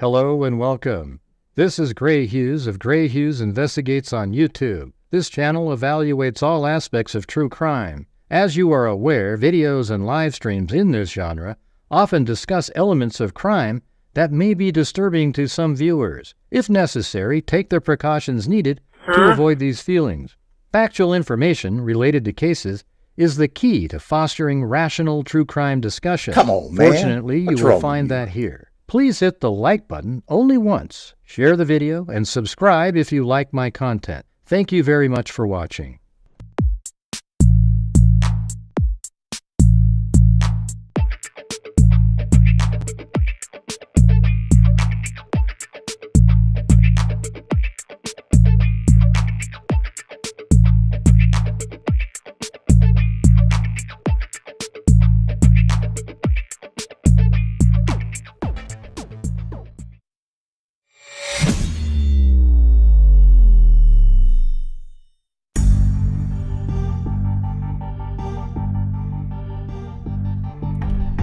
Hello and welcome. This is Grant Hughes of Grant Hughes Investigates on YouTube. This channel evaluates all aspects of true crime. As you are aware, videos and live streams in this genre often discuss elements of crime that may be disturbing to some viewers. If necessary, take the precautions needed to avoid these feelings. Factual information related to cases is the key to fostering rational true crime discussion. Come on, man. Fortunately, you will find that here. Please hit the like button only once, share the video, and subscribe if you like my content. Thank you very much for watching.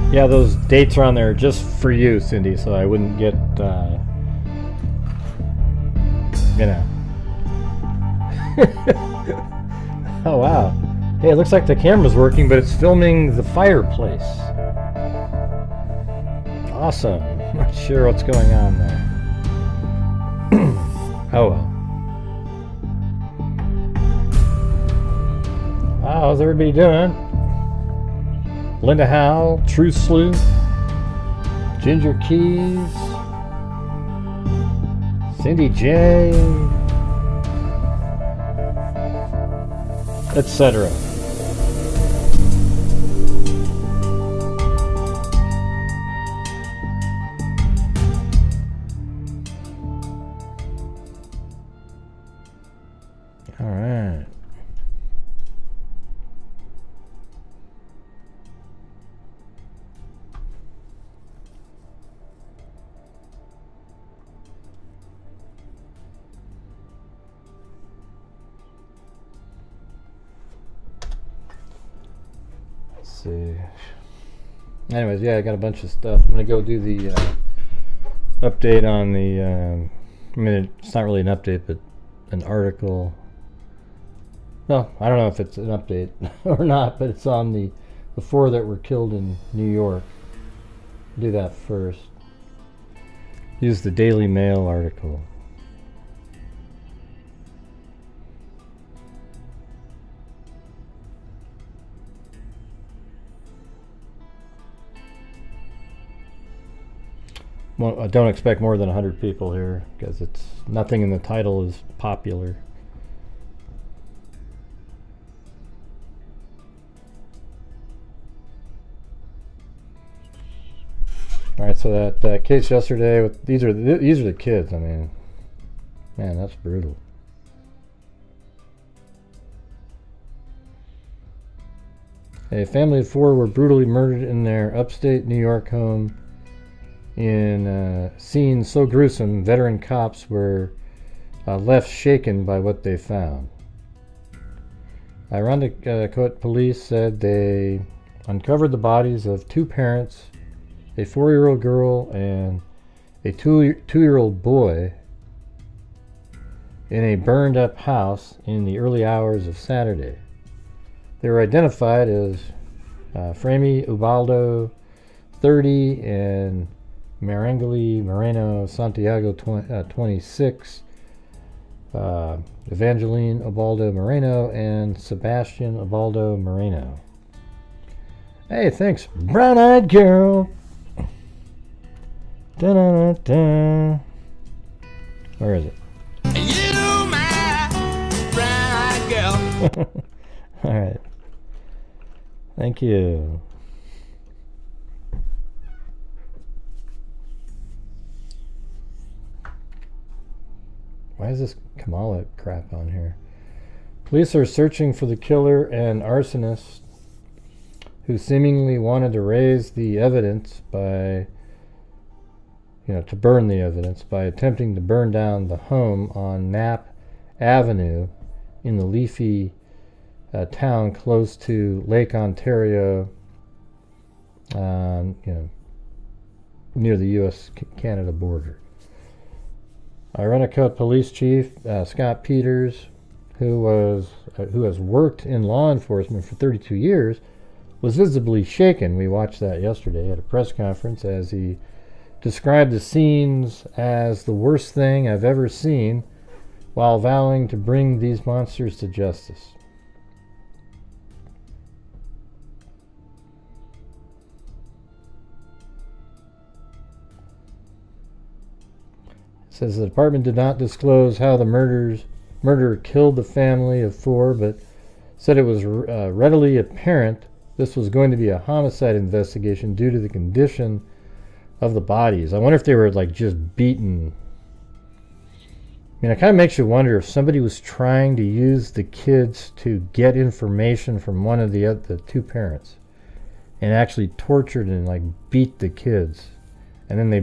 Yeah, those dates are on there just for you, Cindy, so I wouldn't get, Oh, wow. Hey, it looks like the camera's working, but it's filming the fireplace. Awesome. I'm not sure what's going on there. Oh, well. How's everybody doing? Linda Howell, True Sleuth, Ginger Keys, Cindy J, etc. All right. Anyways, yeah, I got a bunch of stuff. I'm gonna go do the update on the I mean, it's not really an update, but an article. No, I don't know if it's an update or not, but it's on the four that were killed in New York. Do that first. Use the Daily Mail article. Well, I don't expect more than 100 people here because it's nothing in the title is popular. All right, so that case yesterday with these are the kids. I mean, man, that's brutal. A family of four were brutally murdered in their upstate New York home. In a scene so gruesome, veteran cops were left shaken by what they found. Irondequoit police said they uncovered the bodies of two parents, a 4-year-old girl and a 2-year-old boy, in a burned-up house in the early hours of Saturday. They were identified as Frami Ubaldo, 30, and Marangeli Moreno Santiago, 26, Evangeline Ubaldo Moreno, and Sebastian Ubaldo Moreno. Hey, thanks, brown-eyed girl. Da-da-da-da. Where is it? You, my brown-eyed girl. All right. Thank you. Why is this Kamala crap on here? Police are searching for the killer and arsonist who seemingly wanted to raise the evidence by, to burn the evidence by attempting to burn down the home on Knapp Avenue in the leafy town close to Lake Ontario, near the U.S.-Canada border. Ironicott Police Chief Scott Peters, who has worked in law enforcement for 32 years, was visibly shaken. We watched that yesterday at a press conference as he described the scenes as the worst thing I've ever seen, while vowing to bring these monsters to justice. It says the department did not disclose how the murderer killed the family of 4, but said it was readily apparent this was going to be a homicide investigation due to the condition of the bodies. I wonder if they were like just beaten. I mean, it kind of makes you wonder if somebody was trying to use the kids to get information from one of the two parents and actually tortured and like beat the kids. And then they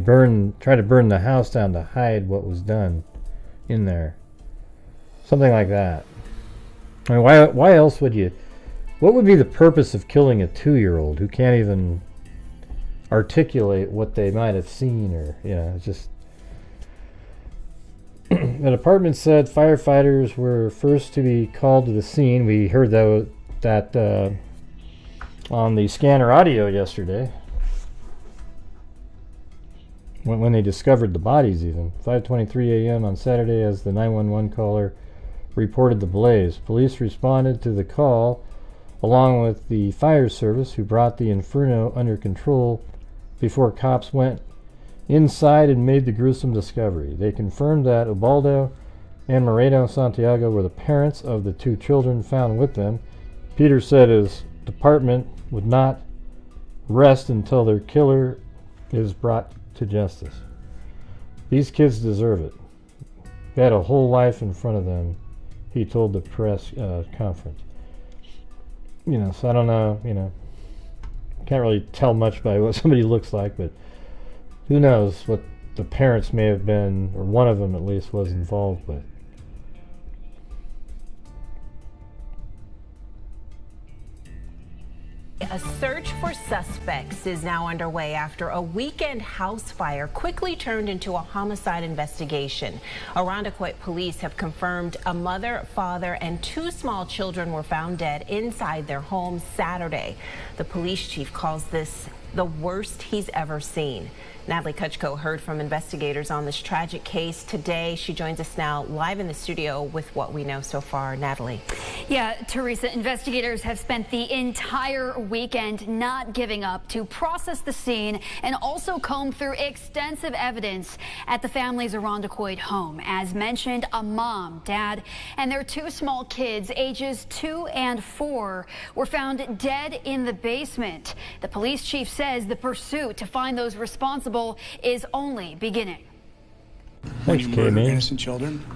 try to burn the house down to hide what was done in there. Something like that. I mean, why else would you... What would be the purpose of killing a 2-year-old who can't even articulate what they might have seen? Or, it's just... The department said firefighters were first to be called to the scene. We heard that on the scanner audio yesterday. When they discovered the bodies even. 5:23 a.m. on Saturday as the 911 caller reported the blaze. Police responded to the call along with the fire service, who brought the inferno under control before cops went inside and made the gruesome discovery. They confirmed that Ubaldo and Moreno Santiago were the parents of the 2 children found with them. Peter said his department would not rest until their killer is brought to justice. These kids deserve it. They had a whole life in front of them, he told the press conference. So I don't know, can't really tell much by what somebody looks like, but who knows what the parents may have been, or one of them at least was involved with. A search for suspects is now underway after a weekend house fire quickly turned into a homicide investigation. Irondequoit police have confirmed a mother, father, and 2 small children were found dead inside their home Saturday. The police chief calls this the worst he's ever seen. Natalie Kutchko heard from investigators on this tragic case today. She joins us now live in the studio with what we know so far. Natalie. Yeah, Teresa, investigators have spent the entire weekend not giving up to process the scene and also comb through extensive evidence at the family's Irondequoit home. As mentioned, a mom, dad, and their 2 small kids, ages 2 and 4, were found dead in the basement. The police chief says the pursuit to find those responsible is only beginning. When you murder innocent children,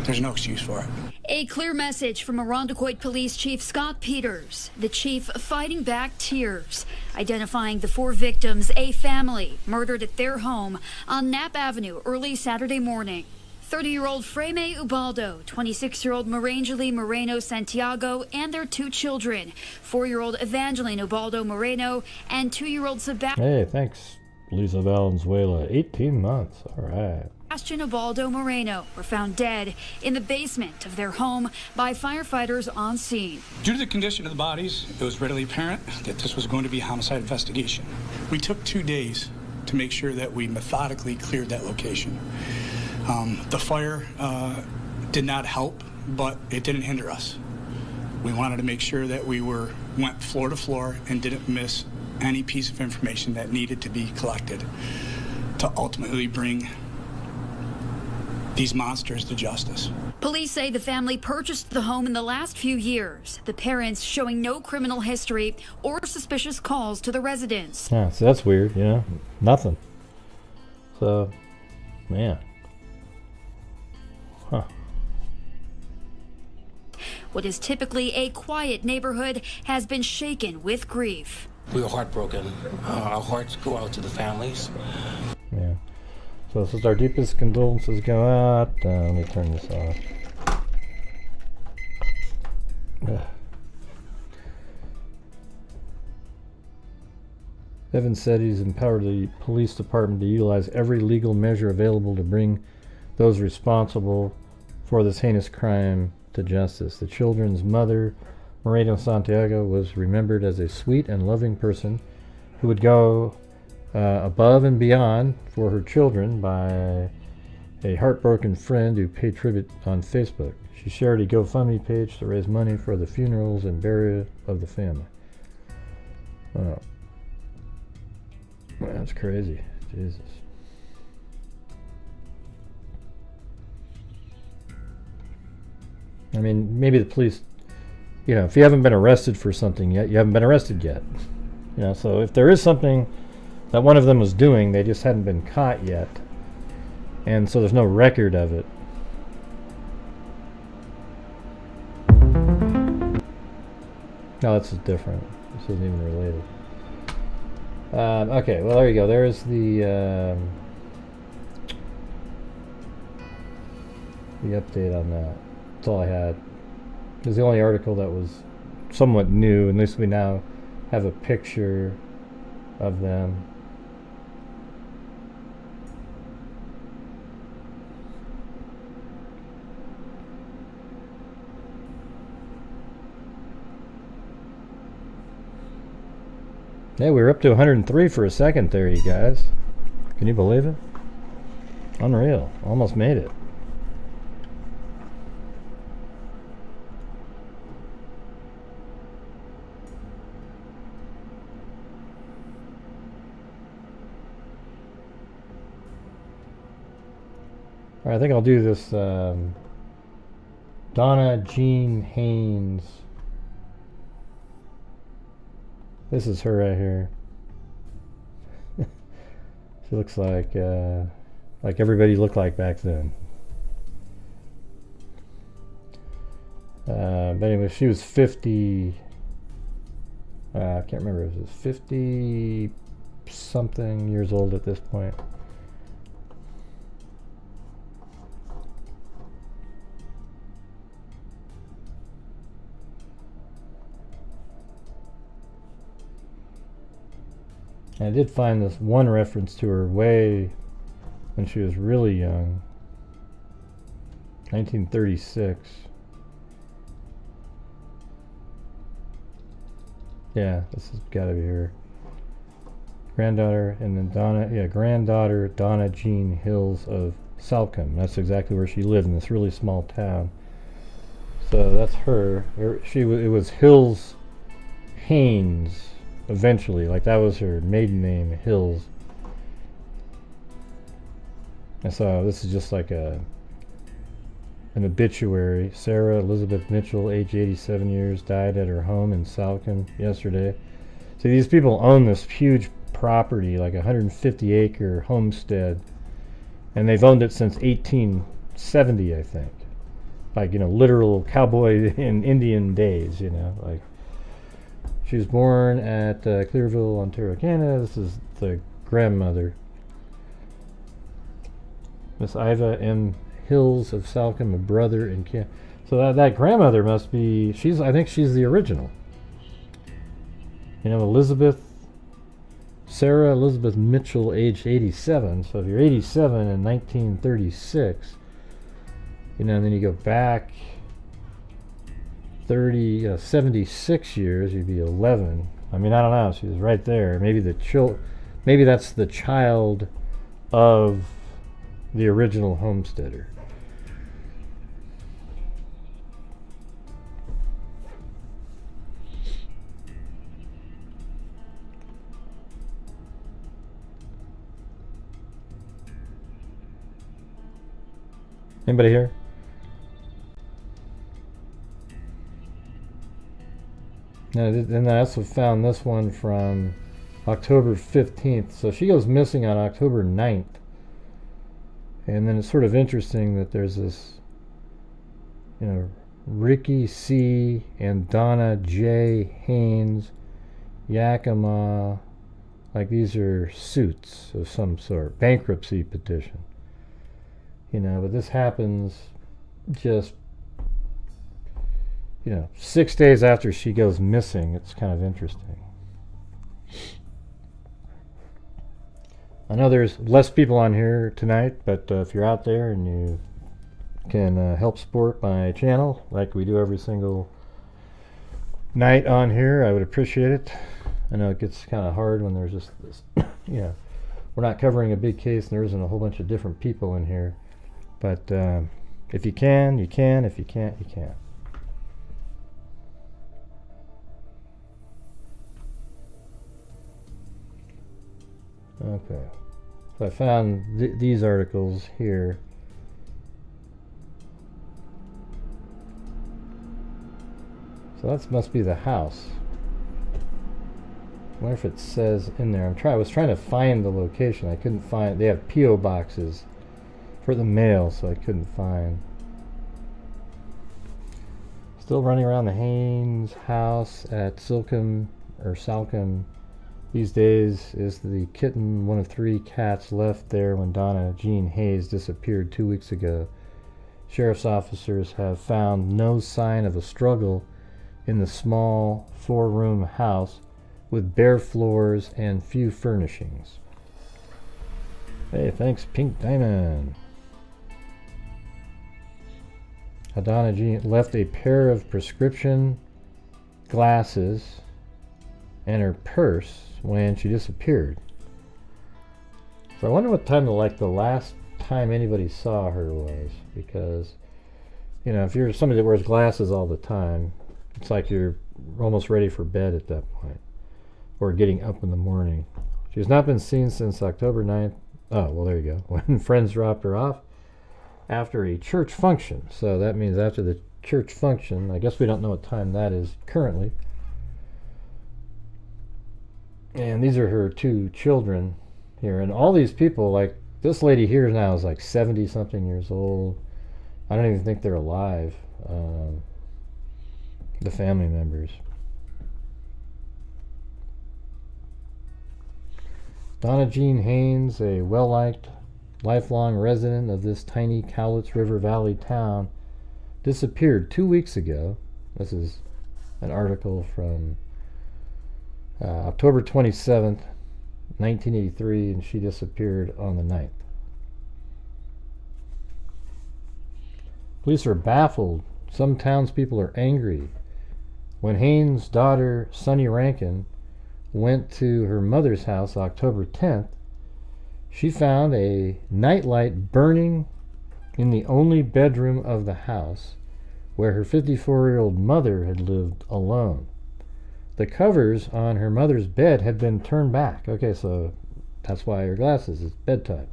there's no excuse for it. A clear message from Irondequoit Police Chief Scott Peters, the chief fighting back tears, identifying the 4 victims, a family murdered at their home on Knapp Avenue early Saturday morning. 30-year-old Freme Ubaldo, 26-year-old Marangeli Moreno Santiago, and their 2 children, 4-year-old Evangeline Ubaldo Moreno and 2-year-old Sebastian. Hey, thanks, Lisa Valenzuela. 18 months. All right. Sebastian Ubaldo Moreno were found dead in the basement of their home by firefighters on scene. Due to the condition of the bodies, it was readily apparent that this was going to be a homicide investigation. We took 2 days to make sure that we methodically cleared that location. The fire did not help, but it didn't hinder us. We wanted to make sure that we went floor to floor and didn't miss any piece of information that needed to be collected to ultimately bring these monsters to justice. Police say the family purchased the home in the last few years, the parents showing no criminal history or suspicious calls to the residents. Yeah, so that's weird, nothing. So, man. Huh. What is typically a quiet neighborhood has been shaken with grief. We were heartbroken. Our hearts go out to the families. Yeah. So this is our deepest condolences go out. Let me turn this off. Evans said he's empowered the police department to utilize every legal measure available to bring those responsible for this heinous crime to justice. The children's mother, Moreno Santiago, was remembered as a sweet and loving person who would go above and beyond for her children by a heartbroken friend who paid tribute on Facebook. She shared a GoFundMe page to raise money for the funerals and burial of the family. Wow. That's crazy. Jesus. I mean, maybe the police, you know, if you haven't been arrested for something yet, you haven't been arrested yet. You know, so if there is something that one of them was doing, they just hadn't been caught yet. And so there's no record of it. No, this is different. This isn't even related. Okay, well, there you go. There's the update on that. That's all I had. It was the only article that was somewhat new, and at least we now have a picture of them. Hey, we were up to 103 for a second there, you guys. Can you believe it? Unreal. Almost made it. All right, I think I'll do this Donna Jean Haynes. This is her right here. She looks like everybody looked like back then. But anyway, she was 50. I can't remember if it was 50 something years old at this point. I did find this one reference to her way when she was really young. 1936. Yeah, this has got to be her. Granddaughter, and then granddaughter Donna Jean Hills of Salcombe. That's exactly where she lived, in this really small town. So that's her. It was Hills Haynes. Eventually, like that was her maiden name, Hills. And so this is just like an obituary. Sarah Elizabeth Mitchell, age 87 years, died at her home in Salcombe yesterday. So these people own this huge property, like a 150-acre homestead, and they've owned it since 1870, I think. Like, you know, literal cowboy and Indian days, you know, like. She was born at Clearville, Ontario, Canada. This is the grandmother. Miss Iva M. Hills of Salcombe, a brother in Canada. So that grandmother must be, I think she's the original. You know, Sarah Elizabeth Mitchell, aged 87. So if you're 87 in 1936, you know, and then you go back 76 years, you'd be 11. I mean, I don't know. She was right there. Maybe maybe that's the child of the original homesteader. Anybody here? And I also found this one from October 15th. So she goes missing on October 9th. And then it's sort of interesting that there's this, you know, Ricky C. and Donna J. Haynes, Yakima. Like, these are suits of some sort. Bankruptcy petition. You know, but this happens just, you know, 6 days after she goes missing. It's kind of interesting. I know there's less people on here tonight, but if you're out there and you can help support my channel like we do every single night on here, I would appreciate it. I know it gets kind of hard when there's just this, we're not covering a big case and there isn't a whole bunch of different people in here. But if you can, you can. If you can't, you can't. Okay. So I found these articles here. So that must be the house. I wonder if it says in there. I was trying to find the location. I couldn't find. They have P.O. boxes for the mail, so I couldn't find. Still running around the Haynes house at Salcombe these days is the kitten, one of 3 cats left there when Donna Jean Haynes disappeared 2 weeks ago. Sheriff's officers have found no sign of a struggle in the small 4-room house with bare floors and few furnishings. Hey, thanks, Pink Diamond. Donna Jean left a pair of prescription glasses and her purse when she disappeared. So I wonder what time the last time anybody saw her was, because if you're somebody that wears glasses all the time, it's like you're almost ready for bed at that point, or getting up in the morning. She has not been seen since October 9th. Oh, well, there you go. When friends dropped her off after a church function. So that means after the church function. I guess we don't know what time that is currently. And these are her 2 children here. And all these people, like this lady here now is like 70-something years old. I don't even think they're alive. The family members. Donna Jean Haynes, a well-liked, lifelong resident of this tiny Cowlitz River Valley town, disappeared 2 weeks ago. This is an article from October 27th, 1983, and she disappeared on the 9th. Police are baffled. Some townspeople are angry. When Haynes' daughter, Sonny Rankin, went to her mother's house October 10th, she found a nightlight burning in the only bedroom of the house where her 54-year-old mother had lived alone. The covers on her mother's bed had been turned back. Okay, so that's why her glasses. It's bedtime.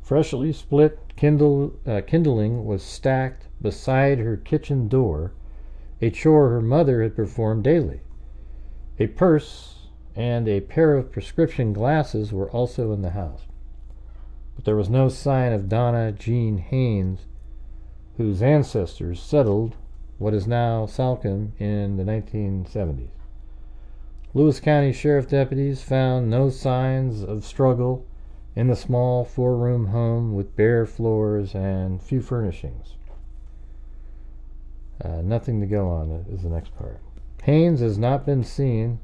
Freshly split kindling was stacked beside her kitchen door, a chore her mother had performed daily. A purse and a pair of prescription glasses were also in the house. But there was no sign of Donna Jean Haynes, whose ancestors settled what is now Salcombe in the 1970s. Lewis County Sheriff deputies found no signs of struggle in the small 4-room home with bare floors and few furnishings. Nothing to go on is the next part. Haynes has not been seen.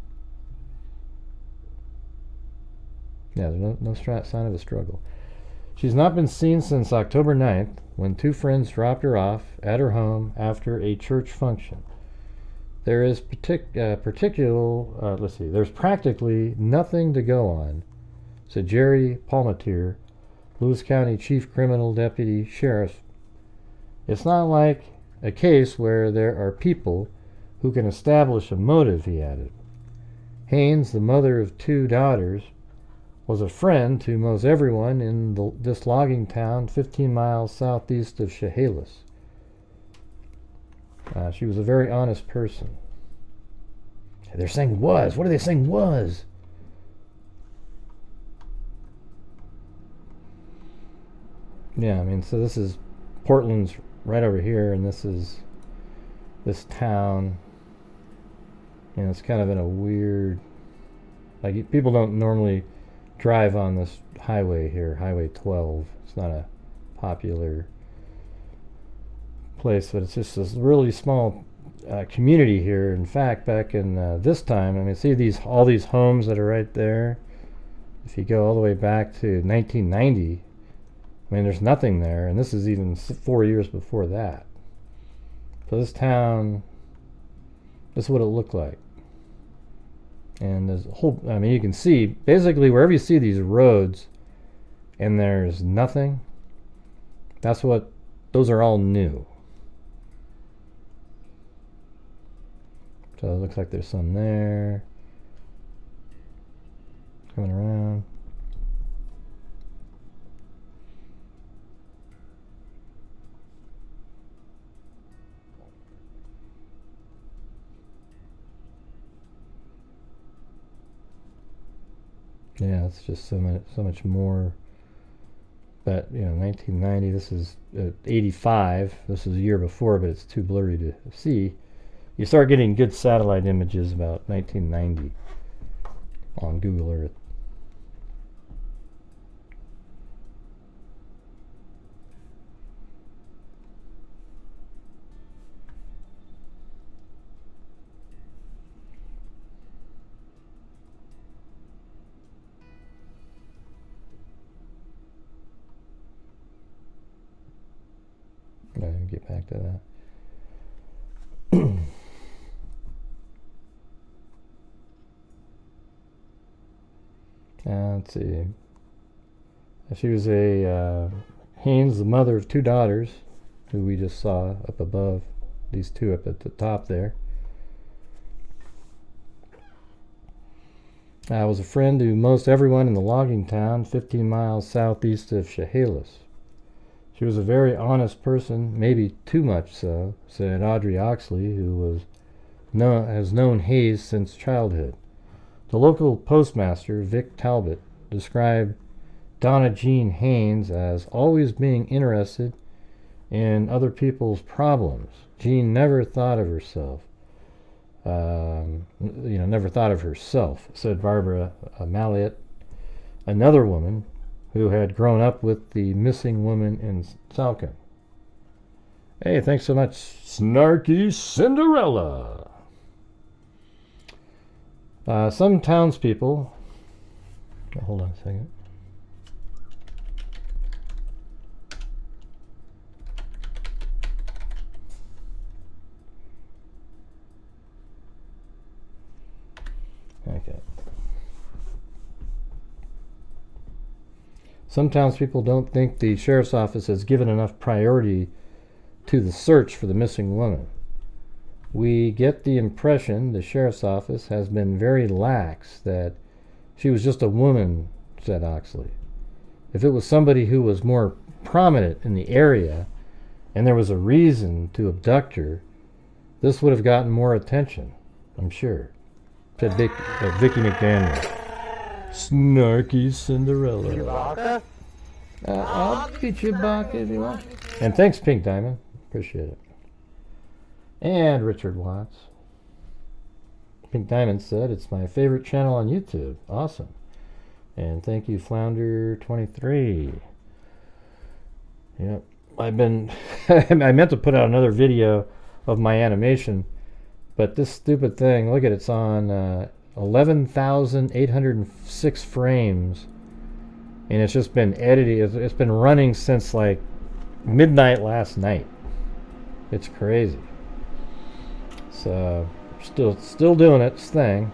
Yeah, there's no sign of a struggle. She's not been seen since October 9th, when 2 friends dropped her off at her home after a church function. There is there's practically nothing to go on, said Jerry Palmatier, Lewis County Chief Criminal Deputy Sheriff. It's not like a case where there are people who can establish a motive, he added. Haynes, the mother of 2 daughters, was a friend to most everyone in this logging town 15 miles southeast of Chehalis. She was a very honest person. They're saying was. What are they saying was? Yeah, I mean, so this is Portland's right over here, and this is this town. You know, it's kind of in a weird, like, people don't normally drive on this highway here, Highway 12. It's not a popular place, but it's just this really small community here. In fact, back in this time, I mean, see all these homes that are right there. if you go all the way back to 1990, I mean, there's nothing there, and this is even 4 years before that. So this town, this is what it looked like. And there's a whole, I mean, you can see, basically, wherever you see these roads and there's nothing, those are all new. So it looks like there's some there. Coming around. Yeah, it's just so much more. But, you know, 1990, this is 85. This is a year before, but it's too blurry to see. You start getting good satellite images about 1990 on Google Earth. Get back to that. Let's see. She was a Haynes, the mother of 2 daughters, who we just saw up above. These 2 up at the top there. Was a friend to most everyone in the logging town, 15 miles southeast of Chehalis. She was a very honest person, maybe too much so, said Audrey Oxley, who has known Hayes since childhood. The local postmaster, Vic Talbot, described Donna Jean Haynes as always being interested in other people's problems. Jean never thought of herself. Never thought of herself, said Barbara Mylette, another woman who had grown up with the missing woman in Salcombe. Hey, thanks so much, Snarky Cinderella. Some townspeople... hold on a second. Okay. Some townspeople don't think the sheriff's office has given enough priority to the search for the missing woman. We get the impression the sheriff's office has been very lax, that she was just a woman, said Oxley. If it was somebody who was more prominent in the area and there was a reason to abduct her, this would have gotten more attention, I'm sure, said Vicky McDaniel. Snarky Cinderella. I'll get you back if you want. And thanks, Pink Diamond. Appreciate it. And Richard Watts. Pink Diamond said, it's my favorite channel on YouTube. Awesome. And thank you, Flounder23. Yep. I've been... I meant to put out another video of my animation, but this stupid thing, look at it, it's on 11,806 frames, and it's just been edited. It's been running since like midnight last night. It's crazy. So still doing its thing.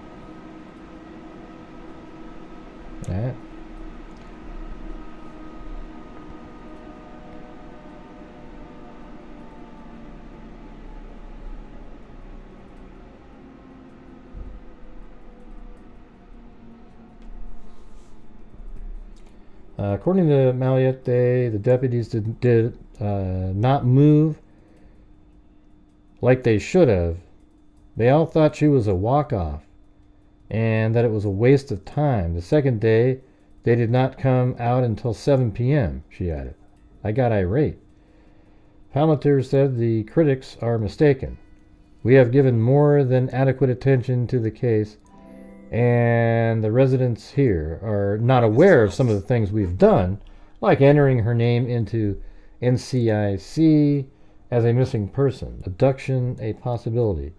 All right. According to Mylette, the deputies did not move like they should have. They all thought she was a walk-off and that it was a waste of time. The second day, they did not come out until 7 p.m., she added. I got irate. Palantir said the critics are mistaken. We have given more than adequate attention to the case, and the residents here are not aware of some of the things we've done, like entering her name into NCIC as a missing person, abduction a possibility.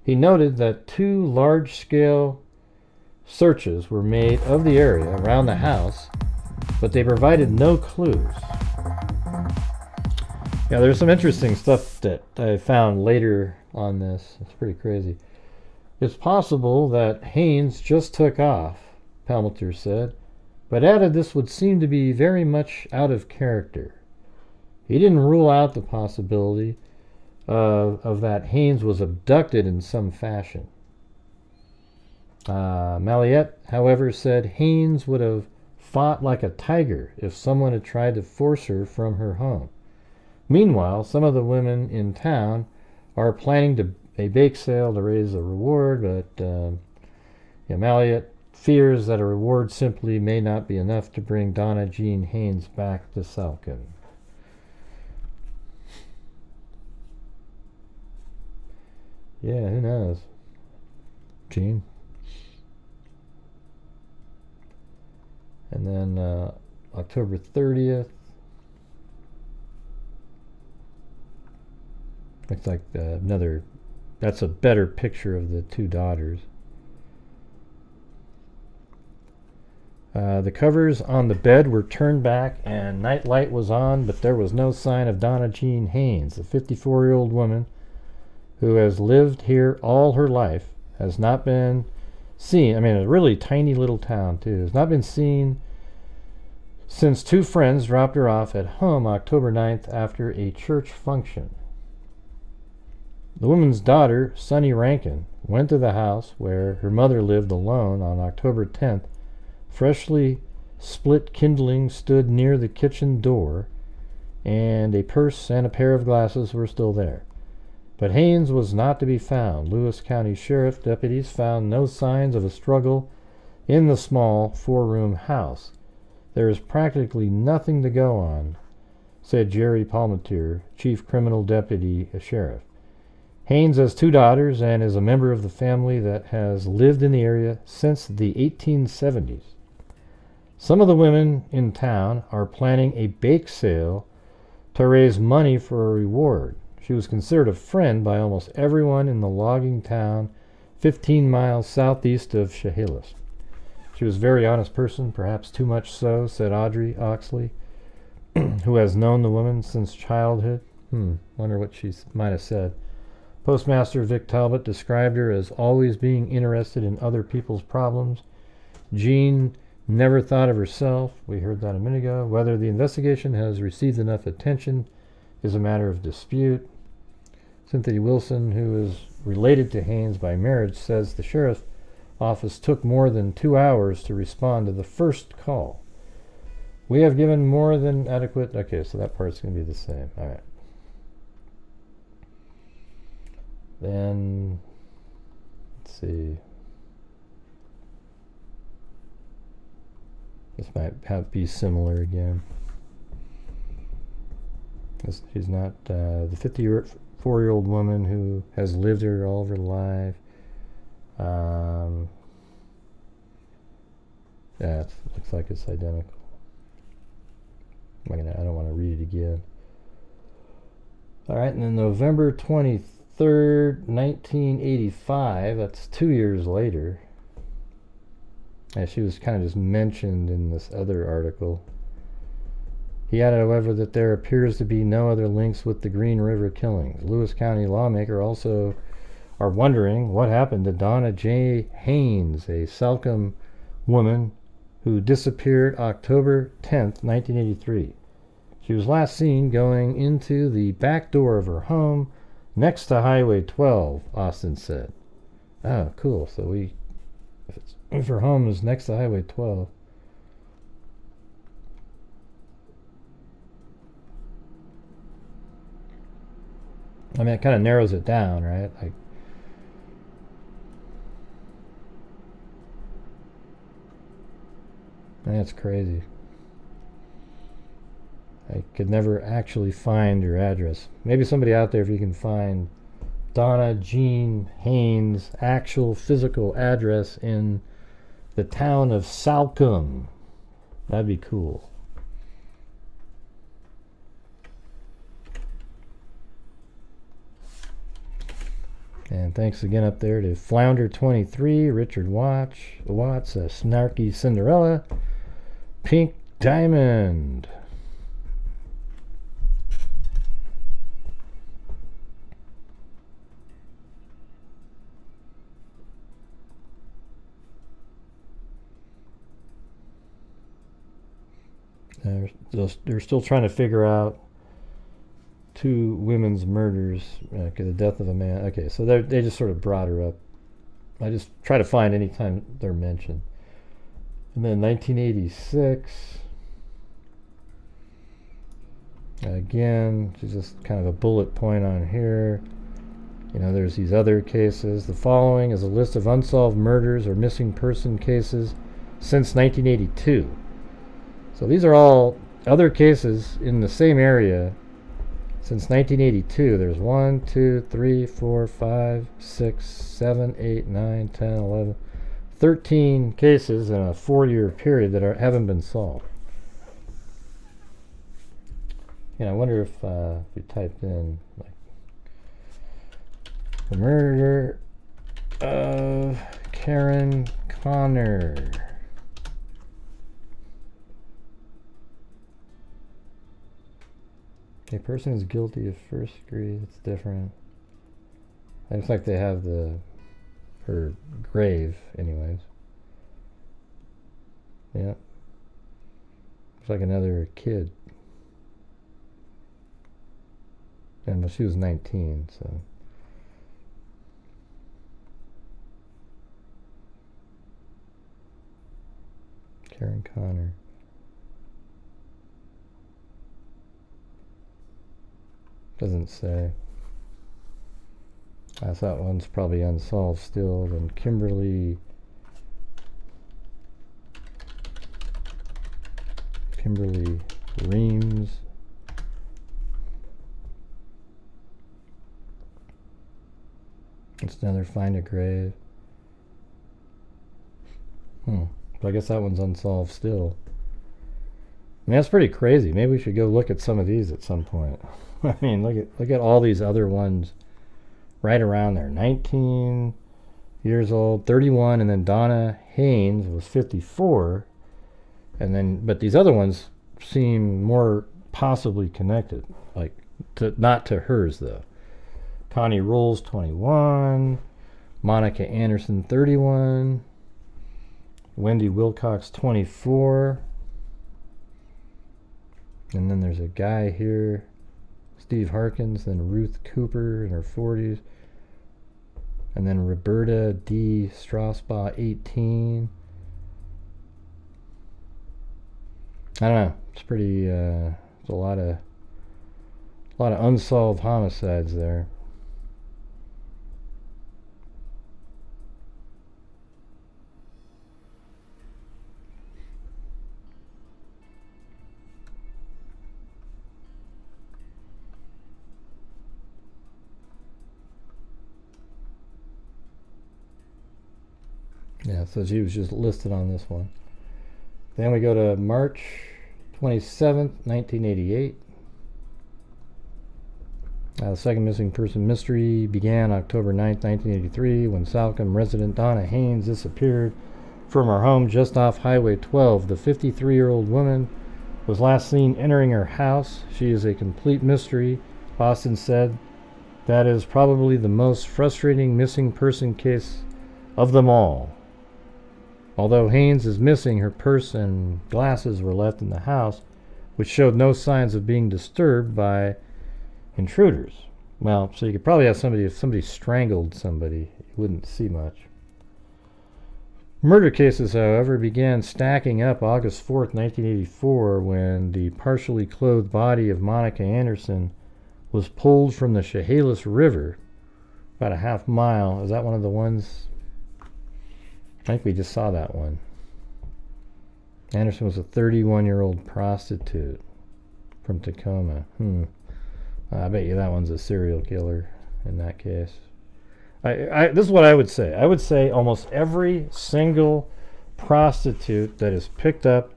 He noted that 2 large-scale searches were made of the area around the house, but they provided no clues. Yeah, there's some interesting stuff that I found later on this. It's pretty crazy. It's possible that Haynes just took off, Palmater said, but added this would seem to be very much out of character. He didn't rule out the possibility of that Haynes was abducted in some fashion. Mylette, however, said Haynes would have fought like a tiger if someone had tried to force her from her home. Meanwhile, some of the women in town are planning a bake sale to raise a reward, but Mylette fears that a reward simply may not be enough to bring Donna Jean Haynes back to Salcombe. Yeah, who knows? Jean. And then October 30th. Looks like that's a better picture of the two daughters. The covers on the bed were turned back and night light was on, but there was no sign of Donna Jean Haynes, the 54-year-old woman who has lived here all her life, has not been seen. I mean, a really tiny little town, too. Has not been seen since two friends dropped her off at home October 9th after a church function. The woman's daughter, Sunny Rankin, went to the house where her mother lived alone on October 10th. Freshly split kindling stood near the kitchen door, and a purse and a pair of glasses were still there. But Haynes was not to be found. Lewis County Sheriff deputies found no signs of a struggle in the small four-room house. There is practically nothing to go on, said Jerry Palmater, Chief Criminal Deputy Sheriff. Haynes has two daughters and is a member of the family that has lived in the area since the 1870s. Some of the women in town are planning a bake sale to raise money for a reward. She was considered a friend by almost everyone in the logging town 15 miles southeast of Chehalis. She was a very honest person, perhaps too much so, said Audrey Oxley, who has known the woman since childhood. Wonder what she might have said. Postmaster Vic Talbot described her as always being interested in other people's problems. Jean never thought of herself. We heard that a minute ago. Whether the investigation has received enough attention is a matter of dispute. Cynthia Wilson, who is related to Haynes by marriage, says the sheriff's office took more than 2 hours to respond to the first call. We have given more than adequate... Okay, so that part's going to be the same. All right. Then, let's see. This might be similar again. She's not the 54-year-old woman who has lived here all of her life. Yeah, it looks like it's identical. I don't want to read it again. All right, and then November 23rd, 1985. That's 2 years later. Yeah, she was kind of just mentioned in this other article. He added, however, that there appears to be no other links with the Green River killings. Lewis County lawmakers also are wondering what happened to Donna J. Haynes, a Salcombe woman who disappeared October 10th, 1983. She was last seen going into the back door of her home next to Highway 12, Austin said. Oh, cool. So if her home is next to Highway 12... I mean, it kind of narrows it down, right? Like, that's crazy. I could never actually find your address. Maybe somebody out there, if you can find Donna Jean Haynes' actual physical address in the town of Salcombe, that'd be cool. And thanks again up there to Flounder23, Richard Watts, Snarky Cinderella, Pink Diamond. They're still trying to figure out 2 women's murders. Okay, the death of a man. Okay, so they just sort of brought her up. I just try to find any time they're mentioned. And then 1986. Again, she's just kind of a bullet point on here. You know, there's these other cases. The following is a list of unsolved murders or missing person cases since 1982. So these are all other cases in the same area since 1982. There's 1, 2, 3, 4, 5, 6, 7, 8, 9, 10, 11, 13 cases in a 4-year period that haven't been solved. You know, I wonder if we typed in like the murder of Karen Connor. A person is guilty of first degree. It's different. It looks like they have her grave, anyways. Yeah. Looks like another kid. And she was 19, so. Karen Connor. Doesn't say. I thought one's probably unsolved still. Then Kimberly Reams. It's another find a grave. So I guess that one's unsolved still. I mean, that's pretty crazy. Maybe we should go look at some of these at some point. I mean, look at all these other ones right around there. 19 years old, 31, and then Donna Haynes was 54. And then, but these other ones seem more possibly connected, like not to hers though. Connie Rolls, 21. Monica Anderson, 31. Wendy Wilcox, 24. And then there's a guy here, Steve Harkins, then Ruth Cooper in her 40s. And then Roberta D. Strasbaugh, 18. I don't know. It's pretty, there's a lot of unsolved homicides there. Yeah, so she was just listed on this one. Then we go to March 27th, 1988. The second missing person mystery began October 9th, 1983, when Salcombe resident Donna Haynes disappeared from her home just off Highway 12. The 53-year-old woman was last seen entering her house. She is a complete mystery, Boston said. That is probably the most frustrating missing person case of them all. Although Haynes is missing, her purse and glasses were left in the house, which showed no signs of being disturbed by intruders. Well, so you could probably have somebody, if somebody strangled somebody, you wouldn't see much. Murder cases, however, began stacking up August 4th, 1984, when the partially clothed body of Monica Anderson was pulled from the Chehalis River about a half mile. Is that one of the ones? I think we just saw that one. Anderson was a 31-year-old prostitute from Tacoma. I bet you that one's a serial killer in that case. This is what I would say. I would say almost every single prostitute that is picked up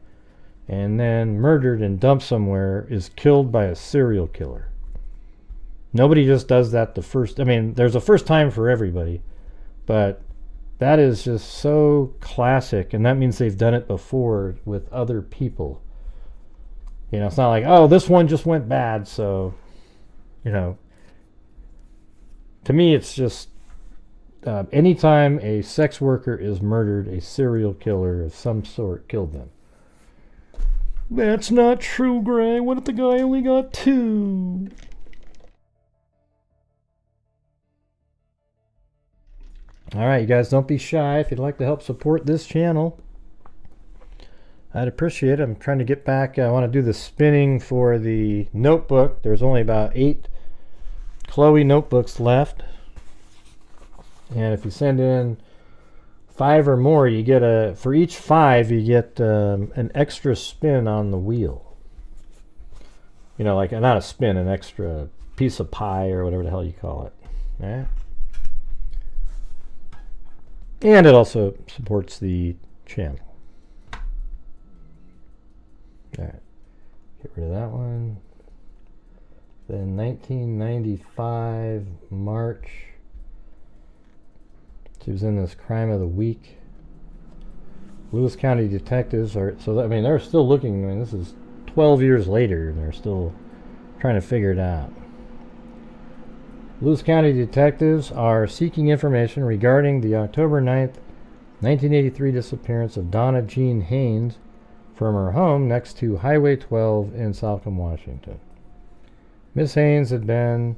and then murdered and dumped somewhere is killed by a serial killer. Nobody just does that the first. I mean, there's a first time for everybody, but that is just so classic, and that means they've done it before with other people. You know, it's not like, oh, this one just went bad, so, you know. To me, it's just anytime a sex worker is murdered, a serial killer of some sort killed them. That's not true, Gray. What if the guy only got 2? Alright, you guys, don't be shy. If you'd like to help support this channel, I'd appreciate it. I'm trying to get back. I want to do the spinning for the notebook. There's only about 8 Chloe notebooks left. And if you send in 5 or more, you get for each 5, you get an extra spin on the wheel. You know, like, not a spin, an extra piece of pie or whatever the hell you call it. Yeah. And it also supports the channel. Alright, get rid of that one. Then 1995, March. She was in this Crime of the Week. Lewis County detectives are, so I mean, they're still looking. I mean, this is 12 years later, and they're still trying to figure it out. Lewis County detectives are seeking information regarding the October 9th, 1983 disappearance of Donna Jean Haynes from her home next to Highway 12 in Salcombe, Washington. Miss Haynes had been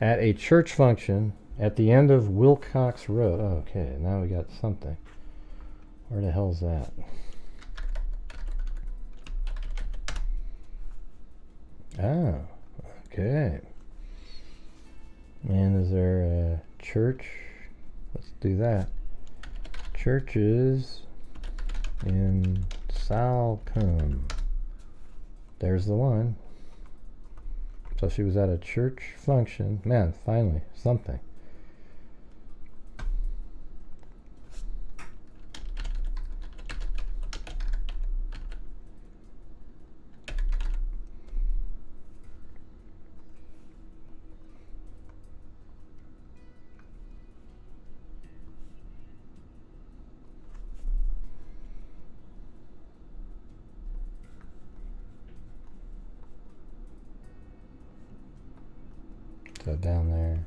at a church function at the end of Wilcox Road. Oh, okay, now we got something. Where the hell's that? Oh, okay. And is there a church? Let's do that. Churches in Salcombe. There's the one. So she was at a church function. Man, finally, something. So down there,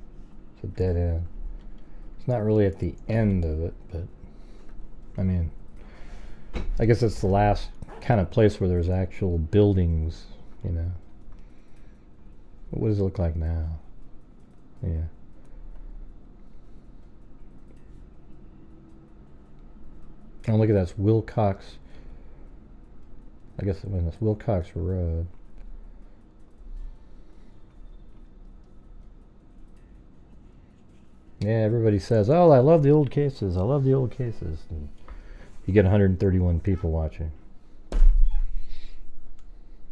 it's a dead end. It's not really at the end of it, but I mean, I guess it's the last kind of place where there's actual buildings, you know. What does it look like now? Yeah. Oh, look at that. It's Wilcox. I guess it's Wilcox Road. Yeah, everybody says, oh, I love the old cases. I love the old cases. And you get 131 people watching.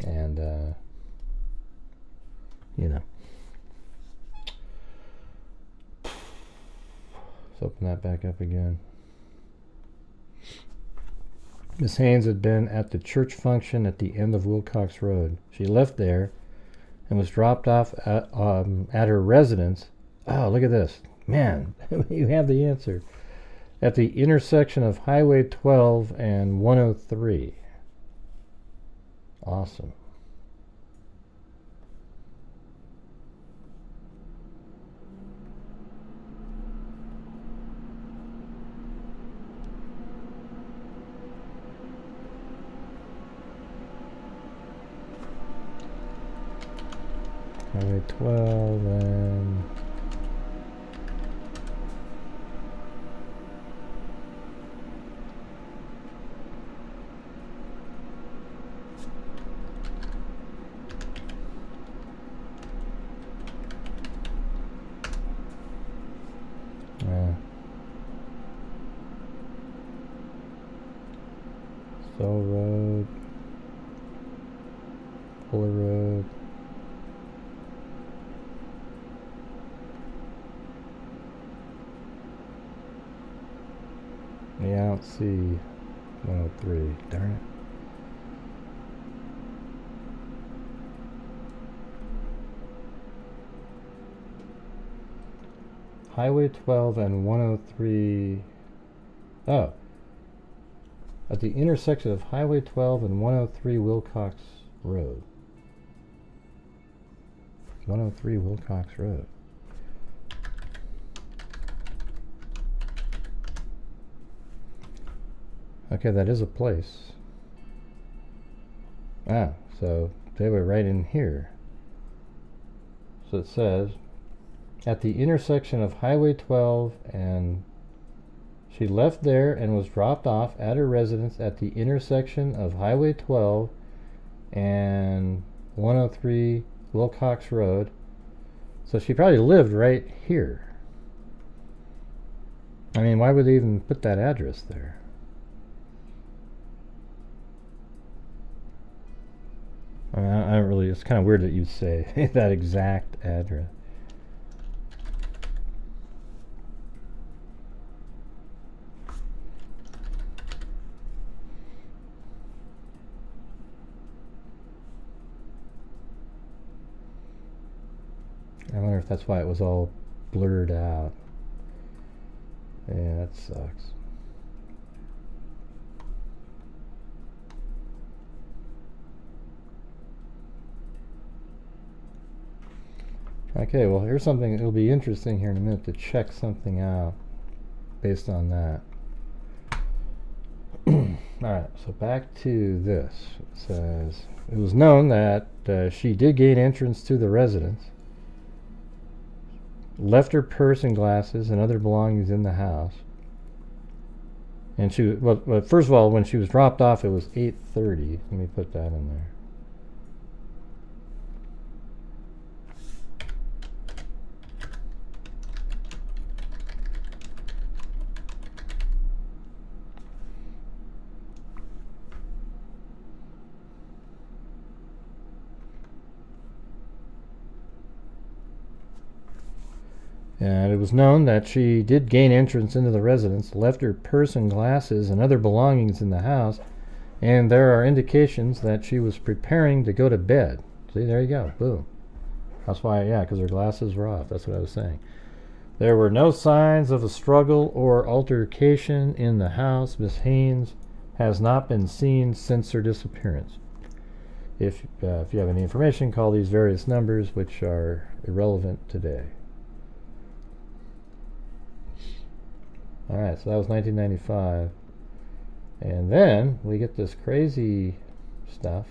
And, you know. Let's open that back up again. Miss Haynes had been at the church function at the end of Wilcox Road. She left there and was dropped off at her residence. Oh, look at this. Man, you have the answer. At the intersection of Highway 12 and 103. Awesome. Highway 12 and... Stowe Road, Fuller Road. Yeah, I don't see 103. Darn it. Highway 12 and 103. Oh. At the intersection of Highway 12 and 103 Wilcox Road. 103 Wilcox Road. Okay, that is a place. Ah, so they were right in here. So it says, at the intersection of Highway 12 and she left there and was dropped off at her residence at the intersection of Highway 12 and 103 Wilcox Road. So she probably lived right here. I mean, why would they even put that address there? I don't really, it's kind of weird that you say that exact address. I wonder if that's why it was all blurred out. Yeah, that sucks. Okay, well, here's something, it'll be interesting here in a minute to check something out based on that. Alright, so back to this. It says, it was known that she did gain entrance to the residence, left her purse and glasses and other belongings in the house. And she, well, first of all, when she was dropped off, it was 8:30. Let me put that in there. And it was known that she did gain entrance into the residence, left her purse and glasses and other belongings in the house, and there are indications that she was preparing to go to bed. See, there you go, boom. That's why, yeah, because her glasses were off. That's what I was saying. There were no signs of a struggle or altercation in the house. Miss Haynes has not been seen since her disappearance. If you have any information, call these various numbers, which are irrelevant today. Alright, so that was 1995. And then we get this crazy stuff.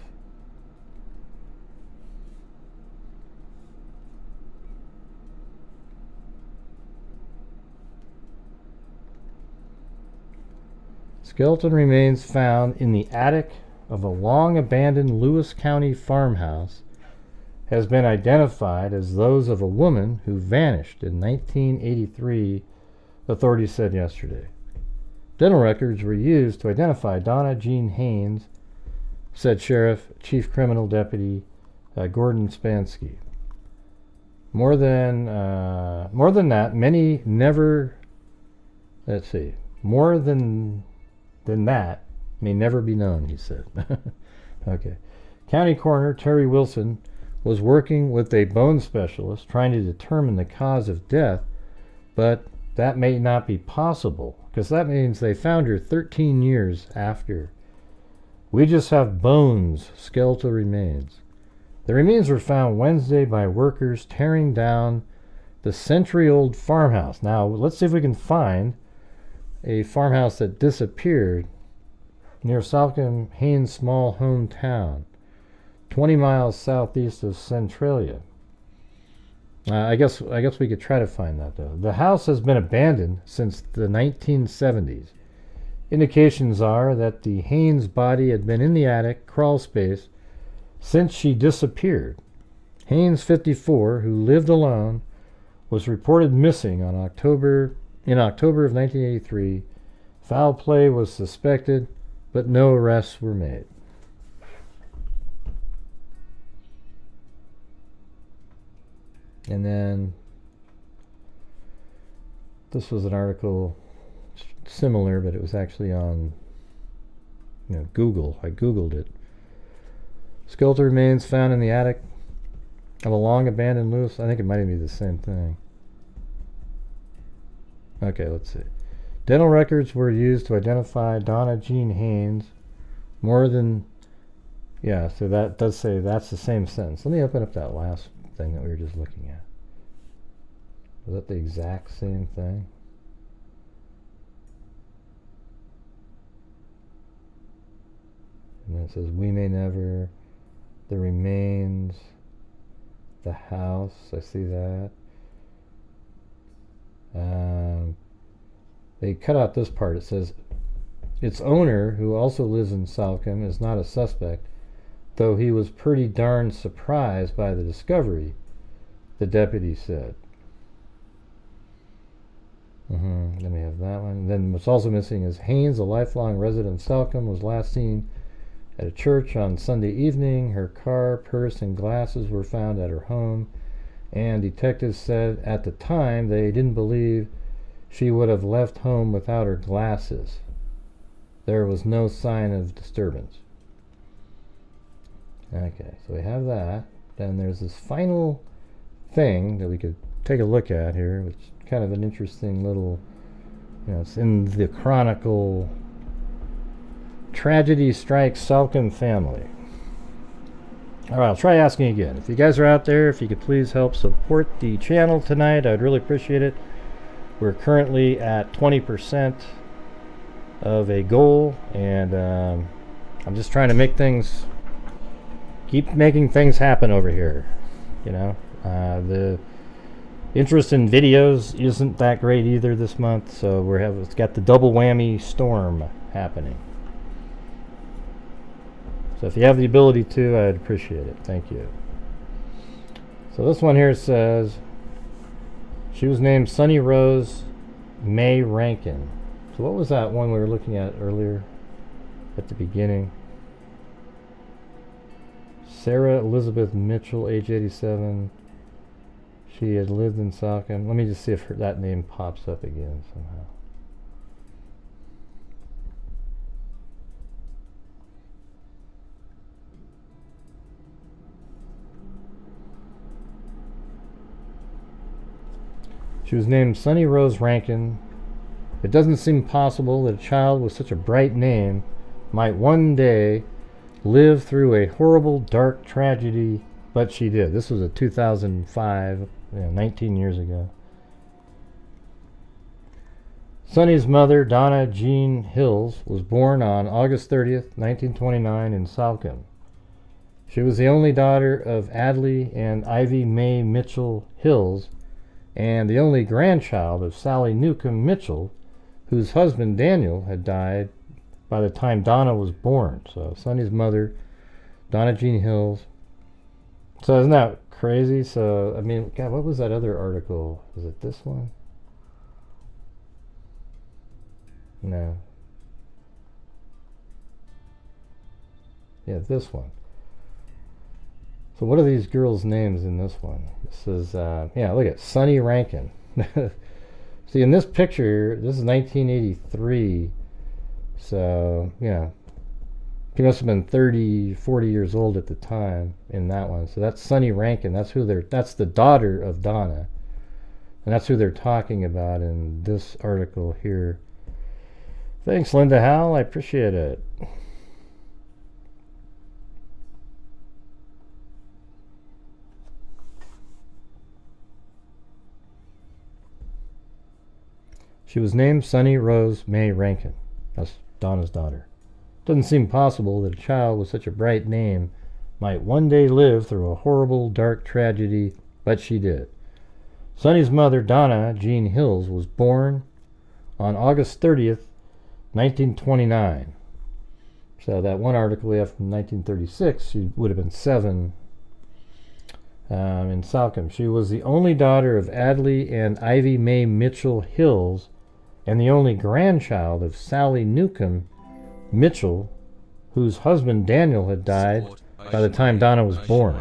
Skeleton remains found in the attic of a long-abandoned Lewis County farmhouse has been identified as those of a woman who vanished in 1983, authorities said yesterday. Dental records were used to identify Donna Jean Haynes, said Sheriff Chief Criminal Deputy Gordon Spansky. More than that, many never. Let's see. More than that may never be known, he said. Okay. County Coroner Terry Wilson was working with a bone specialist trying to determine the cause of death, but that may not be possible, because that means they found her 13 years after. We just have bones, skeletal remains. The remains were found Wednesday by workers tearing down the century-old farmhouse. Now, let's see if we can find a farmhouse that disappeared near Salcombe Haynes' small hometown, 20 miles southeast of Centralia. I guess we could try to find that, though. The house has been abandoned since the 1970s. Indications are that the Haynes body had been in the attic crawl space since she disappeared. Haynes, 54, who lived alone, was reported missing in October of 1983. Foul play was suspected, but no arrests were made. And then this was an article similar, but it was actually on Google. I Googled it. Skeletal remains found in the attic of a long abandoned Lewis. I think it might be the same thing. Okay, let's see. Dental records were used to identify Donna Jean Haynes. More than... Yeah, so that does say that's the same sentence. Let me open up that last thing that we were just looking at. Was that the exact same thing? And then it says, we may never, the remains, the house, I see that. They cut out this part. It says, its owner, who also lives in Salcombe, is not a suspect, though he was pretty darn surprised by the discovery, the deputy said. Then we have that one. Then what's also missing is Haynes, a lifelong resident of Salcombe, was last seen at a church on Sunday evening. Her car, purse, and glasses were found at her home, and detectives said at the time they didn't believe she would have left home without her glasses. There was no sign of disturbance. Okay, so we have that. Then there's this final thing that we could take a look at here, which is kind of an interesting little, it's in the Chronicle. Tragedy strikes Salcombe family. All right, I'll try asking again. If you guys are out there, if you could please help support the channel tonight, I'd really appreciate it. We're currently at 20% of a goal, and I'm just trying to make things, keep making things happen over here. The interest in videos isn't that great either this month, so it's got the double whammy storm happening. So if you have the ability to, I'd appreciate it. Thank you. So this one here says, she was named Sunny Rose May Rankin. So what was that one we were looking at earlier at the beginning? Sarah Elizabeth Mitchell, age 87. She had lived in Salcombe. Let me just see if that name pops up again somehow. She was named Sunny Rose Rankin. It doesn't seem possible that a child with such a bright name might one day live through a horrible, dark tragedy, but she did. This was a 2005, 19 years ago. Sunny's mother, Donna Jean Hills, was born on August 30th, 1929 in Salcombe. She was the only daughter of Adley and Ivy Mae Mitchell Hills, and the only grandchild of Sally Newcomb Mitchell, whose husband Daniel had died by the time Donna was born. So Sunny's mother, Donna Jean Hills. So isn't that crazy? So, I mean, God, what was that other article? Was it this one? No. Yeah, this one. So what are these girls' names in this one? This is, yeah, look at Sunny Rankin. See, in this picture, this is 1983. So, yeah, she must have been 30, 40 years old at the time in that one. So that's Sunny Rankin. That's the daughter of Donna. And that's who they're talking about in this article here. Thanks, Linda Howell. I appreciate it. She was named Sunny Rose May Rankin. That's Donna's daughter. Doesn't seem possible that a child with such a bright name might one day live through a horrible, dark tragedy, but she did. Sunny's mother, Donna Jean Hills, was born on August 30th, 1929. So that one article we have from 1936, she would have been 7 in Salcombe. She was the only daughter of Adley and Ivy Mae Mitchell Hills, and the only grandchild of Sally Newcomb Mitchell, whose husband Daniel had died by the time Donna was born.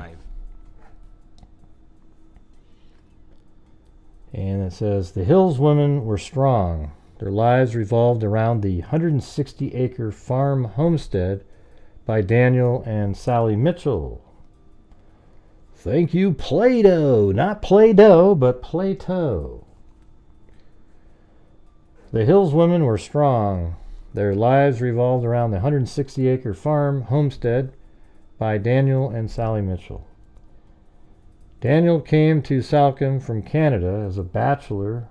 And it says, the Hills women were strong. Their lives revolved around the 160-acre farm homestead by Daniel and Sally Mitchell. Thank you, Play-Doh. Not Play-Doh, but Play-Doh. The Hills women were strong. Their lives revolved around the 160-acre farm homestead by Daniel and Sally Mitchell. Daniel came to Salcombe from Canada as a bachelor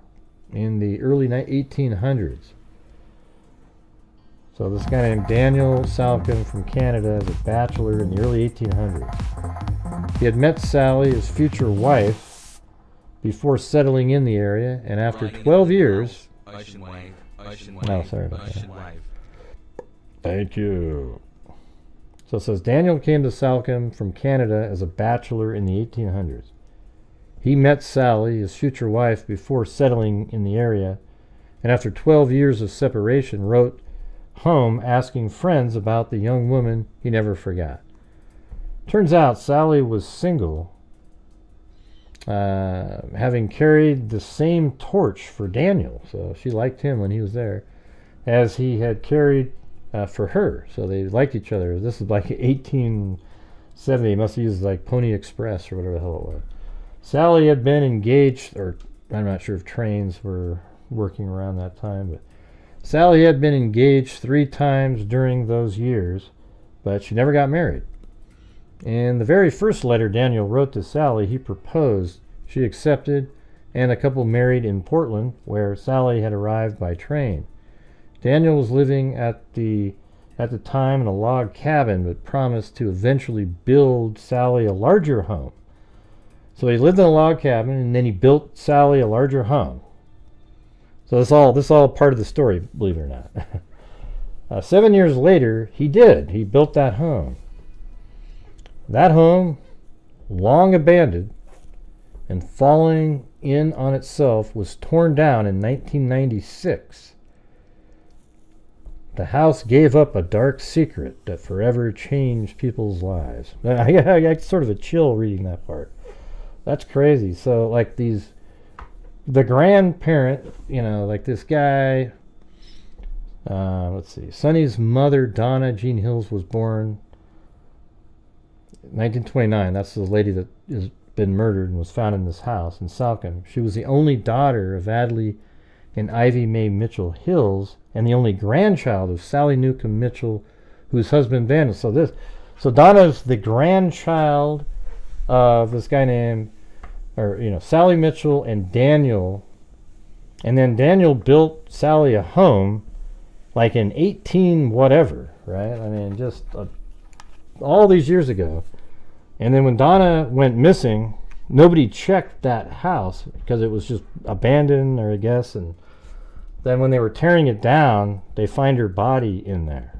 in the early 1800s. So this guy named Daniel Salcombe from Canada as a bachelor in the early 1800s. He had met Sally, his future wife, before settling in the area, and after 12 years... No, sorry about that. Thank you. So it says, Daniel came to Salcombe from Canada as a bachelor in the 1800s. He met Sally, his future wife, before settling in the area, and after 12 years of separation, wrote home asking friends about the young woman he never forgot. Turns out Sally was single, having carried the same torch for Daniel, so she liked him when he was there, as he had carried for her. So they liked each other. This is like 1870. He must have used like Pony Express or whatever the hell it was. Sally had been engaged, or I'm not sure if trains were working around that time, but Sally had been engaged 3 times during those years, but she never got married. In the very first letter Daniel wrote to Sally, he proposed. She accepted, and the couple married in Portland, where Sally had arrived by train. Daniel was living at the time in a log cabin, but promised to eventually build Sally a larger home. So he lived in a log cabin, and then he built Sally a larger home. So this all part of the story, believe it or not. 7 years later, he did. He built that home. That home, long abandoned and falling in on itself, was torn down in 1996. The house gave up a dark secret that forever changed people's lives. I got sort of a chill reading that part. That's crazy. So, like the grandparent, like this guy, let's see, Sonny's mother, Donna Jean Haynes, was born 1929. That's the lady that has been murdered and was found in this house in Salcombe. She was the only daughter of Adley and Ivy Mae Mitchell Hills, and the only grandchild of Sally Newcomb Mitchell, whose husband vanished. So Donna's the grandchild of this guy named, Sally Mitchell and Daniel, and then Daniel built Sally a home, like in 18 whatever, right? I mean, just all these years ago. And then when Donna went missing, nobody checked that house because it was just abandoned, or I guess, and then when they were tearing it down, they find her body in there.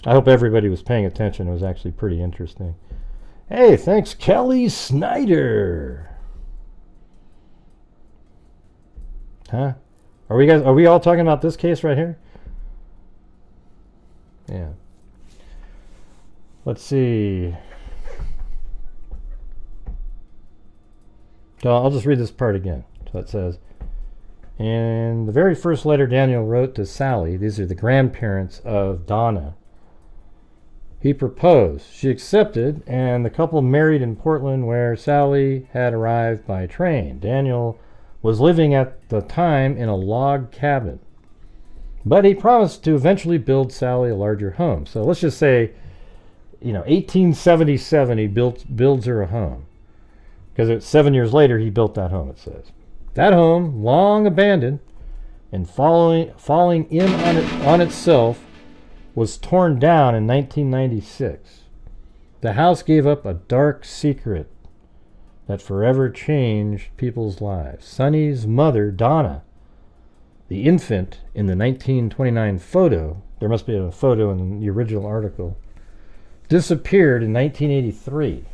I hope everybody was paying attention. It was actually pretty interesting. Hey, thanks, Kelly Snyder. Huh? Are we all talking about this case right here? Yeah. Let's see. So I'll just read this part again. So it says, in the very first letter Daniel wrote to Sally, these are the grandparents of Donna, he proposed. She accepted, and the couple married in Portland, where Sally had arrived by train. Daniel was living at the time in a log cabin, but he promised to eventually build Sally a larger home. So let's just say, 1877, he builds her a home, because 7 years later he built that home. It says that home, long abandoned and falling in on itself, was torn down in 1996. The house gave up a dark secret that forever changed people's lives. Sonny's mother, Donna, the infant in the 1929 photo, there must be a photo in the original article, disappeared in 1983.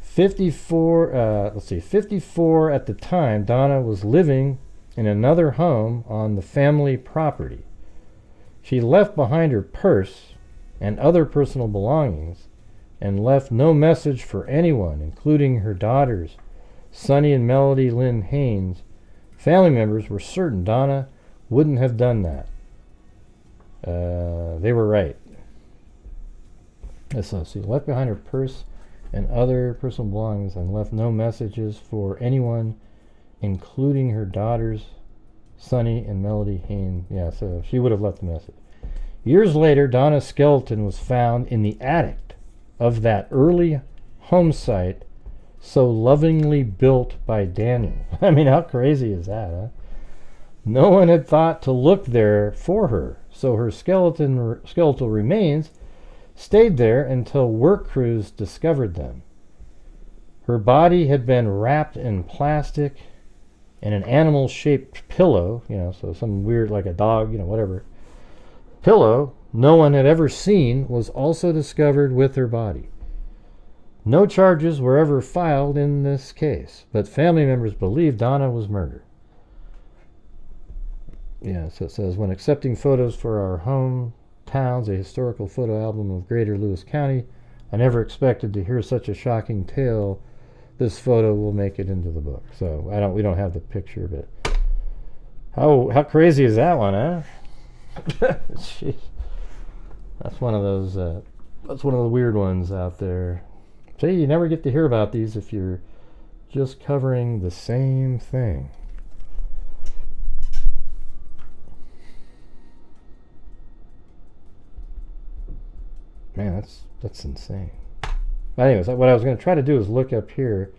54 at the time, Donna was living in another home on the family property. She left behind her purse and other personal belongings, and left no message for anyone, including her daughters, Sonny and Melody Lynn Haynes. Family members were certain Donna wouldn't have done that. They were right. So she left behind her purse and other personal belongings, and left no messages for anyone, including her daughters, Sunny and Melody Haynes. Yeah, so she would have left the message. Years later, Donna's skeleton was found in the attic of that early home site so lovingly built by Daniel. I mean, how crazy is that, huh? No one had thought to look there for her, so her skeletal remains stayed there until work crews discovered them. Her body had been wrapped in plastic and an animal-shaped pillow, so some weird, like a dog, whatever. Pillow no one had ever seen was also discovered with her body. No charges were ever filed in this case, but family members believe Donna was murdered. Yeah, so it says, when accepting photos for our hometowns, a historical photo album of Greater Lewis County, I never expected to hear such a shocking tale. This photo will make it into the book. So we don't have the picture, but how crazy is that one, huh? Jeez. That's one of those. That's one of the weird ones out there. See, you never get to hear about these if you're just covering the same thing. Man, that's insane. But anyways, what I was going to try to do is look up here.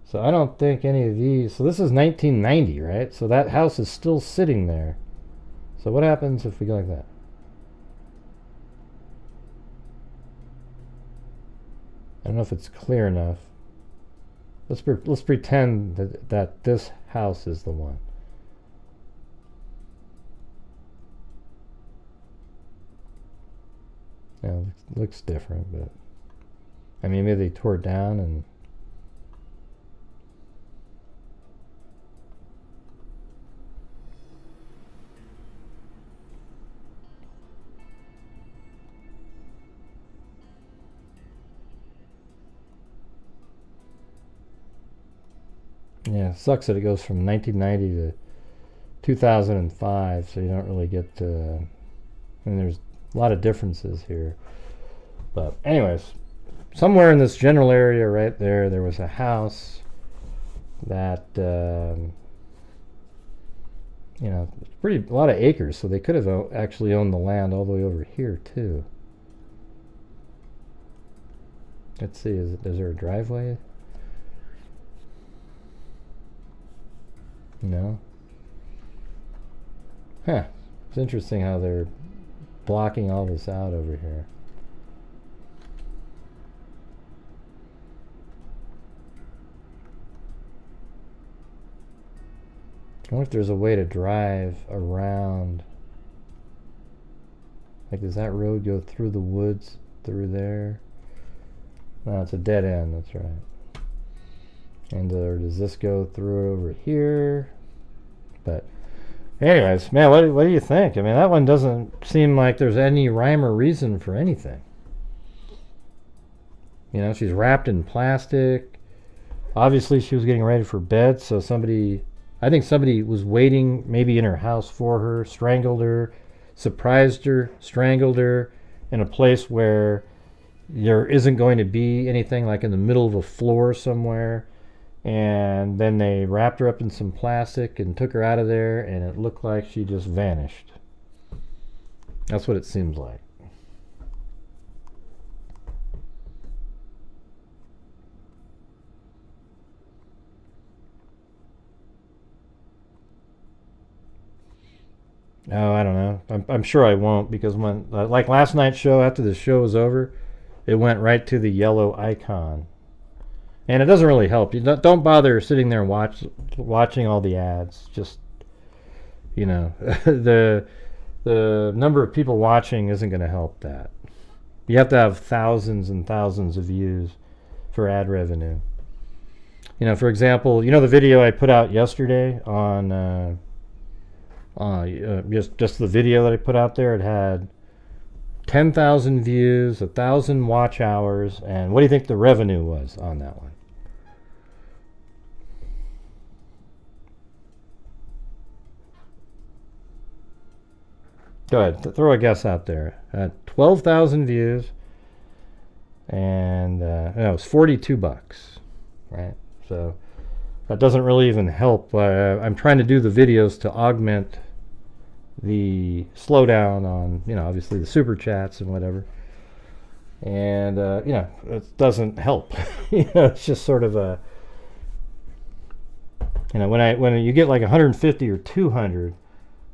So I don't think any of these. So this is 1990, right? So that house is still sitting there. So what happens if we go like that? I don't know if it's clear enough. Let's pretend that this house is the one. Yeah, it looks different, but I mean, maybe they tore it down and. Yeah, it sucks that it goes from 1990 to 2005, so you don't really get I mean, there's a lot of differences here. But anyways, somewhere in this general area right there was a house that, it's a lot of acres, so they could have actually owned the land all the way over here, too. Let's see, is there a driveway? No. Huh. It's interesting how they're blocking all this out over here. I wonder if there's a way to drive around. Like, does that road go through the woods through there? No, it's a dead end, that's right. And or does this go through over here? But anyways, man, what do you think? I mean, that one doesn't seem like there's any rhyme or reason for anything. She's wrapped in plastic. Obviously, she was getting ready for bed, so I think somebody was waiting maybe in her house for her, strangled her, surprised her, strangled her in a place where there isn't going to be anything, like in the middle of a floor somewhere. And then they wrapped her up in some plastic and took her out of there, and it looked like she just vanished. That's what it seems like. Oh, I don't know. I'm sure I won't, because when, like last night's show, after the show was over, it went right to the yellow icon. And it doesn't really help. You don't bother sitting there and watching all the ads. Just, the number of people watching isn't going to help that. You have to have thousands and thousands of views for ad revenue. For example, the video I put out yesterday on just the video that I put out there. It had 10,000 views, 1,000 watch hours, and what do you think the revenue was on that one? Go ahead, throw a guess out there. 12,000 views, and it was $42, right? So That doesn't really even help. I'm trying to do the videos to augment the slowdown on, you know, obviously the super chats and whatever. And, you know, it doesn't help. You know, it's just sort of a, you know, when you get like 150 or 200,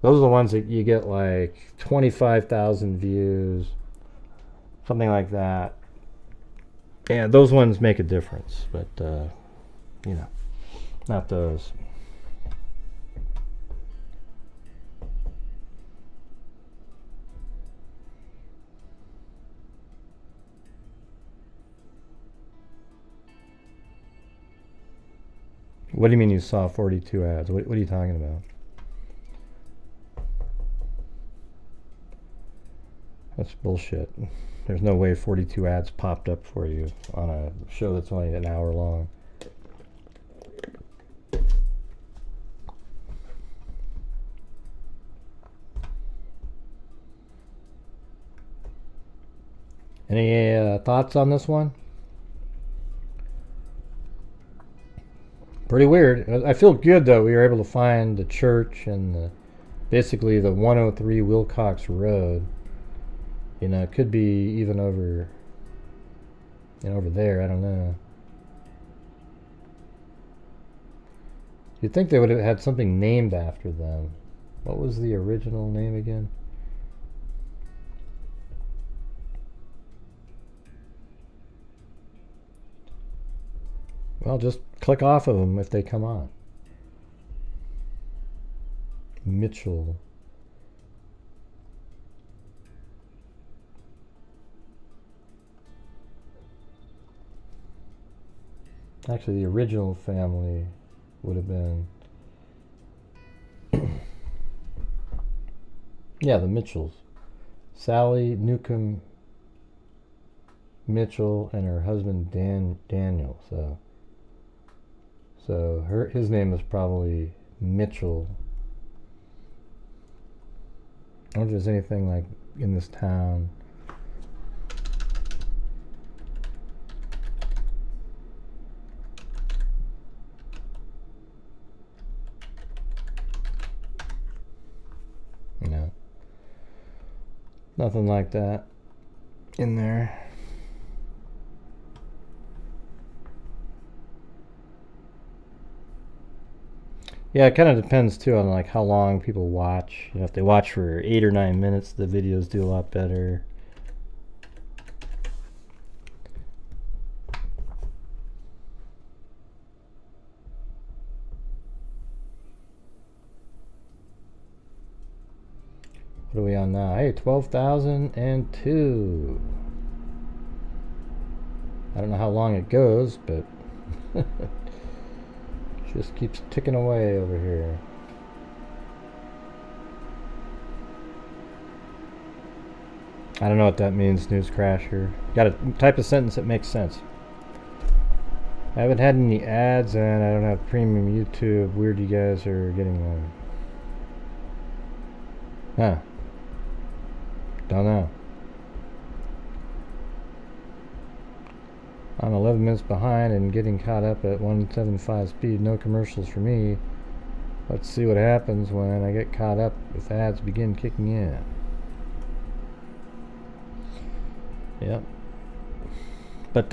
those are the ones that you get like 25,000 views, something like that. And those ones make a difference, but, you know, not those. What do you mean you saw 42 ads? What are you talking about? That's bullshit. There's no way 42 ads popped up for you on a show that's only an hour long. Any thoughts on this one? Pretty weird. I feel good though. We were able to find the church and basically the 103 Wilcox Road. You know, it could be even over, you know, over there. I don't know. You'd think they would have had something named after them. What was the original name again? Well, just click off of them if they come on. Mitchell. Actually, the original family would have been... yeah, the Mitchells. Sally Newcomb Mitchell and her husband Daniel. So his name is probably Mitchell. I wonder if there's anything like in this town. You know, nothing like that in there. Yeah, it kind of depends too on like how long people watch. You know, if they watch for 8 or 9 minutes, the videos do a lot better. What are we on now? Hey, 12,002. I don't know how long it goes, but just keeps ticking away over here. I don't know what that means, News Crasher. Got to type a sentence that makes sense. I haven't had any ads and I don't have premium YouTube. Weird you guys are getting one. Huh. Don't know. I'm 11 minutes behind and getting caught up at 175 speed. No commercials for me. Let's see what happens when I get caught up if ads begin kicking in. Yep. But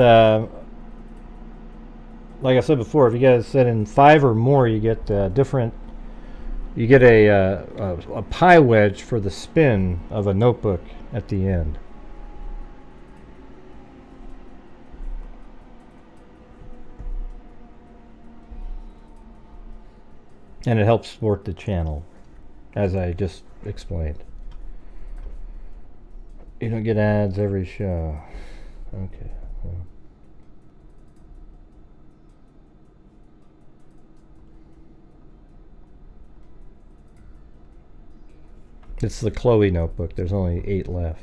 like I said before, if you guys set in 5 or more, you get different. You get a pie wedge for the spin of a notebook at the end. And it helps support the channel, as I just explained. You don't get ads every show. Okay. Well. It's the Chloe notebook. There's only 8 left.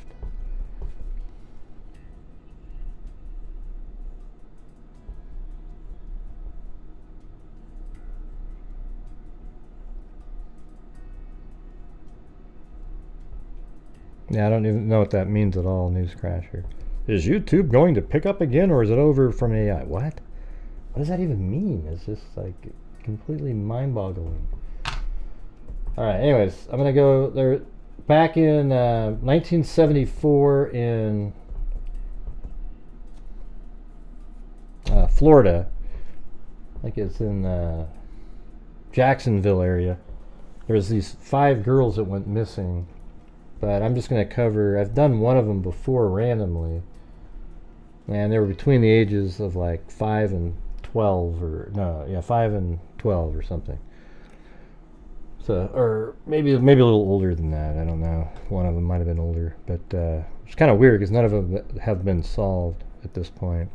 Yeah, I don't even know what that means at all, News Crasher. Is YouTube going to pick up again, or is it over from AI? What? What does that even mean? It's just like, completely mind-boggling. All right, anyways, I'm gonna go there. Back in 1974 in Florida, I think it's in Jacksonville area. There's these 5 girls that went missing, but I'm just going to cover, I've done one of them before randomly, and they were between the ages of like 5 and 12, or no, yeah, 5 and 12 or something. So, or maybe a little older than that, I don't know. One of them might have been older, but it's kind of weird because none of them have been solved at this point.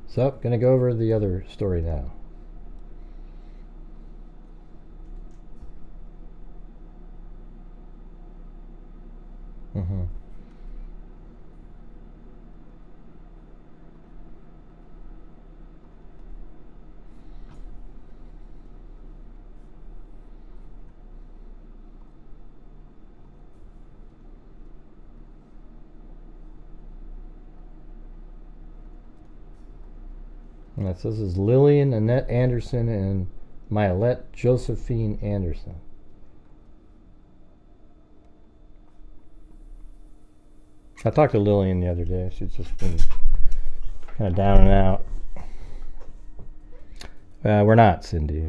So, going to go over the other story now. And it says this is Lillian Annette Anderson and Mylette Josephine Anderson. I talked to Lillian the other day. She's just been kind of down and out. We're not, Cindy.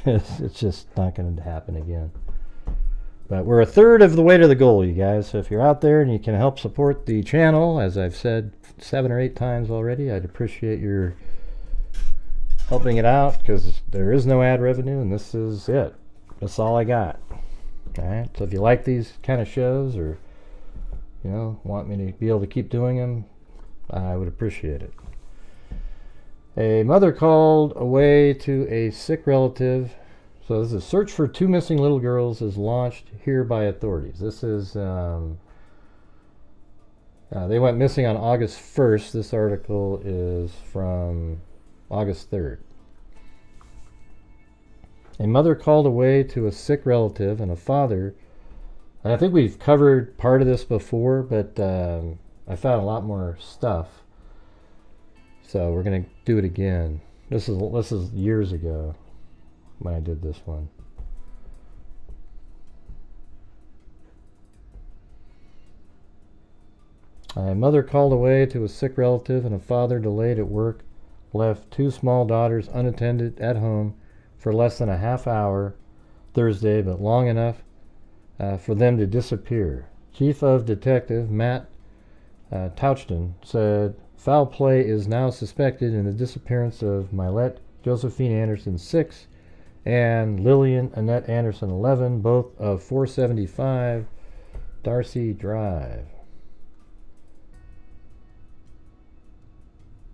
It's just not going to happen again. But we're a third of the way to the goal, you guys. So if you're out there and you can help support the channel, as I've said 7 or 8 times already, I'd appreciate your helping it out, because there is no ad revenue, and this is it. That's all I got. Alright, so if you like these kind of shows, or you know, want me to be able to keep doing them, I would appreciate it. A mother called away to a sick relative. So this is a search for 2 missing little girls is launched here by authorities. This is they went missing on August 1st. This article is from August 3rd. A mother called away to a sick relative, and a father, and I think we've covered part of this before, but I found a lot more stuff, so we're going to do it again. This is years ago when I did this one. A mother called away to a sick relative, and a father delayed at work left 2 small daughters unattended at home for less than a half hour Thursday, but long enough for them to disappear. Chief of Detective Matt Touchton said foul play is now suspected in the disappearance of Mylette Josephine Anderson, 6, and Lillian Annette Anderson, 11, both of 475 Darcy Drive.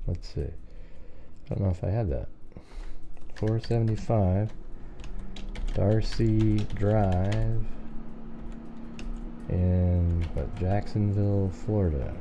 Let's see. I don't know if I had that. 475 Darcy Drive in Jacksonville, Florida.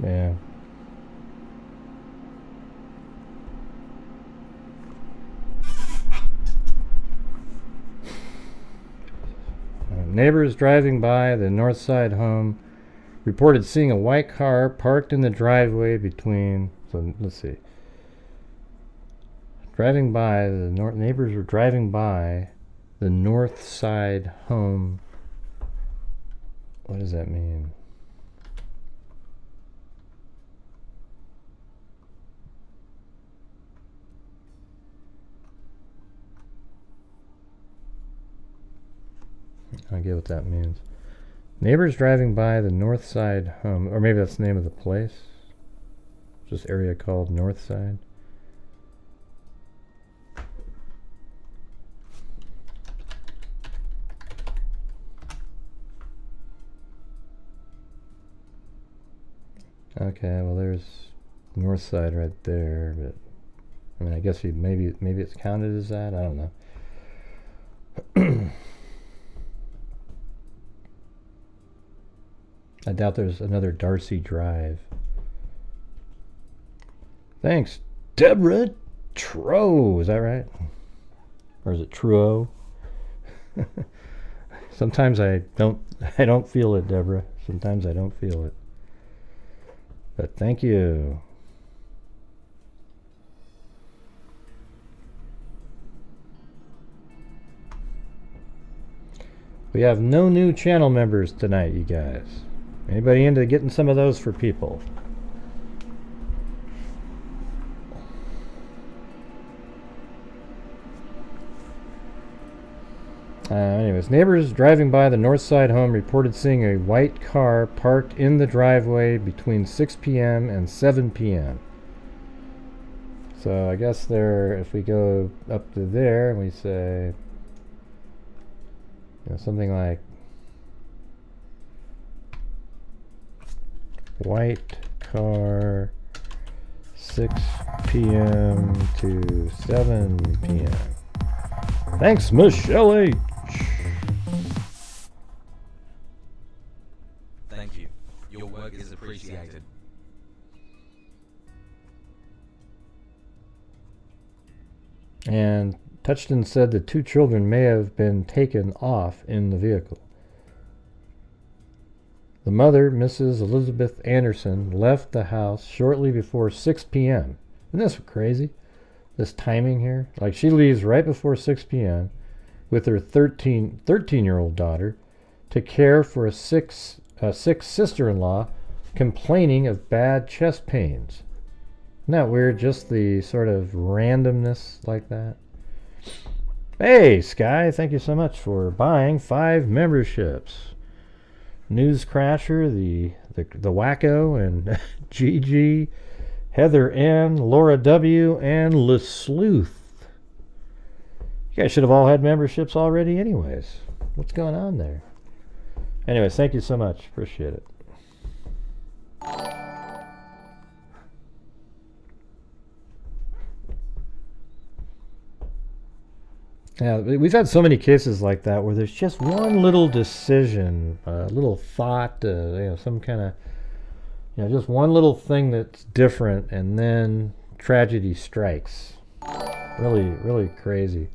Yeah. Neighbors driving by the north side home reported seeing a white car parked in the driveway between, so let's see. Neighbors were driving by the north side home. What does that mean? I get what that means. Neighbors driving by the north side home, or maybe that's the name of the place. Just area called North Side. Okay, well there's north side right there, but I mean I guess maybe it's counted as that. I don't know. I doubt there's another Darcy Drive. Thanks, Deborah Tro. Is that right? Or is it Truo? Sometimes I don't feel it, Deborah. Sometimes I don't feel it. But thank you. We have no new channel members tonight, you guys. Anybody into getting some of those for people? Anyways, neighbors driving by the north side home reported seeing a white car parked in the driveway between 6 p.m. and 7 p.m. So I guess there, if we go up to there and we say, you know, something like white car 6 p.m. to 7 p.m. Thanks, Michelle H. Thank you. Your work is appreciated. And Touchton said the two children may have been taken off in the vehicle. The mother, Mrs. Elizabeth Anderson, left the house shortly before 6 p.m. Isn't this crazy? This timing here? Like she leaves right before 6 p.m. with her 13-year-old daughter to care for a sick sister-in-law complaining of bad chest pains. Isn't that weird? Just the sort of randomness like that. Hey, Sky, thank you so much for buying 5 memberships. News Crasher, the Wacko, and Gigi, Heather N, Laura W, and Le Sleuth. You guys should have all had memberships already anyways. What's going on there? Anyways, thank you so much. Appreciate it. Yeah, we've had so many cases like that where there's just one little decision, a little thought, you know, some kind of, you know, just one little thing that's different, and then tragedy strikes. Really, really crazy.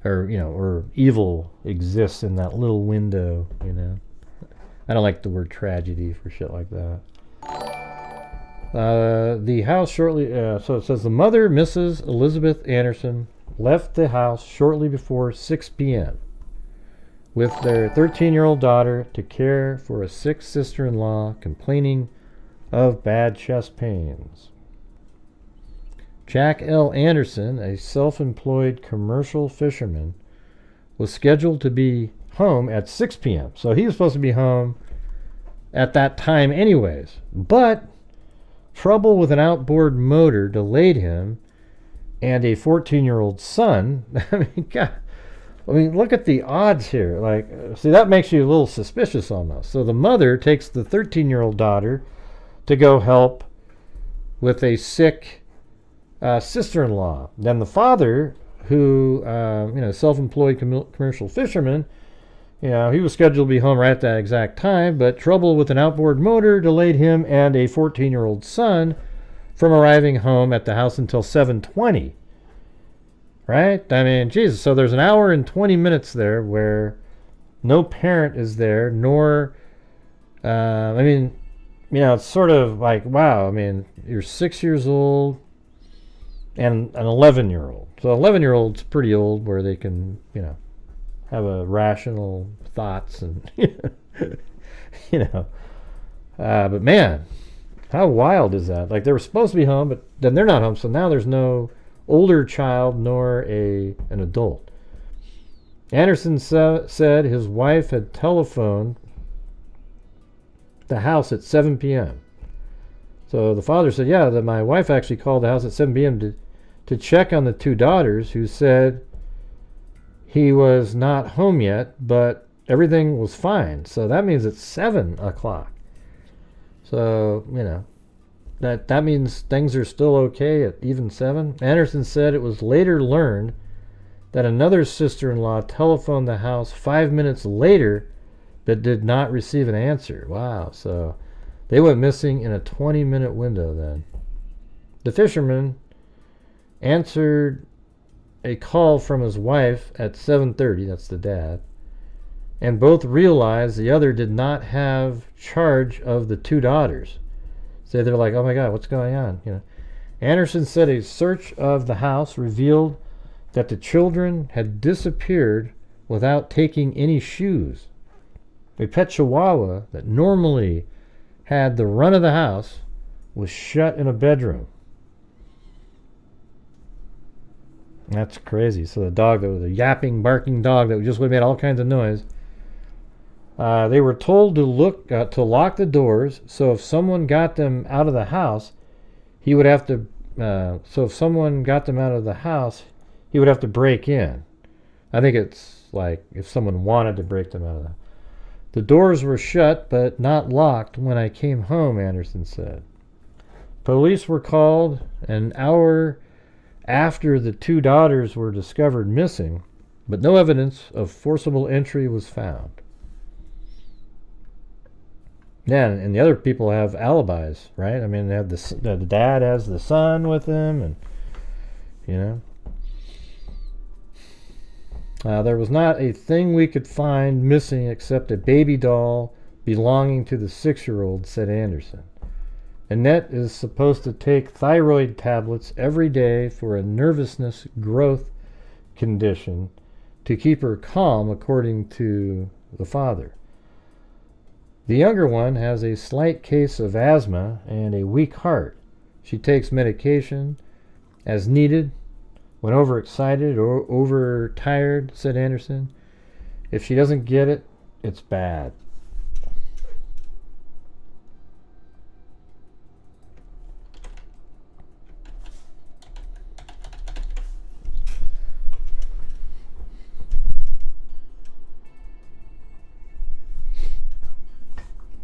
Or, you know, or evil exists in that little window, you know. I don't like the word tragedy for shit like that. The house shortly, so it says the mother, Mrs. Elizabeth Anderson, left the house shortly before 6 p.m. with their 13-year-old daughter to care for a sick sister-in-law complaining of bad chest pains. Jack L. Anderson, a self-employed commercial fisherman, was scheduled to be home at 6 p.m. So he was supposed to be home at that time anyways. But trouble with an outboard motor delayed him and a 14-year-old son. I mean, God. I mean, look at the odds here. Like, see, that makes you a little suspicious almost. So the mother takes the 13-year-old daughter to go help with a sick sister-in-law. Then the father, who, you know, self-employed commercial fisherman, you know, he was scheduled to be home right at that exact time, but trouble with an outboard motor delayed him and a 14-year-old son from arriving home at the house until 7:20. Right? I mean, Jesus. So there's an hour and 20 minutes there where no parent is there, nor, I mean, you know, it's sort of like, wow. I mean, you're 6 years old and an 11-year-old. So 11-year-old's pretty old where they can, you know, have a rational thoughts and, you know. But man, how wild is that? Like, they were supposed to be home, but then they're not home, so now there's no older child nor an adult. Anderson said his wife had telephoned the house at 7 p.m. So the father said, yeah, that my wife actually called the house at 7 p.m. to check on the two daughters, who said he was not home yet, but everything was fine. So that means it's 7 o'clock. So, you know, that means things are still okay at even 7. Anderson said it was later learned that another sister-in-law telephoned the house 5 minutes later but did not receive an answer. Wow, so they went missing in a 20-minute window then. The fisherman answered a call from his wife at 7:30, that's the dad, and both realized the other did not have charge of the 2 daughters. So they're like, oh my God, what's going on? You know, Anderson said a search of the house revealed that the children had disappeared without taking any shoes. A pet chihuahua that normally had the run of the house was shut in a bedroom. That's crazy. So the dog that was a yapping, barking dog that just would have made all kinds of noise. They were told to lock the doors, so if someone got them out of the house, he would have to. So if someone got them out of the house, he would have to break in. I think it's like if someone wanted to break them out of the house. The doors were shut but not locked when I came home, Anderson said. Police were called an hour after the 2 daughters were discovered missing, but no evidence of forcible entry was found. Yeah, and the other people have alibis, right? I mean, they have the dad has the son with him, and you know. There was not a thing we could find missing except a baby doll belonging to the 6-year-old, said Anderson. Annette is supposed to take thyroid tablets every day for a nervousness growth condition to keep her calm, according to the father. The younger one has a slight case of asthma and a weak heart. She takes medication as needed when overexcited or overtired, said Anderson. If she doesn't get it, it's bad.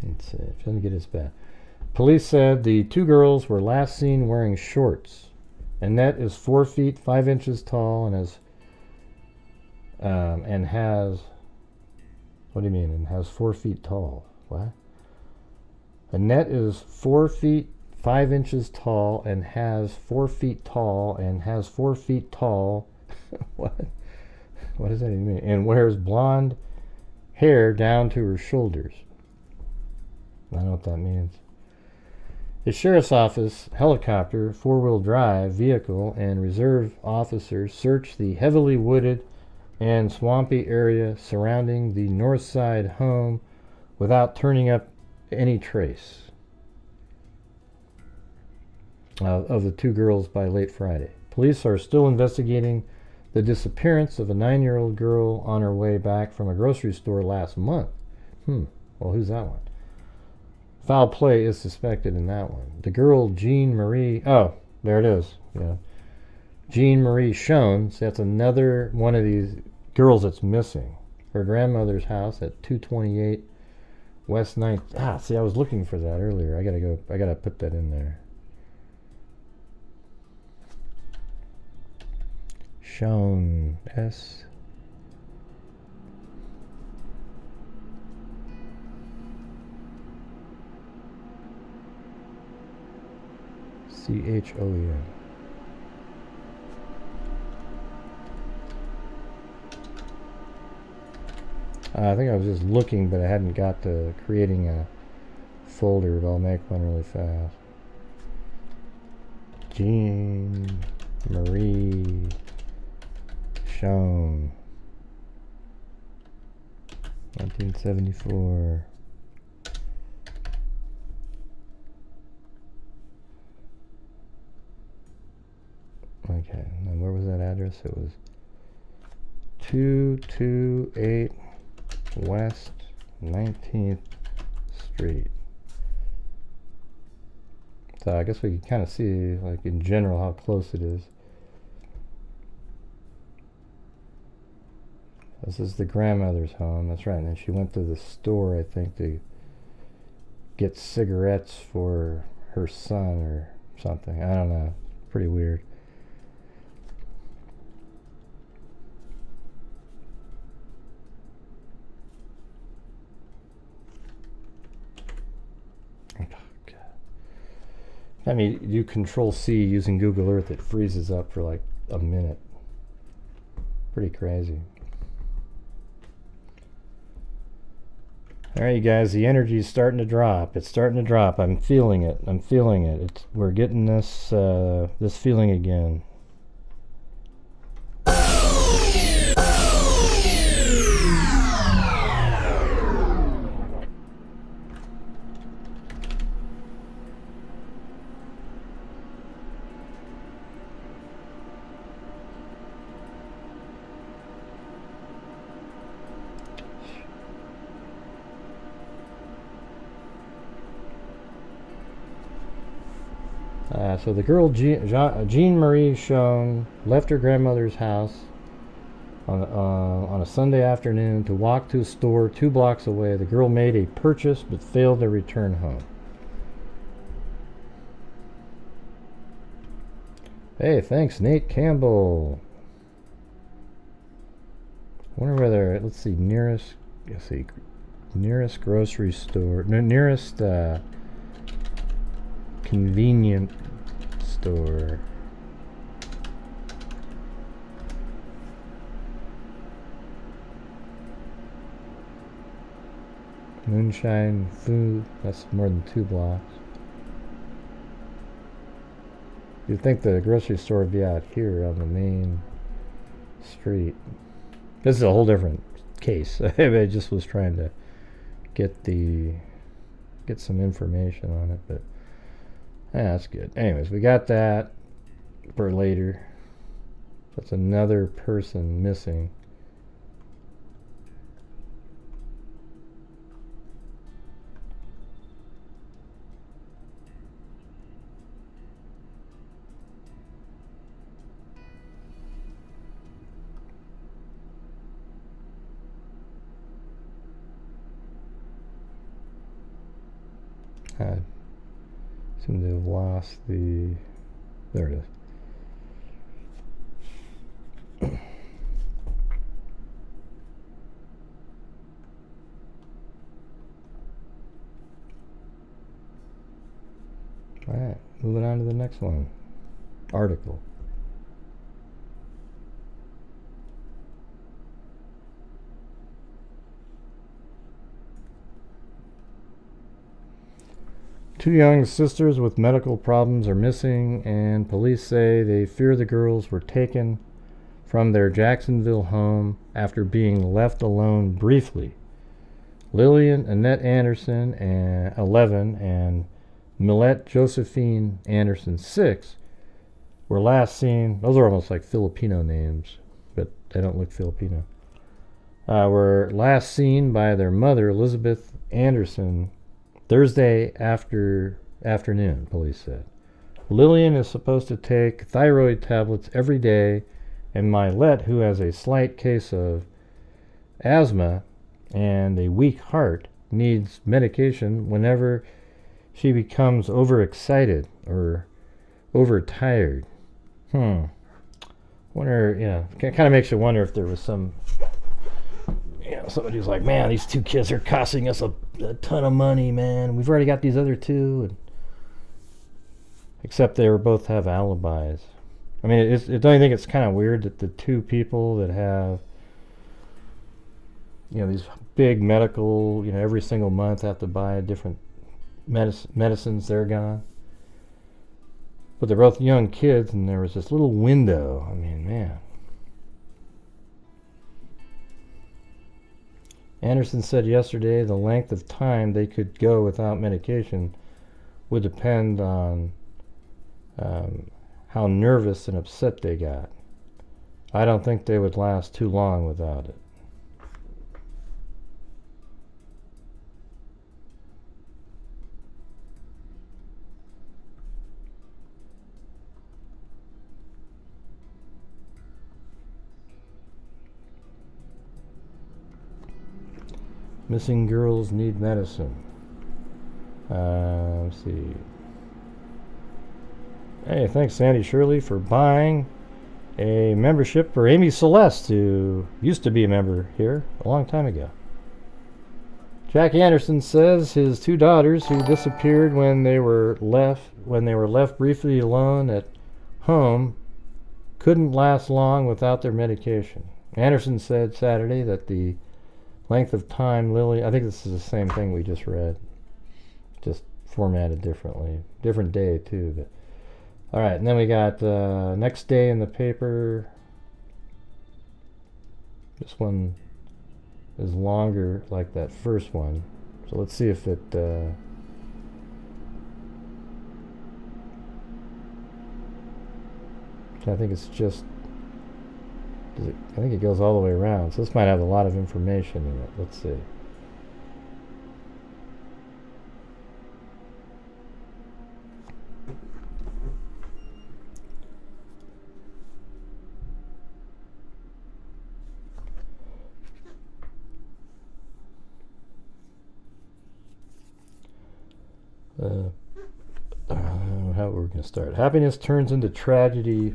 Let's see. If she doesn't get it, it's bad. Police said the 2 girls were last seen wearing shorts. Annette is 4 feet 5 inches tall and has what do you mean? And has 4 feet tall? What? Annette is 4 feet 5 inches tall and has 4 feet tall and has 4 feet tall. What? What does that even mean? And wears blonde hair down to her shoulders. I don't know what that means. The sheriff's office helicopter, 4-wheel drive vehicle, and reserve officers searched the heavily wooded and swampy area surrounding the north side home without turning up any trace of the 2 girls by late Friday. Police are still investigating the disappearance of a 9-year-old girl on her way back from a grocery store last month. Well, who's that one? Foul play is suspected in that one. The girl Jean Marie, oh, there it is. Yeah, Jean Marie Shones. That's another one of these girls that's missing. Her grandmother's house at 228 West 9th. See, I was looking for that earlier. I gotta put that in there. Shone, S. C-H-O-E-N. I think I was just looking, but I hadn't got to creating a folder, but I'll make one really fast. Jean Marie Schoen, 1974. Okay, and where was that address? It was 228 West 19th Street. So I guess we can kind of see, like, in general how close it is. This is the grandmother's home, that's right. And then she went to the store, I think, to get cigarettes for her son or something. I don't know. Pretty weird. I mean, you Control-C using Google Earth, it freezes up for like a minute. Pretty crazy. Alright, you guys, the energy's starting to drop. It's starting to drop. I'm feeling it. I'm feeling it. We're getting this, this feeling again. So the girl Jean Marie Schoen left her grandmother's house on a Sunday afternoon to walk to a store 2 blocks away. The girl made a purchase but failed to return home. Hey, thanks, Nate Campbell. Wonder whether, let's see, nearest grocery store, nearest convenient store. Moonshine Food, that's more than 2 blocks. You'd think the grocery store would be out here on the main street. This is a whole different case. I just was trying to get some information on it, but yeah, that's good. Anyways, we got that for later. That's another person missing. I seem to have lost the... There it is. Alright, moving on to the next one. Article. Two young sisters with medical problems are missing, and police say they fear the girls were taken from their Jacksonville home after being left alone briefly. Lillian Annette Anderson, 11, and Mylette Josephine Anderson, 6, were last seen. Those are almost like Filipino names, but they don't look Filipino. Were last seen by their mother, Elizabeth Anderson, Thursday afternoon, police said. Lillian is supposed to take thyroid tablets every day, and Mylette, who has a slight case of asthma and a weak heart, needs medication whenever she becomes overexcited or overtired. Wonder, kind of makes you wonder if there was some, somebody's like, man, these 2 kids are costing us a ton of money, man. We've already got these other 2, except they both have alibis. I mean, don't you think it's kind of weird that the 2 people that have, these big medical, every single month have to buy different medicines, they're gone. But they're both young kids, and there was this little window. I mean, man. Anderson said yesterday the length of time they could go without medication would depend on how nervous and upset they got. I don't think they would last too long without it. Missing girls need medicine. Let's see. Hey, thanks Sandy Shirley for buying a membership for Amy Celeste, who used to be a member here a long time ago. Jack Anderson says his two daughters, who disappeared when they were left briefly alone at home, couldn't last long without their medication. Anderson said Saturday that the length of time I think this is the same thing we just read, just formatted differently, different day too. But all right, and then we got next day in the paper. This one is longer, like that first one. So let's see if it. I think it's just. I think it goes all the way around. So this might have a lot of information in it. Let's see. How we're going to start. Happiness turns into tragedy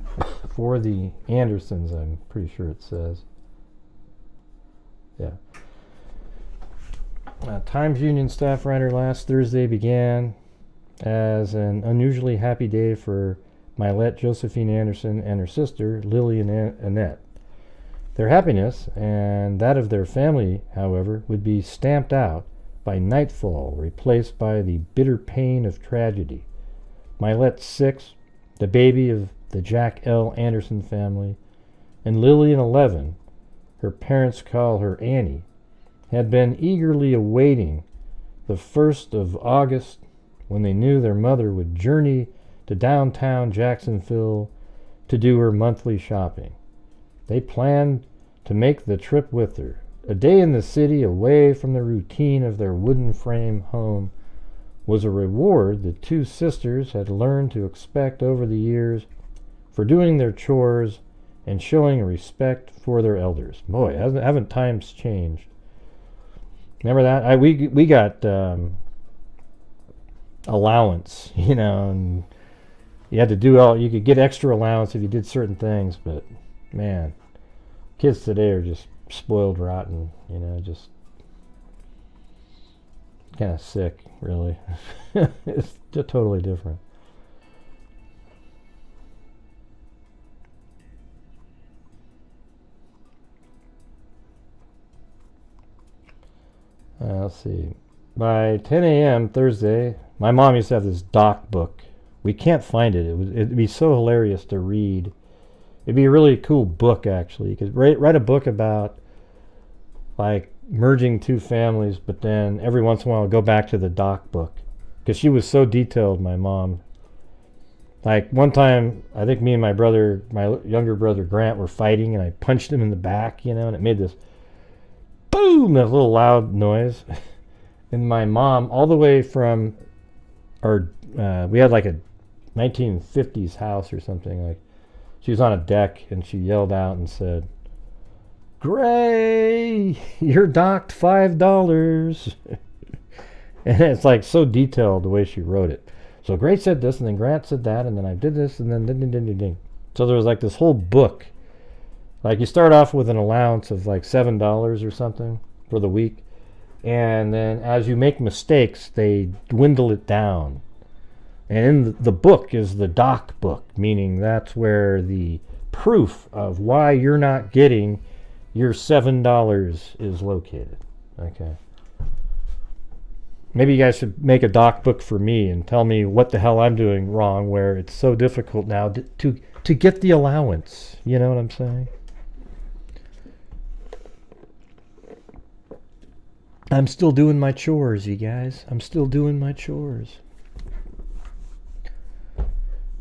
for the Andersons, I'm pretty sure it says. Yeah. Times Union staff writer last Thursday began as an unusually happy day for Mylette Josephine Anderson and her sister, Lillian Annette. Their happiness, and that of their family, however, would be stamped out by nightfall, replaced by the bitter pain of tragedy. Mylette 6, the baby of the Jack L. Anderson family, and Lillian 11, her parents call her Annie, had been eagerly awaiting the 1st of August, when they knew their mother would journey to downtown Jacksonville to do her monthly shopping. They planned to make the trip with her. A day in the city, away from the routine of their wooden frame home, was a reward the two sisters had learned to expect over the years for doing their chores and showing respect for their elders. Boy, haven't times changed? Remember that? We got allowance, and you had to do you could get extra allowance if you did certain things, but man, kids today are just spoiled rotten, just kind of sick, really. It's totally different. Let's see. By 10 a.m. Thursday, my mom used to have this doc book. We can't find it. It'd be so hilarious to read. It'd be a really cool book, actually. You could write a book about, like, merging two families, but then every once in a while go back to the doc book. Because she was so detailed, my mom. Like, one time, I think me and my younger brother Grant were fighting, and I punched him in the back, and it made this boom, that little loud noise. And my mom, all the way from we had like a 1950s house or something, like, she was on a deck, and she yelled out and said, "Gray, you're docked $5. And it's like so detailed the way she wrote it. So Gray said this, and then Grant said that, and then I did this, and then ding. So there was like this whole book. Like, you start off with an allowance of like $7 or something for the week, and then as you make mistakes, they dwindle it down. And in the book is the doc book, meaning that's where the proof of why you're not getting your $7 is located. Okay. Maybe you guys should make a doc book for me and tell me what the hell I'm doing wrong, where it's so difficult now to get the allowance. You know what I'm saying? I'm still doing my chores, you guys. I'm still doing my chores.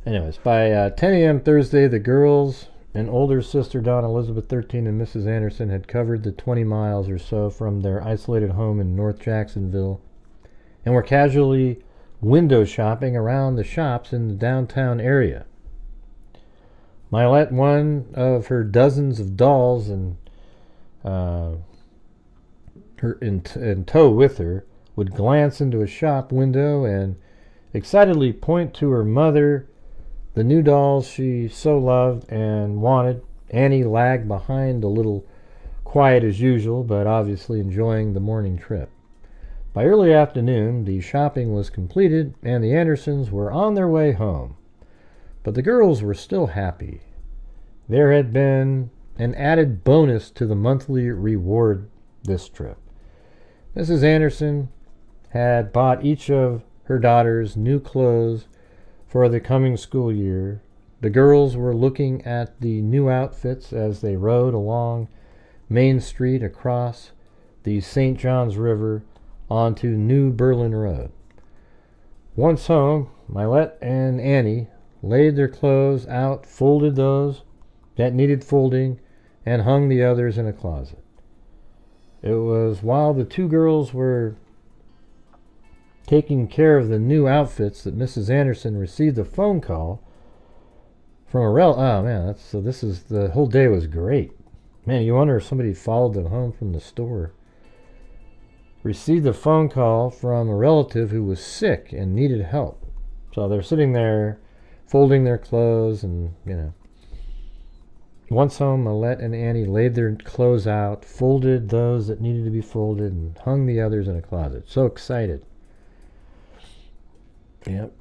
Anyways, by 10 a.m. Thursday, the girls and older sister Dawn Elizabeth 13 and Mrs. Anderson had covered the 20 miles or so from their isolated home in North Jacksonville and were casually window shopping around the shops in the downtown area. Mylette, one of her dozens of dolls and her in tow with her, would glance into a shop window and excitedly point to her mother, The new dolls she so loved and wanted. Annie lagged behind, a little quiet as usual, but obviously enjoying the morning trip. By early afternoon, the shopping was completed and the Andersons were on their way home. But the girls were still happy. There had been an added bonus to the monthly reward this trip. Mrs. Anderson had bought each of her daughters new clothes for the coming school year. The girls were looking at the new outfits as they rode along Main Street across the St. Johns River onto New Berlin Road. Once home, Mylette and Annie laid their clothes out, folded those that needed folding, and hung the others in a closet. It was while the two girls were taking care of the new outfits that Mrs. Anderson received a phone call from a oh man, the whole day was great. Man, you wonder if somebody followed them home from the store. Received a phone call from a relative who was sick and needed help. So they're sitting there folding their clothes and, Once home, Mylette and Annie laid their clothes out, folded those that needed to be folded, and hung the others in a closet. So excited. Yep.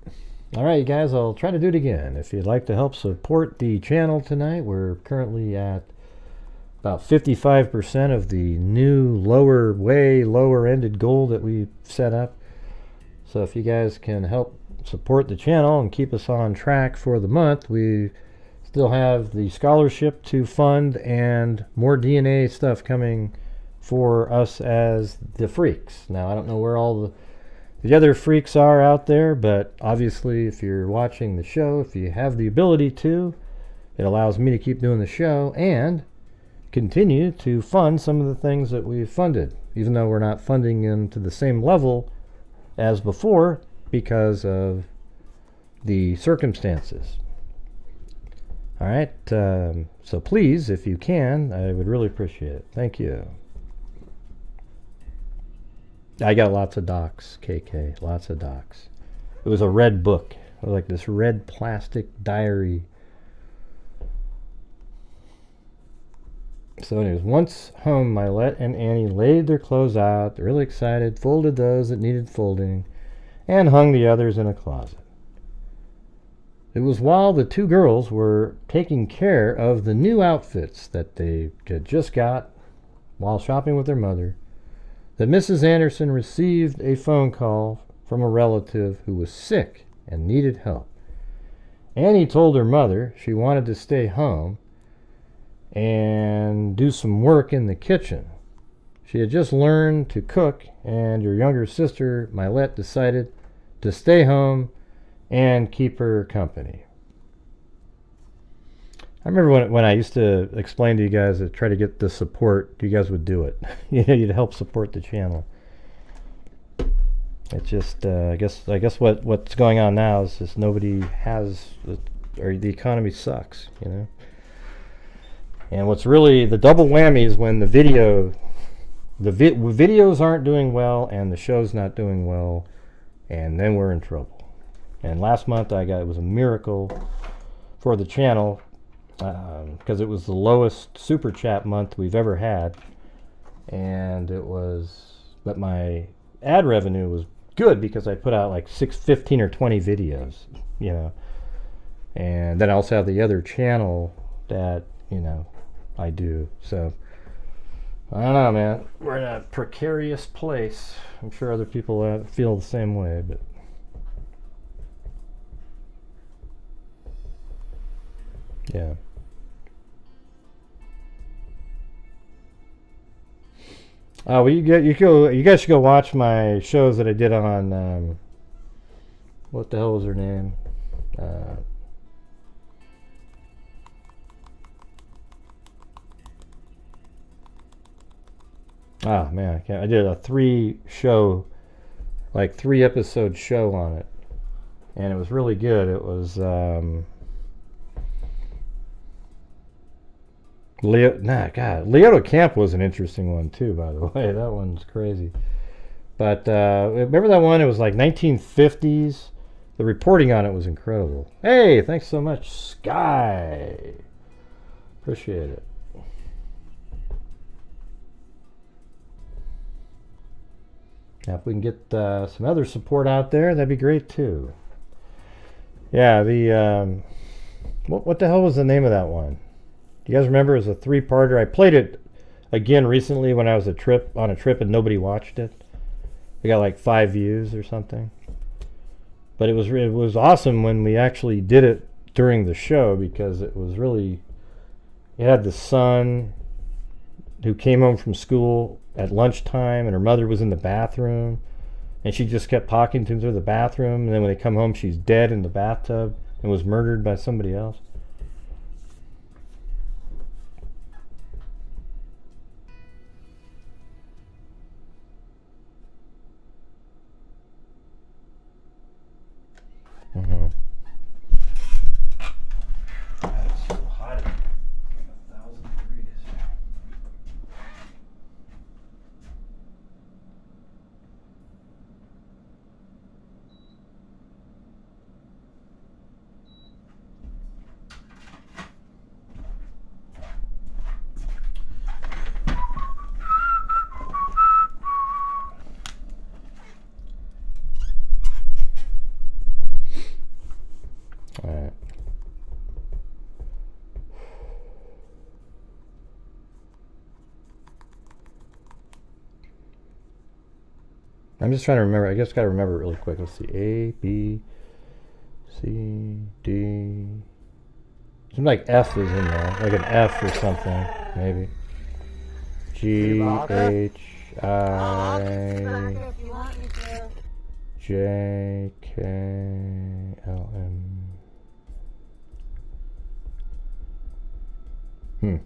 All right, you guys, I'll try to do it again. If you'd like to help support the channel tonight, we're currently at about 55% of the new way lower-ended goal that we set up. So if you guys can help support the channel and keep us on track for the month, we still have the scholarship to fund and more DNA stuff coming for us as the freaks. Now, I don't know where all the other freaks are out there, but obviously if you're watching the show, if you have the ability to, it allows me to keep doing the show and continue to fund some of the things that we've funded, even though we're not funding them to the same level as before because of the circumstances. All right, so please, if you can, I would really appreciate it. Thank you. I got lots of docs, KK, lots of docs. It was a red book, like this red plastic diary. So anyways, once home, Mylette and Annie laid their clothes out, really excited, folded those that needed folding, and hung the others in a closet. It was while the two girls were taking care of the new outfits that they had just got while shopping with their mother that Mrs. Anderson received a phone call from a relative who was sick and needed help. Annie told her mother she wanted to stay home and do some work in the kitchen. She had just learned to cook, and her younger sister, Mylette, decided to stay home and keep her company. I remember when I used to explain to you guys to try to get the support, you guys would do it. You'd help support the channel. It's just, I guess what's going on now is just nobody has, or the economy sucks, And what's really the double whammy is when the videos aren't doing well and the show's not doing well, and then we're in trouble. And last month it was a miracle for the channel because it was the lowest super chat month we've ever had, and but my ad revenue was good because I put out like 15 or 20 videos, and then I also have the other channel that I do. So I don't know, man, we're in a precarious place. I'm sure other people feel the same way, but yeah. Well, you guys should go watch my shows that I did on what the hell was her name? Oh man, I can't. I did a 3-episode show on it, and it was really good. It was Leoto Camp was an interesting one too, by the way. That one's crazy. But remember that one? It was like 1950s the reporting on it was incredible. Hey, thanks so much, Sky. Appreciate it. Now, if we can get some other support out there, that'd be great too. Yeah, the what the hell was the name of that one? Do you guys remember? It was a 3-parter. I played it again recently when I was on a trip and nobody watched it. We got like 5 views or something. But it was awesome when we actually did it during the show, because it was really, it had the son who came home from school at lunchtime, and her mother was in the bathroom, and she just kept talking to him through the bathroom, and then when they come home, she's dead in the bathtub and was murdered by somebody else. Mm-hmm. It's so hot. 1,000 degrees. All right. I'm just trying to remember. I just got to remember it really quick. Let's see. A, B, C, D. Seems like F is in there. Like an F or something, maybe. G, H, I, J, K, L, M.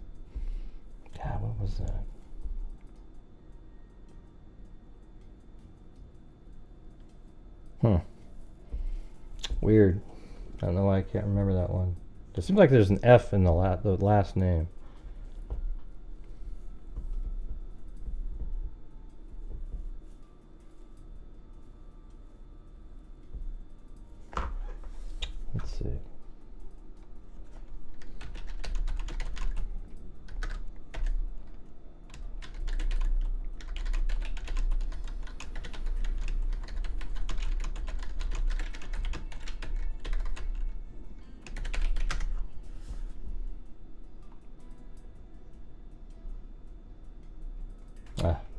God, what was that? Weird. I don't know why I can't remember that one. It seems like there's an F in the last name. Let's see.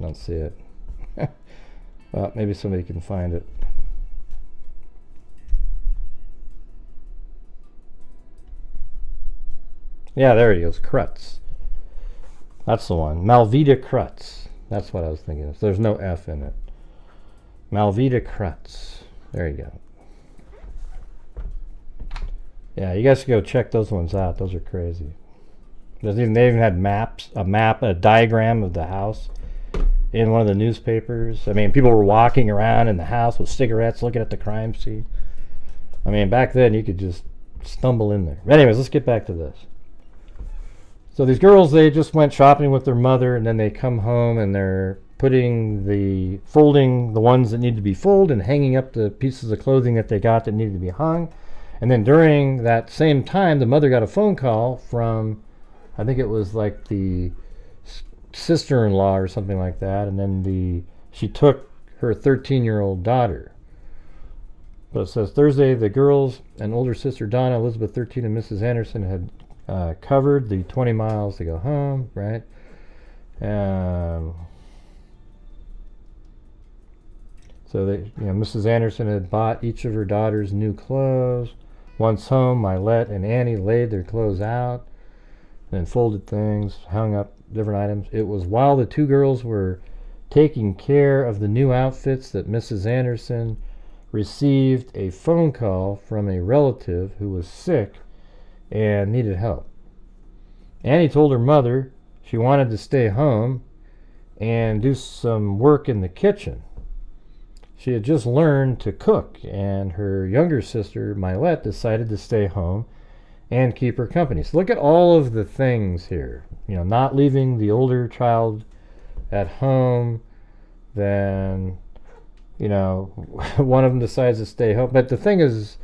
Don't see it. Well, maybe somebody can find it. Yeah, there he goes. Krutz. That's the one. Malvita Krutz. That's what I was thinking of. So there's no F in it. Malvita Krutz. There you go. Yeah, you guys should go check those ones out. Those are crazy. They even had maps, a diagram of the house in one of the newspapers. I mean, people were walking around in the house with cigarettes looking at the crime scene. I mean, back then you could just stumble in there. But anyways, let's get back to this. So these girls, they just went shopping with their mother, and then they come home and they're folding the ones that need to be folded and hanging up the pieces of clothing that they got that needed to be hung. And then during that same time, the mother got a phone call from, I think it was like the sister-in-law or something like that, and then she took her 13-year-old daughter. But it says Thursday, the girls and older sister Donna, Elizabeth 13, and Mrs. Anderson had covered the 20 miles to go home, right? So Mrs. Anderson had bought each of her daughters new clothes. Once home, Mylette and Annie laid their clothes out, then folded things, hung up different items. It was while the two girls were taking care of the new outfits that Mrs. Anderson received a phone call from a relative who was sick and needed help. Annie told her mother she wanted to stay home and do some work in the kitchen. She had just learned to cook, and her younger sister, Mylette, decided to stay home and keep her company. So look at all of the things here. Not leaving the older child at home, then you know, one of them decides to stay home. But the thing is,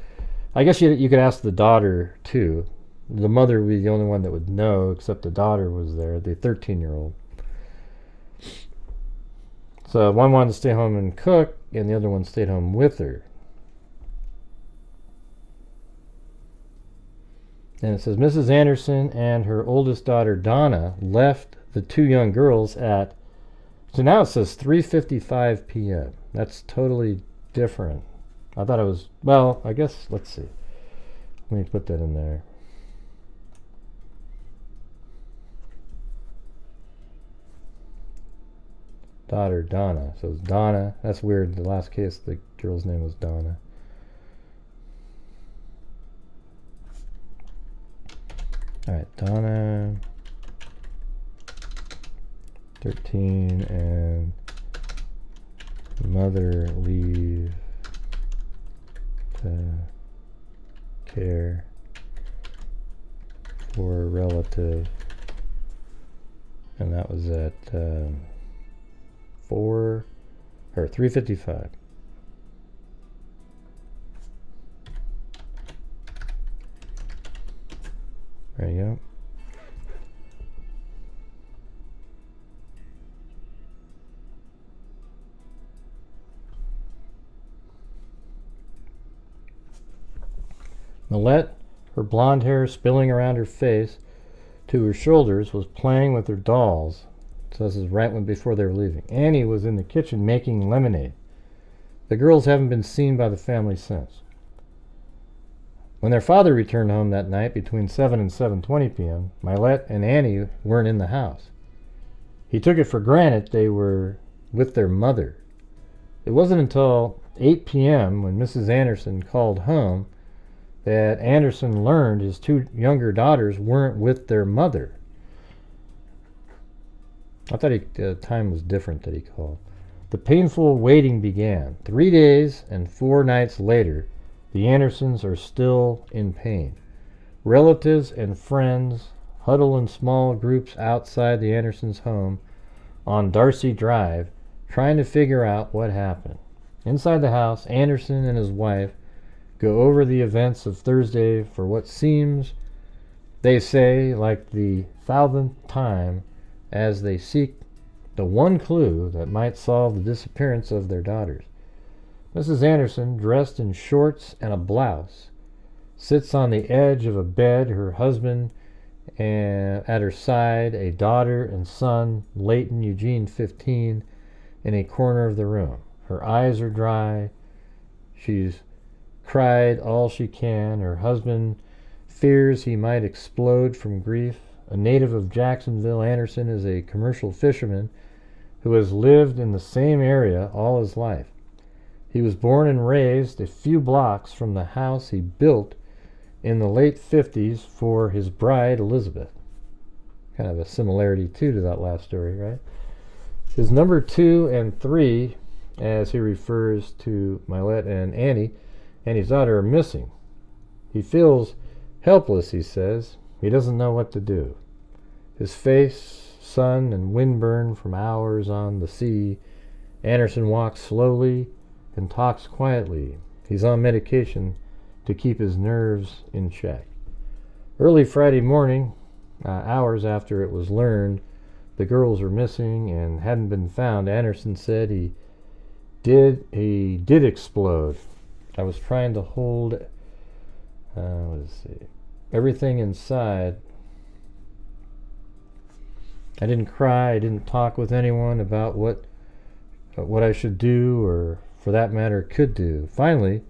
I guess you could ask the daughter too. The mother would be the only one that would know, except the daughter was there, the 13-year-old. So one wanted to stay home and cook, and the other one stayed home with her. And it says Mrs. Anderson and her oldest daughter Donna left the two young girls at, so now it says 3:55 p.m. That's totally different. I thought it was, well, I guess, let's see. Let me put that in there. Daughter Donna. So it's Donna. That's weird. The last case, the girl's name was Donna. Alright, Donna. 13 and mother leave to care for a relative. And that was at 3:55. There you go. Mylette, her blonde hair spilling around her face to her shoulders, was playing with her dolls. So this is right before they were leaving. Annie was in the kitchen making lemonade. The girls haven't been seen by the family since. When their father returned home that night between 7 and 7:20 p.m., Mylette and Annie weren't in the house. He took it for granted they were with their mother. It wasn't until 8 p.m. when Mrs. Anderson called home that Anderson learned his two younger daughters weren't with their mother. I thought the time was different that he called. The painful waiting began. 3 days and 4 nights later, the Andersons are still in pain. Relatives and friends huddle in small groups outside the Andersons' home on Darcy Drive, trying to figure out what happened. Inside the house, Anderson and his wife go over the events of Thursday for what seems, they say, like the 1,000th time, as they seek the one clue that might solve the disappearance of their daughters. Mrs. Anderson, dressed in shorts and a blouse, sits on the edge of a bed, her husband at her side, a daughter and son, Leighton Eugene, 15, in a corner of the room. Her eyes are dry. She's cried all she can. Her husband fears he might explode from grief. A native of Jacksonville, Anderson is a commercial fisherman who has lived in the same area all his life. He was born and raised a few blocks from the house he built in the late 50s for his bride, Elizabeth. Kind of a similarity, too, to that last story, right? His number 2 and 3, as he refers to Mylette and Annie, and his daughter, are missing. He feels helpless, he says. He doesn't know what to do. His face, sun and windburn from hours on the sea. Anderson walks slowly and talks quietly. He's on medication to keep his nerves in check. Early Friday morning, hours after it was learned the girls were missing and hadn't been found, Anderson said he did explode. I was trying to hold everything inside. I didn't cry. I didn't talk with anyone about what I should do, or for that matter could do. Finally,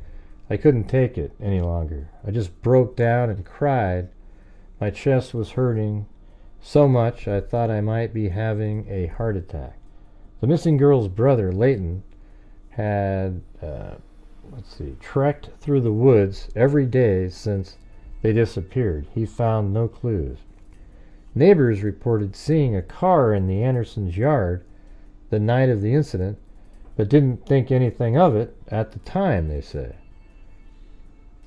I couldn't take it any longer. I just broke down and cried. My chest was hurting so much I thought I might be having a heart attack. The missing girl's brother, Leighton, had trekked through the woods every day since they disappeared. He found no clues. Neighbors reported seeing a car in the Andersons' yard the night of the incident, but didn't think anything of it at the time, they say.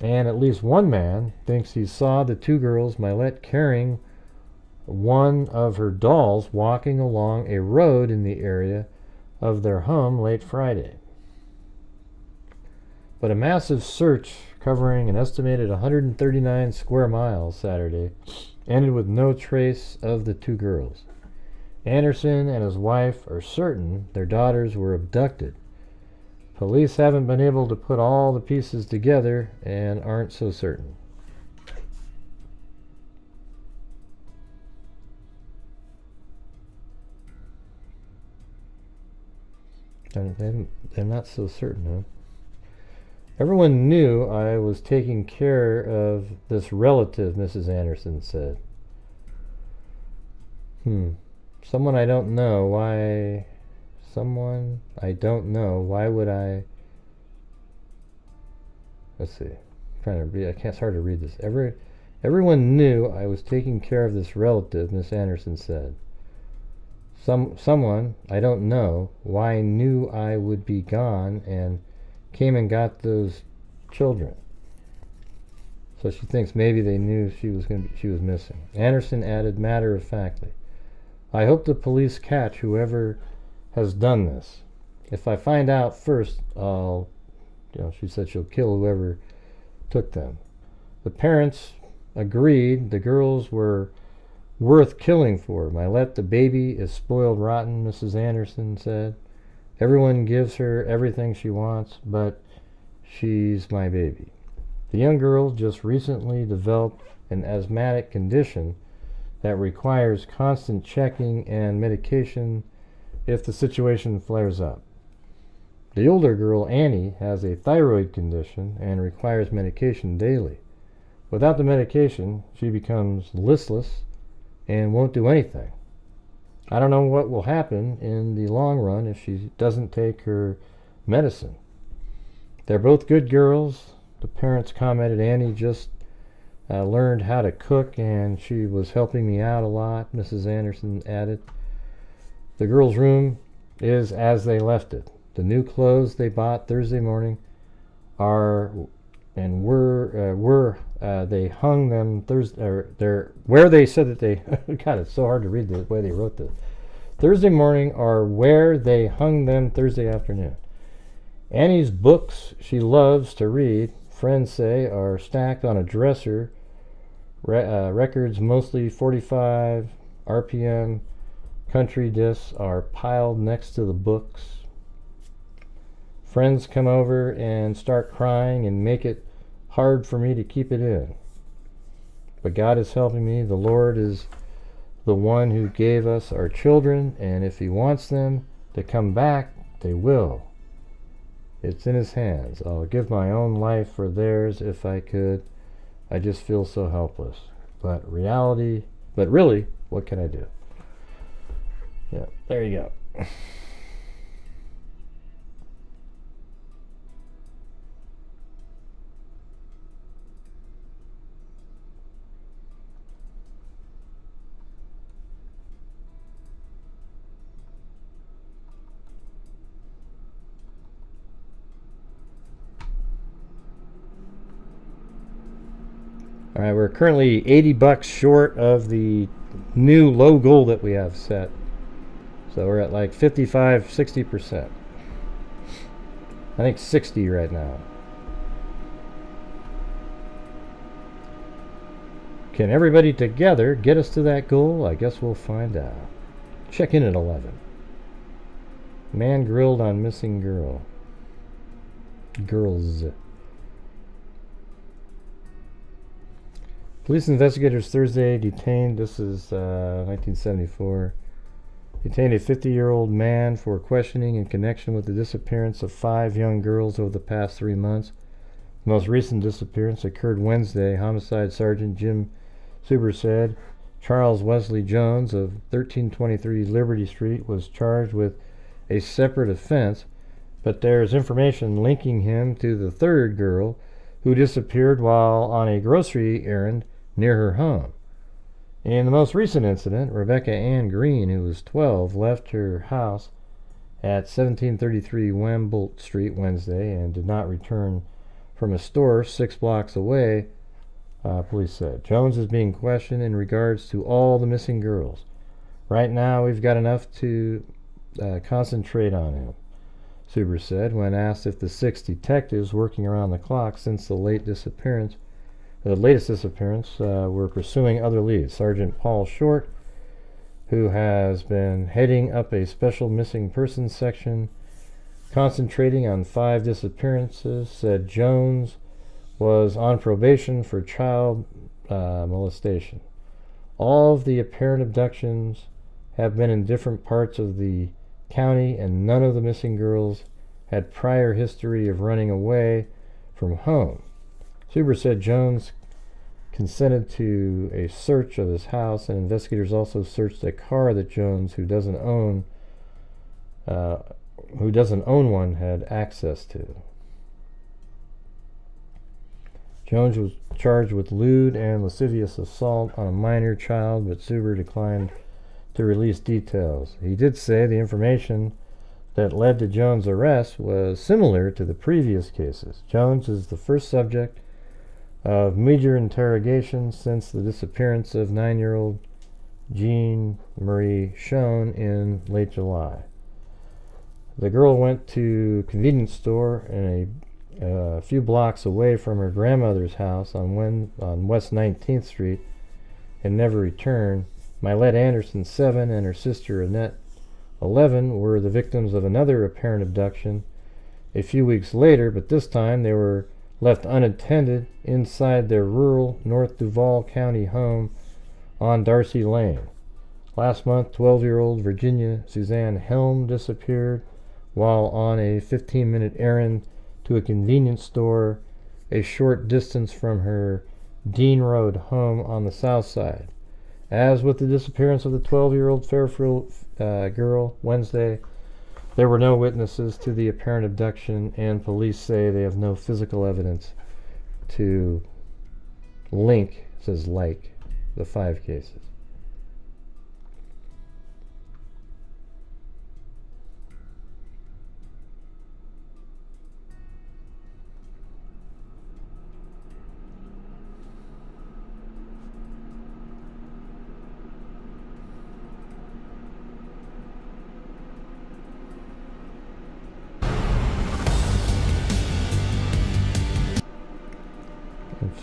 And at least one man thinks he saw the two girls, Mylette carrying one of her dolls, walking along a road in the area of their home late Friday. But a massive search covering an estimated 139 square miles Saturday ended with no trace of the two girls. Anderson and his wife are certain their daughters were abducted. Police haven't been able to put all the pieces together and aren't so certain. They're not so certain, huh? Everyone knew I was taking care of this relative, Mrs. Anderson said. Someone I don't know. Why? Someone I don't know. Why would I? Let's see. I'm trying to read. It's hard to read this. Everyone knew I was taking care of this relative, Miss Anderson said. Someone I don't know why knew I would be gone and came and got those children. So she thinks maybe they knew she was missing. Anderson added matter-of-factly, I hope the police catch whoever has done this. If I find out first, she said she'll kill whoever took them. The parents agreed the girls were worth killing for. Mylette, the baby, is spoiled rotten, Mrs. Anderson said. Everyone gives her everything she wants, but she's my baby. The young girl just recently developed an asthmatic condition that requires constant checking and medication if the situation flares up. The older girl, Annie, has a thyroid condition and requires medication daily. Without the medication, she becomes listless and won't do anything. I don't know what will happen in the long run if she doesn't take her medicine. They're both good girls. The parents commented Annie just learned how to cook and she was helping me out a lot, Mrs. Anderson added. The girls' room is as they left it. The new clothes they bought Thursday morning they hung them Thursday, where they said that they, God, it's so hard to read the way they wrote this. Thursday morning are where they hung them Thursday afternoon. Annie's books she loves to read, friends say, are stacked on a dresser. Records, mostly 45 RPM country discs, are piled next to the books. Friends come over and start crying and make it hard for me to keep it in. But God is helping me. The Lord is the one who gave us our children, and if He wants them to come back, they will. It's in His hands. I'll give my own life for theirs if I could. I just feel so helpless. But really, what can I do? Yeah, there you go. All right, we're currently $80 short of the new low goal that we have set. So we're at like 55, 60%. I think 60 right now. Can everybody together get us to that goal? I guess we'll find out. Check in at 11. Man grilled on missing girl. Girls. Police investigators Thursday detained, this is 1974, detained a 50-year-old man for questioning in connection with the disappearance of 5 young girls over the past 3 months. The most recent disappearance occurred Wednesday. Homicide Sergeant Jim Suber said Charles Wesley Jones of 1323 Liberty Street was charged with a separate offense, but there's information linking him to the third girl who disappeared while on a grocery errand near her home. In the most recent incident, Rebecca Ann Green, who was 12, left her house at 1733 Wambolt Street Wednesday and did not return from a store 6 blocks away, police said. Jones is being questioned in regards to all the missing girls. Right now, we've got enough to concentrate on him. Suber said when asked if the 6 detectives working around the clock since the latest disappearance were pursuing other leads. Sergeant Paul Short, who has been heading up a special missing persons section concentrating on 5 disappearances, said Jones was on probation for child molestation. All of the apparent abductions have been in different parts of the county, and none of the missing girls had prior history of running away from home. Suber said Jones consented to a search of his house, and investigators also searched a car that Jones, who doesn't own one, had access to. Jones was charged with lewd and lascivious assault on a minor child, but Suber declined to release details. He did say the information that led to Jones' arrest was similar to the previous cases. Jones is the first subject of major interrogation since the disappearance of 9-year-old Jean Marie Schoen in late July. The girl went to a convenience store in a few blocks away from her grandmother's house on West 19th Street and never returned. Mylette Anderson, 7, and her sister Annette, 11, were the victims of another apparent abduction a few weeks later, but this time they were left unattended inside their rural North Duval County home on Darcy Lane. Last month, 12-year-old Virginia Suzanne Helm disappeared while on a 15-minute errand to a convenience store a short distance from her Dean Road home on the south side. As with the disappearance of the 12-year-old Fairfield girl Wednesday, there were no witnesses to the apparent abduction, and police say they have no physical evidence to link, says like, the 5 cases.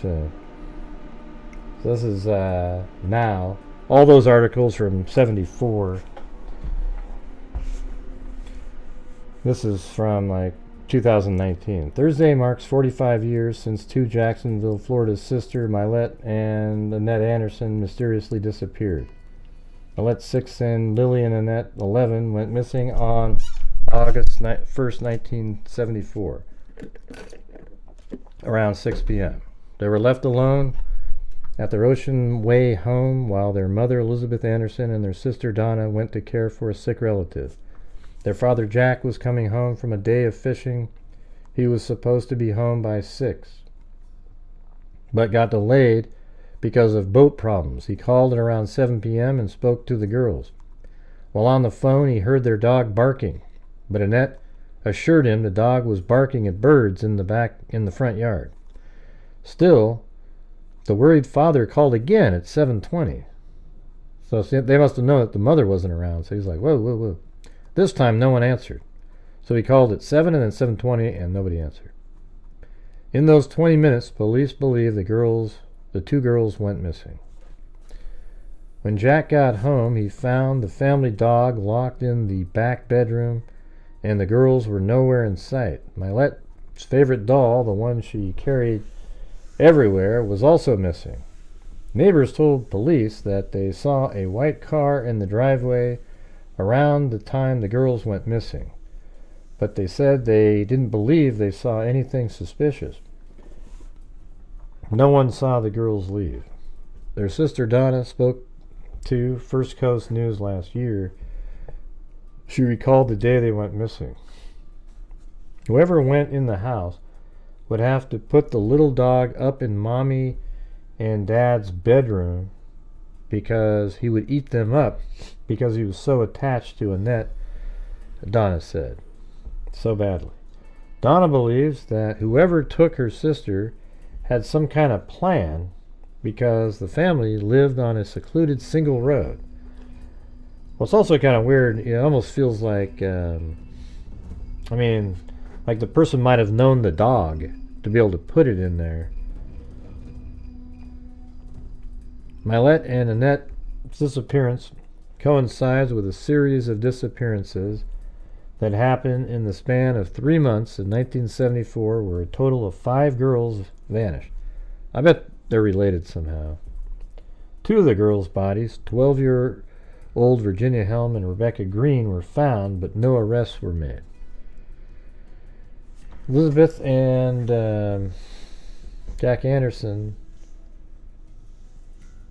So this is now all those articles from 74. This is from like 2019. Thursday marks 45 years since 2 Jacksonville, Florida sister Mylette and Annette Anderson mysteriously disappeared. Mylette, 6, and Lillian Annette, 11, went missing on August 1st, 1974, around 6 p.m. They were left alone at their Ocean Way home while their mother, Elizabeth Anderson, and their sister, Donna, went to care for a sick relative. Their father, Jack, was coming home from a day of fishing. He was supposed to be home by 6, but got delayed because of boat problems. He called at around 7 p.m. and spoke to the girls. While on the phone, he heard their dog barking, but Annette assured him the dog was barking at birds in the front yard. Still, the worried father called again at 7:20. So they must have known that the mother wasn't around. So he's like, whoa, whoa, whoa. This time, no one answered. So he called at 7 and then 7:20, and nobody answered. In those 20 minutes, police believe the 2 girls went missing. When Jack got home, he found the family dog locked in the back bedroom, and the girls were nowhere in sight. Mylette's favorite doll, the one she carried everywhere, was also missing. Neighbors told police that they saw a white car in the driveway around the time the girls went missing, but they said they didn't believe they saw anything suspicious. No one saw the girls leave. Their sister Donna spoke to First Coast News last year. She recalled the day they went missing. Whoever went in the house would have to put the little dog up in Mommy and Dad's bedroom because he would eat them up because he was so attached to Annette, Donna said, so badly. Donna believes that whoever took her sister had some kind of plan because the family lived on a secluded single road. Well, it's also kind of weird. It almost feels like I mean, like the person might have known the dog to be able to put it in there. Mylette and Annette's disappearance coincides with a series of disappearances that happened in the span of 3 months in 1974, where a total of 5 girls vanished. I bet they're related somehow. 2 of the girls' bodies, 12-year-old Virginia Helm and Rebecca Green, were found, but no arrests were made. Elizabeth and Jack Anderson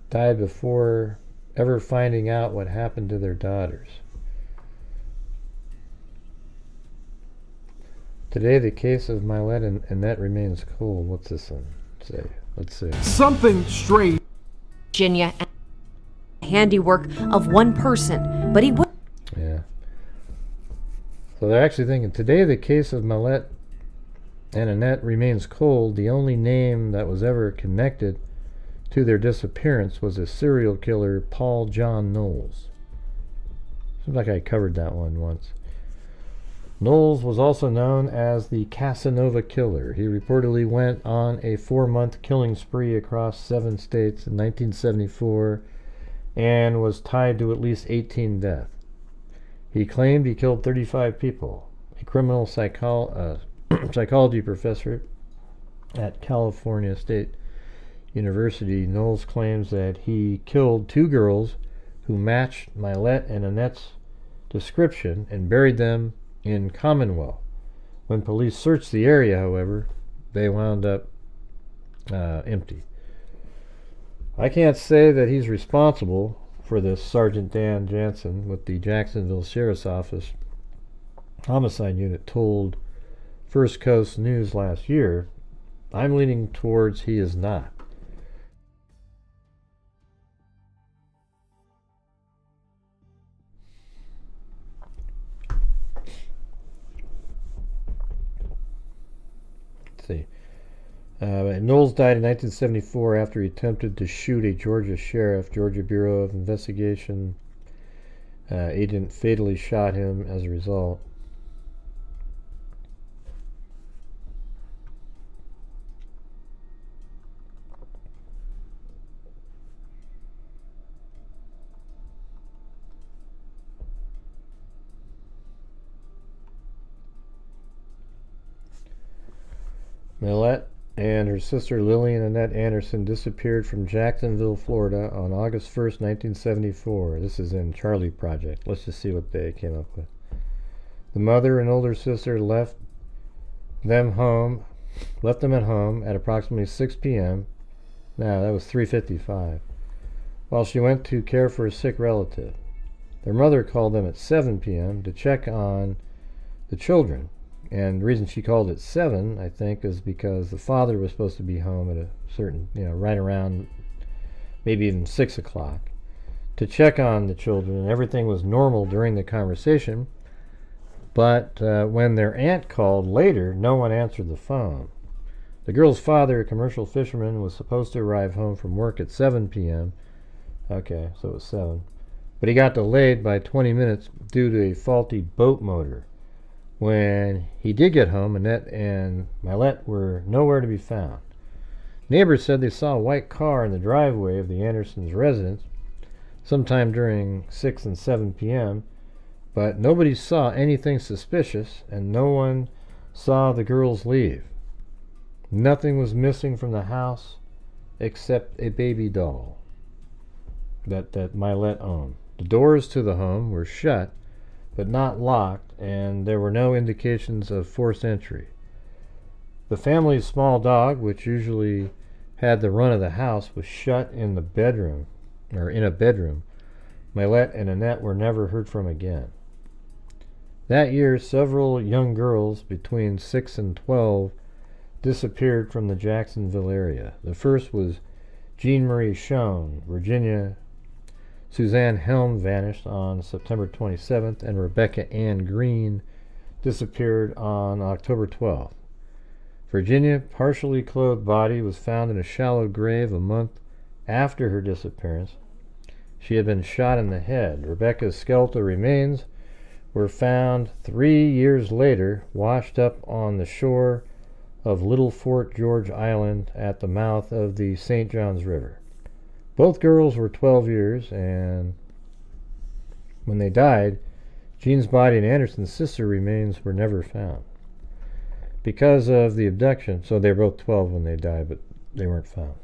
died before ever finding out what happened to their daughters. Today, the case of Mylette and Annette remains cold. What's this one say? Let's see. Something strange. Virginia, handiwork of one person, but he would. Yeah. So they're actually thinking, today the case of Mylette and Annette remains cold. The only name that was ever connected to their disappearance was a serial killer, Paul John Nolls. Seems like I covered that one once. Nolls was also known as the Casanova Killer. He reportedly went on a 4-month killing spree across 7 states in 1974 and was tied to at least 18 deaths. He claimed he killed 35 people. A criminal psychology professor at California State University, Nolls claims that he killed 2 girls who matched Mylette and Annette's description and buried them in Commonwealth. When police searched the area, however, they wound up empty. I can't say that he's responsible for this. Sergeant Dan Jansen with the Jacksonville Sheriff's Office Homicide Unit told First Coast News last year. I'm leaning towards he is not. See. Nolls died in 1974 after he attempted to shoot a Georgia sheriff. Georgia Bureau of Investigation agent fatally shot him as a result. Mylette and her sister Lillian Annette Anderson disappeared from Jacksonville, Florida on August 1st, 1974. This is in Charlie Project. Let's just see what they came up with. The mother and older sister left them at home at approximately 6 p.m. Now, that was 3:55. While she went to care for a sick relative. Their mother called them at 7 p.m. to check on the children. And the reason she called it 7, I think, is because the father was supposed to be home at a certain, right around maybe even 6 o'clock to check on the children. And everything was normal during the conversation. But when their aunt called later, no one answered the phone. The girl's father, a commercial fisherman, was supposed to arrive home from work at 7 p.m. Okay, so it was 7. But he got delayed by 20 minutes due to a faulty boat motor. When he did get home, Annette and Mylette were nowhere to be found. Neighbors said they saw a white car in the driveway of the Andersons' residence sometime during 6 and 7 p.m., but nobody saw anything suspicious, and no one saw the girls leave. Nothing was missing from the house except a baby doll that Mylette owned. The doors to the home were shut, but not locked, and there were no indications of forced entry. The family's small dog, which usually had the run of the house, was shut in the bedroom, or in a bedroom. Mylette and Annette were never heard from again. That year, several young girls between 6 and 12 disappeared from the Jacksonville area. The first was Jean Marie Schoen, Virginia. Suzanne Helm vanished on September 27th, and Rebecca Ann Green disappeared on October 12th. Virginia's partially clothed body was found in a shallow grave a month after her disappearance. She had been shot in the head. Rebecca's skeletal remains were found 3 years later washed up on the shore of Little Fort George Island at the mouth of the St. Johns River. Both girls were 12 years, and when they died, Jean's body and Anderson's sister remains were never found. Because of the abduction, so they were both 12 when they died, but they weren't found.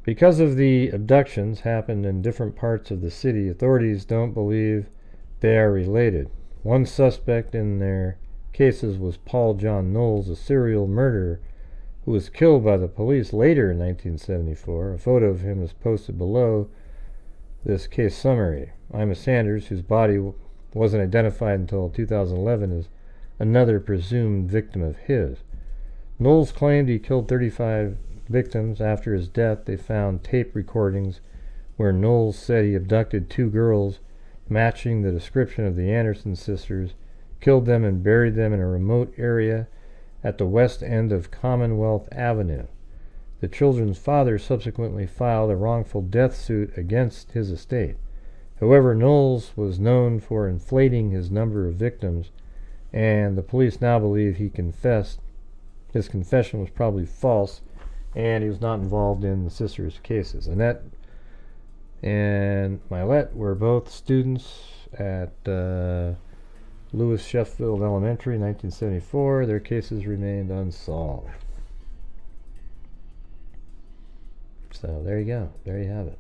Because of the abductions happened in different parts of the city, authorities don't believe they are related. One suspect in their cases was Paul John Nolls, a serial murderer who was killed by the police later in 1974. A photo of him is posted below this case summary. Ima Sanders, whose body wasn't identified until 2011, is another presumed victim of his. Nolls claimed he killed 35 victims. After his death, they found tape recordings where Nolls said he abducted 2 girls matching the description of the Anderson sisters, killed them and buried them in a remote area at the west end of Commonwealth Avenue. The children's father subsequently filed a wrongful death suit against his estate. However, Nolls was known for inflating his number of victims, and the police now believe he confessed. His confession was probably false, and he was not involved in the sisters' cases. Annette and Mylette were both students at Lewis Sheffield Elementary in 1974. Their cases remained unsolved. So there you go. There you have it.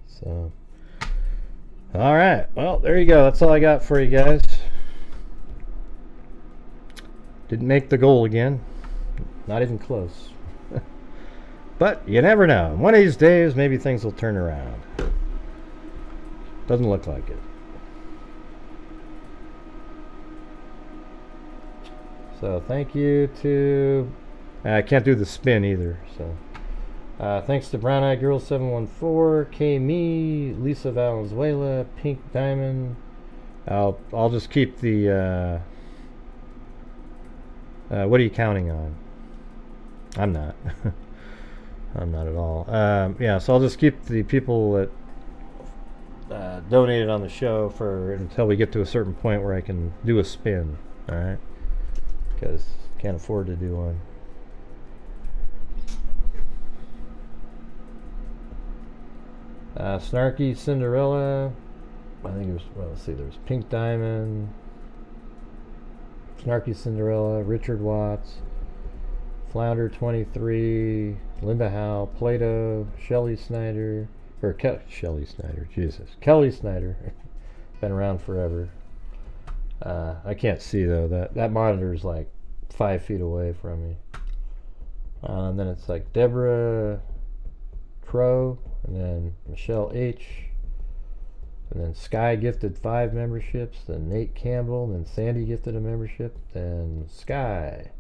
So, all right. Well, there you go. That's all I got for you guys. Didn't make the goal again. Not even close. But you never know. One of these days, maybe things will turn around. Doesn't look like it. So thank you to... I can't do the spin either. So thanks to Brown Eyed Girl 714, K Me, Lisa Valenzuela, Pink Diamond. I'll just keep the... what are you counting on? I'm not. I'm not at all. Yeah, so I'll just keep the people that donated on the show for until we get to a certain point where I can do a spin. All right, because can't afford to do one. Snarky Cinderella. I think it was. Well, let's see. There's Pink Diamond. Snarky Cinderella, Richard Watts, Flounder 23, Linda Howe, Plato, Kelly Snyder, Kelly Snyder, been around forever. I can't see though, that monitor is like 5 feet away from me. And then it's like Deborah Crow, and then Michelle H, and then Sky gifted 5 memberships, then Nate Campbell, then Sandy gifted a membership, then Sky.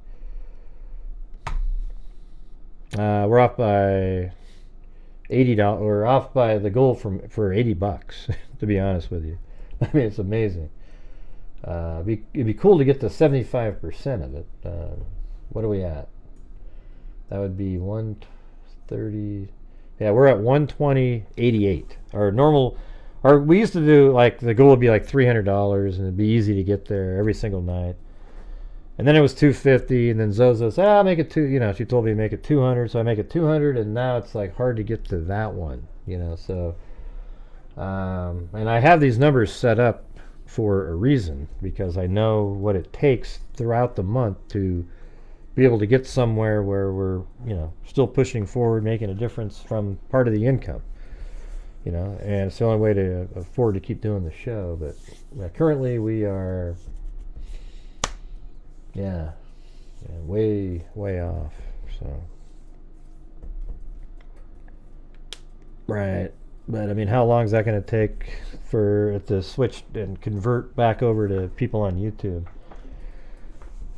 We're off by $80. We're off by the goal for $80, to be honest with you. I mean, it's amazing. It'd be cool to get to 75% of it. What are we at? That would be 130. Yeah, we're at 120.88. Our normal... we used to do, like, the goal would be like $300, and it'd be easy to get there every single night. And then it was $250, and then Zozo said, make it she told me to make it $200, so I make it $200, and now it's like hard to get to that one, so, and I have these numbers set up for a reason, because I know what it takes throughout the month to be able to get somewhere where we're, still pushing forward, making a difference from part of the income. And it's the only way to afford to keep doing the show. But currently we are, way off. So, right. But I mean, how long is that going to take for it to switch and convert back over to people on YouTube?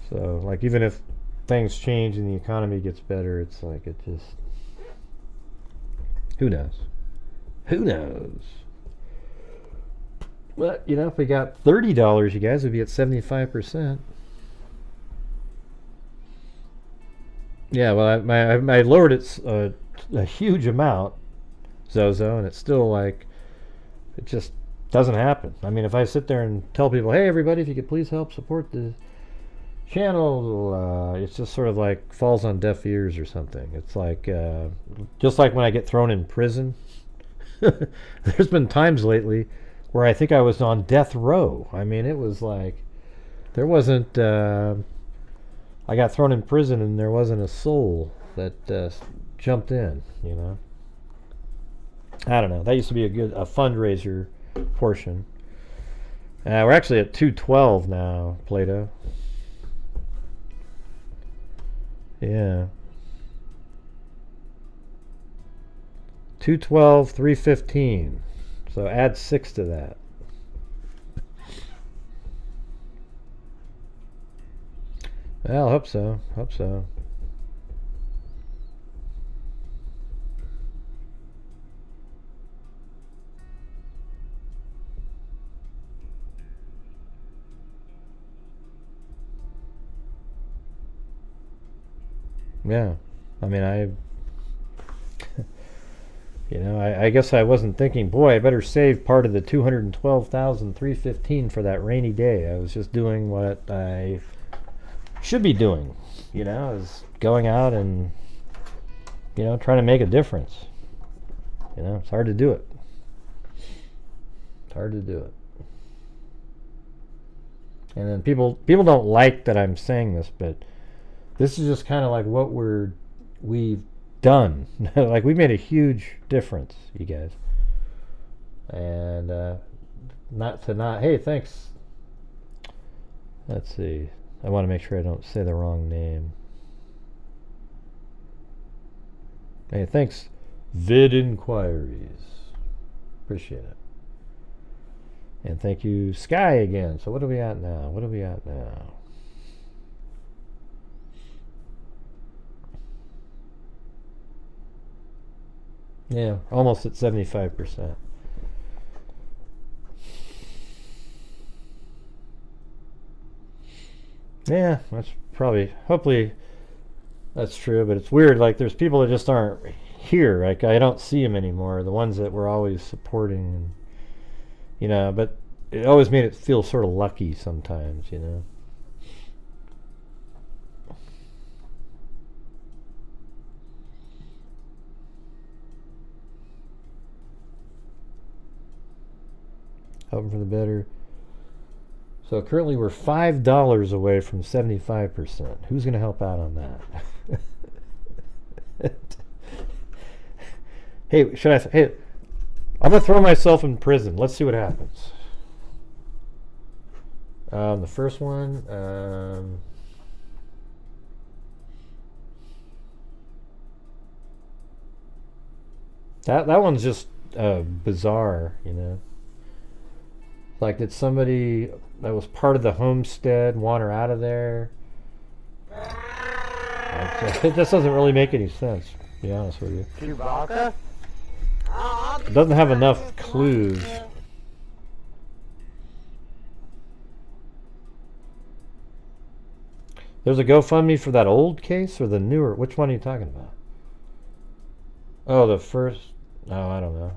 So, like, even if things change and the economy gets better, it's like it just, who knows? Who knows? But, if we got $30, you guys would be at 75%. Yeah, well, I lowered it a huge amount, Zozo, and it's still like, it just doesn't happen. I mean, if I sit there and tell people, hey, everybody, if you could please help support the channel, it's just sort of like falls on deaf ears or something. It's like, just like when I get thrown in prison. There's been times lately where I think I was on death row. I mean, it was like, there wasn't, I got thrown in prison and there wasn't a soul that jumped in, you know. I don't know. That used to be a fundraiser portion. We're actually at 212 now, Plato. Yeah. 212, 315. So add 6 to that. Well, hope so. Hope so. Yeah. I mean, you know, I guess I wasn't thinking, boy, I better save part of the 212,315 for that rainy day. I was just doing what I should be doing, you know, is going out and, you know, trying to make a difference. You know, it's hard to do it. It's hard to do it. And then people don't like that I'm saying this, but this is just kind of like what we've done. Like, we made a huge difference, you guys. And hey, thanks. Let's see. I want to make sure I don't say the wrong name. Hey, thanks, Vid Inquiries. Appreciate it. And thank you, Sky, again. So what are we at now? What are we at now? Yeah, almost at 75%. Yeah, that's probably, hopefully that's true, but it's weird, like there's people that just aren't here. Like, I don't see them anymore, the ones that we're always supporting, and, you know, but it always made it feel sort of lucky sometimes, you know. Hoping for the better. So currently we're $5 away from 75%. Who's going to help out on that? Hey, hey, I'm going to throw myself in prison. Let's see what happens. The first one, that one's just bizarre, you know. Like, did somebody that was part of the homestead want her out of there? It just doesn't really make any sense, to be honest with you. Chewbacca? It doesn't have enough clues. There's a GoFundMe for that old case or the newer? Which one are you talking about? Oh, the first. Oh, I don't know.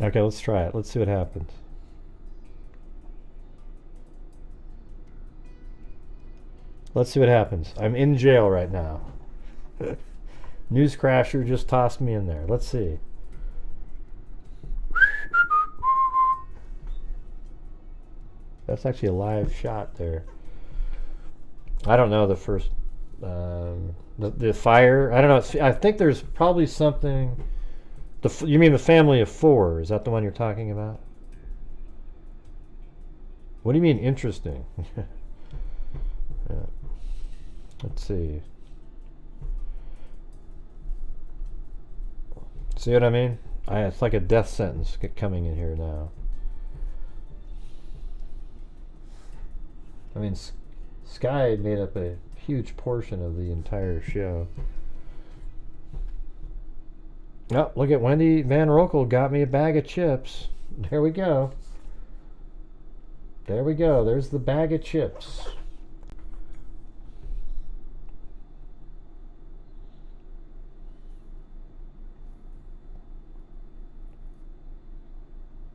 Okay, let's try it. Let's see what happens. Let's see what happens. I'm in jail right now. News Crasher just tossed me in there. Let's see. That's actually a live shot there. I don't know the first... the fire. I don't know. I think there's probably something... You mean the family of 4? Is that the one you're talking about? What do you mean interesting? Yeah. Let's see. See what I mean? It's like a death sentence coming in here now. I mean, Sky made up a huge portion of the entire show. Oh, look at Wendy Van Rokel got me a bag of chips. There we go. There we go. There's the bag of chips.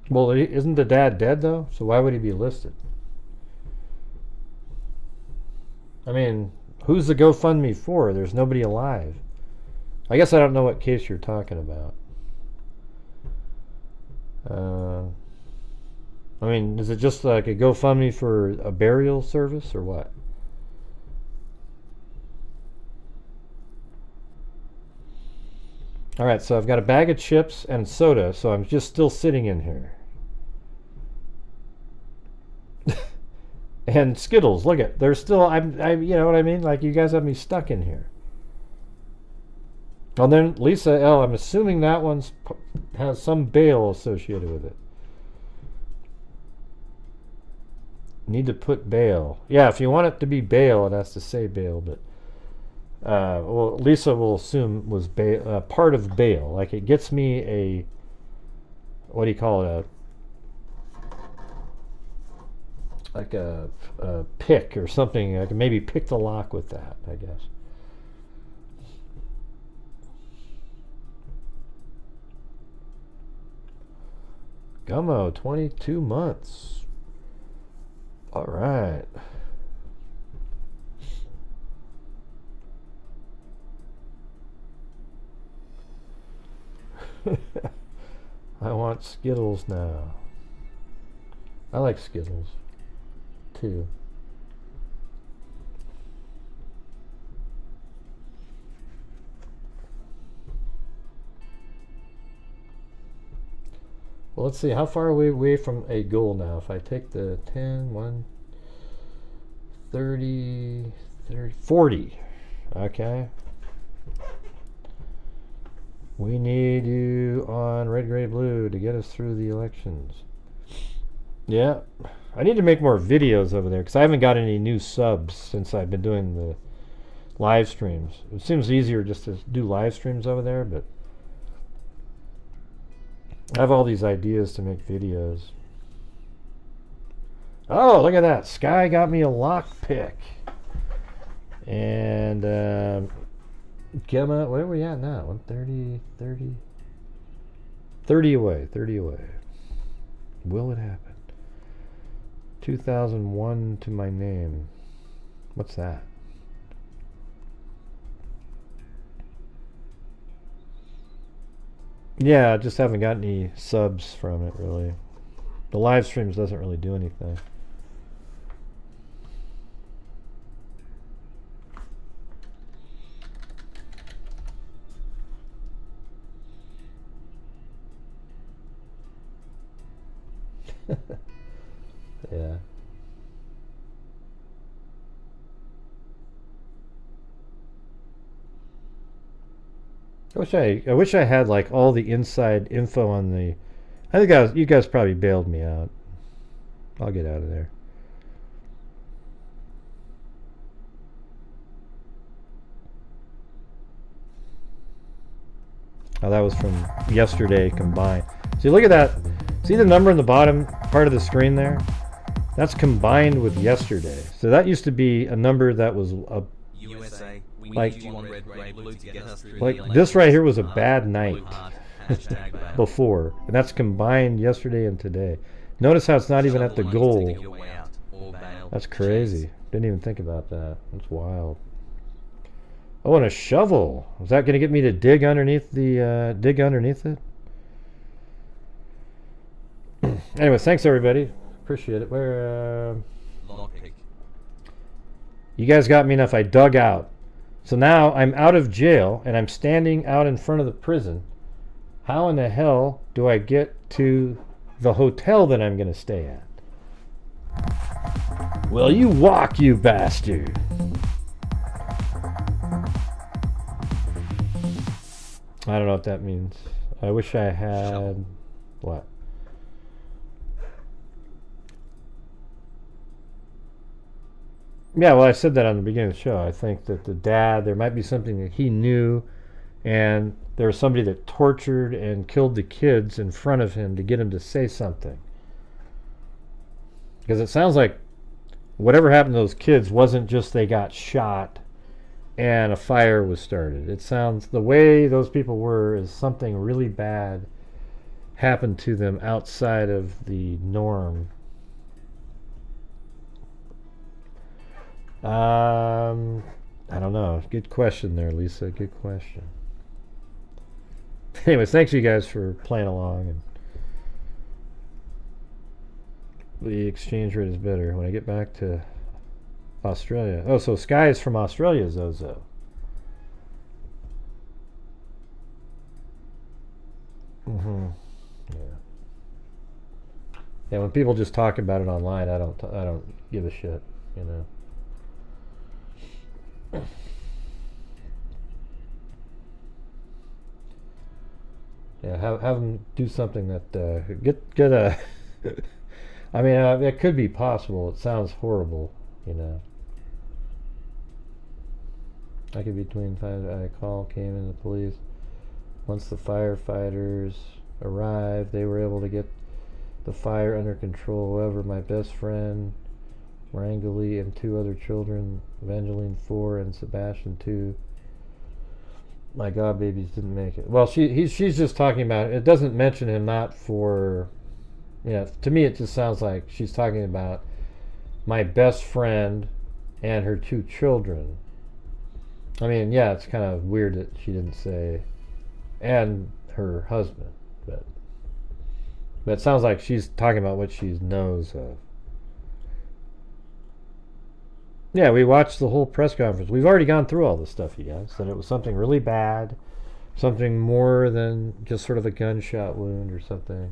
Well, isn't the dad dead, though? So why would he be listed? I mean, who's the GoFundMe for? There's nobody alive. I guess I don't know what case you're talking about. I mean, is it just like a GoFundMe for a burial service or what? Alright, so I've got a bag of chips and soda, so I'm just still sitting in here. And Skittles, look at, they're still, I'm, you know what I mean? Like, you guys have me stuck in here. And then Lisa L, I'm assuming that one's has some bail associated with it. Need to put bail. Yeah, if you want it to be bail, it has to say bail, but well, Lisa will assume was bail, part of bail. Like, it gets me a, what do you call it, like a pick or something. I can maybe pick the lock with that, I guess. Gummo, 22 months. All right. I want Skittles now. I like Skittles too. Well, let's see, how far are we away from a goal now? If I take the 10, 1, 30, 30, 40. Okay. We need you on red, gray, blue to get us through the elections. Yeah. I need to make more videos over there because I haven't got any new subs since I've been doing the live streams. It seems easier just to do live streams over there, but I have all these ideas to make videos. Oh, look at that. Sky got me a lockpick. And Gemma, where are we at now? 130, 30. 30 away, 30 away. Will it happen? 2001 to my name. What's that? Yeah, I just haven't got any subs from it, really. The live streams doesn't really do anything. Yeah. I wish I had like all the inside info on the. I think you guys probably bailed me out. I'll get out of there. Oh, that was from yesterday combined. See, look at that. See the number in the bottom part of the screen there? That's combined with yesterday. So that used to be a number that was a USA, like this right here was a bad night before, and that's combined yesterday and today. Notice how it's not even at the goal. That's crazy. Didn't even think about that. That's wild. Oh, and a shovel. Is that going to get me to dig underneath the dig underneath it? Anyway, thanks everybody. Appreciate it. Where you guys got me enough. I dug out. So now I'm out of jail and I'm standing out in front of the prison. How in the hell do I get to the hotel that I'm going to stay at? Well, you walk, you bastard. I don't know what that means. I wish I had... What? Yeah, well, I said that on the beginning of the show. I think that the dad, there might be something that he knew and there was somebody that tortured and killed the kids in front of him to get him to say something. Because it sounds like whatever happened to those kids wasn't just they got shot and a fire was started. It sounds, the way those people were, is something really bad happened to them outside of the norm. I don't know. Good question there, Lisa. Good question. Anyways, thanks you guys for playing along. And the exchange rate is better when I get back to Australia. Oh, so Sky is from Australia, Zozo. Yeah. Yeah, when people just talk about it online, I don't give a shit, you know. Yeah, have them do something that get a. I mean, it could be possible. It sounds horrible, you know. I could be between five. A call came in the police. Once the firefighters arrived, they were able to get the fire under control. However, my best friend, Marangeli, and two other children, Evangeline 4 and Sebastian 2, my god babies, didn't make it. Well, she's just talking about, it doesn't mention him, not for, you know, to me it just sounds like she's talking about my best friend and her two children. I mean, yeah, it's kind of weird that she didn't say and her husband, but it sounds like she's talking about what she knows of. Yeah, we watched the whole press conference. We've already gone through all this stuff, you guys. That it was something really bad, something more than just sort of a gunshot wound or something.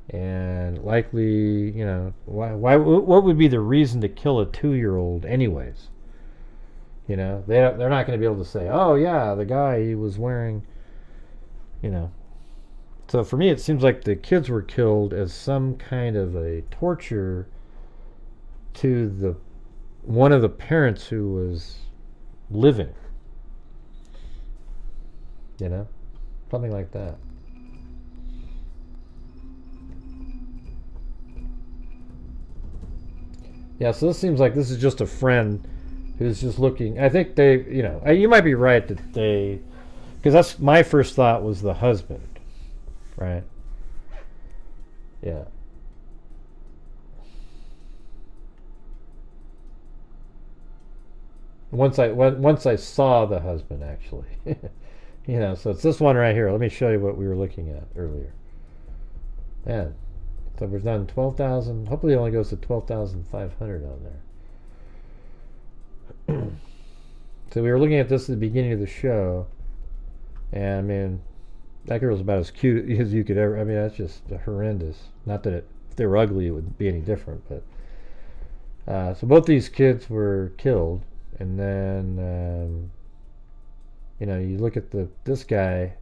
And likely, you know, what would be the reason to kill a 2-year-old anyways? You know, they're not going to be able to say, oh yeah, the guy, he was wearing, you know. So for me, it seems like the kids were killed as some kind of a torture to the one of the parents who was living, you know, something like that. Yeah, so this seems like this is just a friend who's just looking. I think they, you know, you might be right that they, because that's my first thought was the husband, right? Yeah. Once I saw the husband, actually. You know, so it's this one right here. Let me show you what we were looking at earlier. Man, so we're done 12,000. Hopefully it only goes to 12,500 on there. So we were looking at this at the beginning of the show, and I mean, that girl's about as cute as you could ever. I mean, that's just horrendous. Not that if they were ugly, it would be any different, but so both these kids were killed. And then, you know, you look at this guy,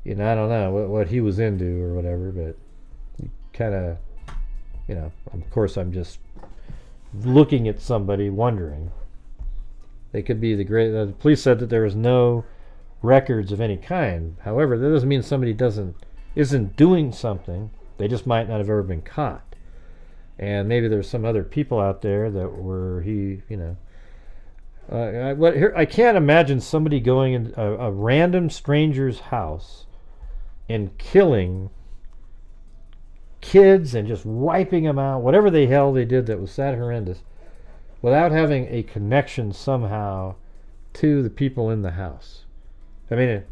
you know, I don't know what he was into or whatever, but you kind of, you know, of course I'm just looking at somebody wondering. They could be the police said that there was no records of any kind. However, that doesn't mean somebody isn't doing something. They just might not have ever been caught. And maybe there's some other people out there that were, you know, I can't imagine somebody going in a random stranger's house and killing kids and just wiping them out, whatever the hell they did that was that horrendous, without having a connection somehow to the people in the house. I mean,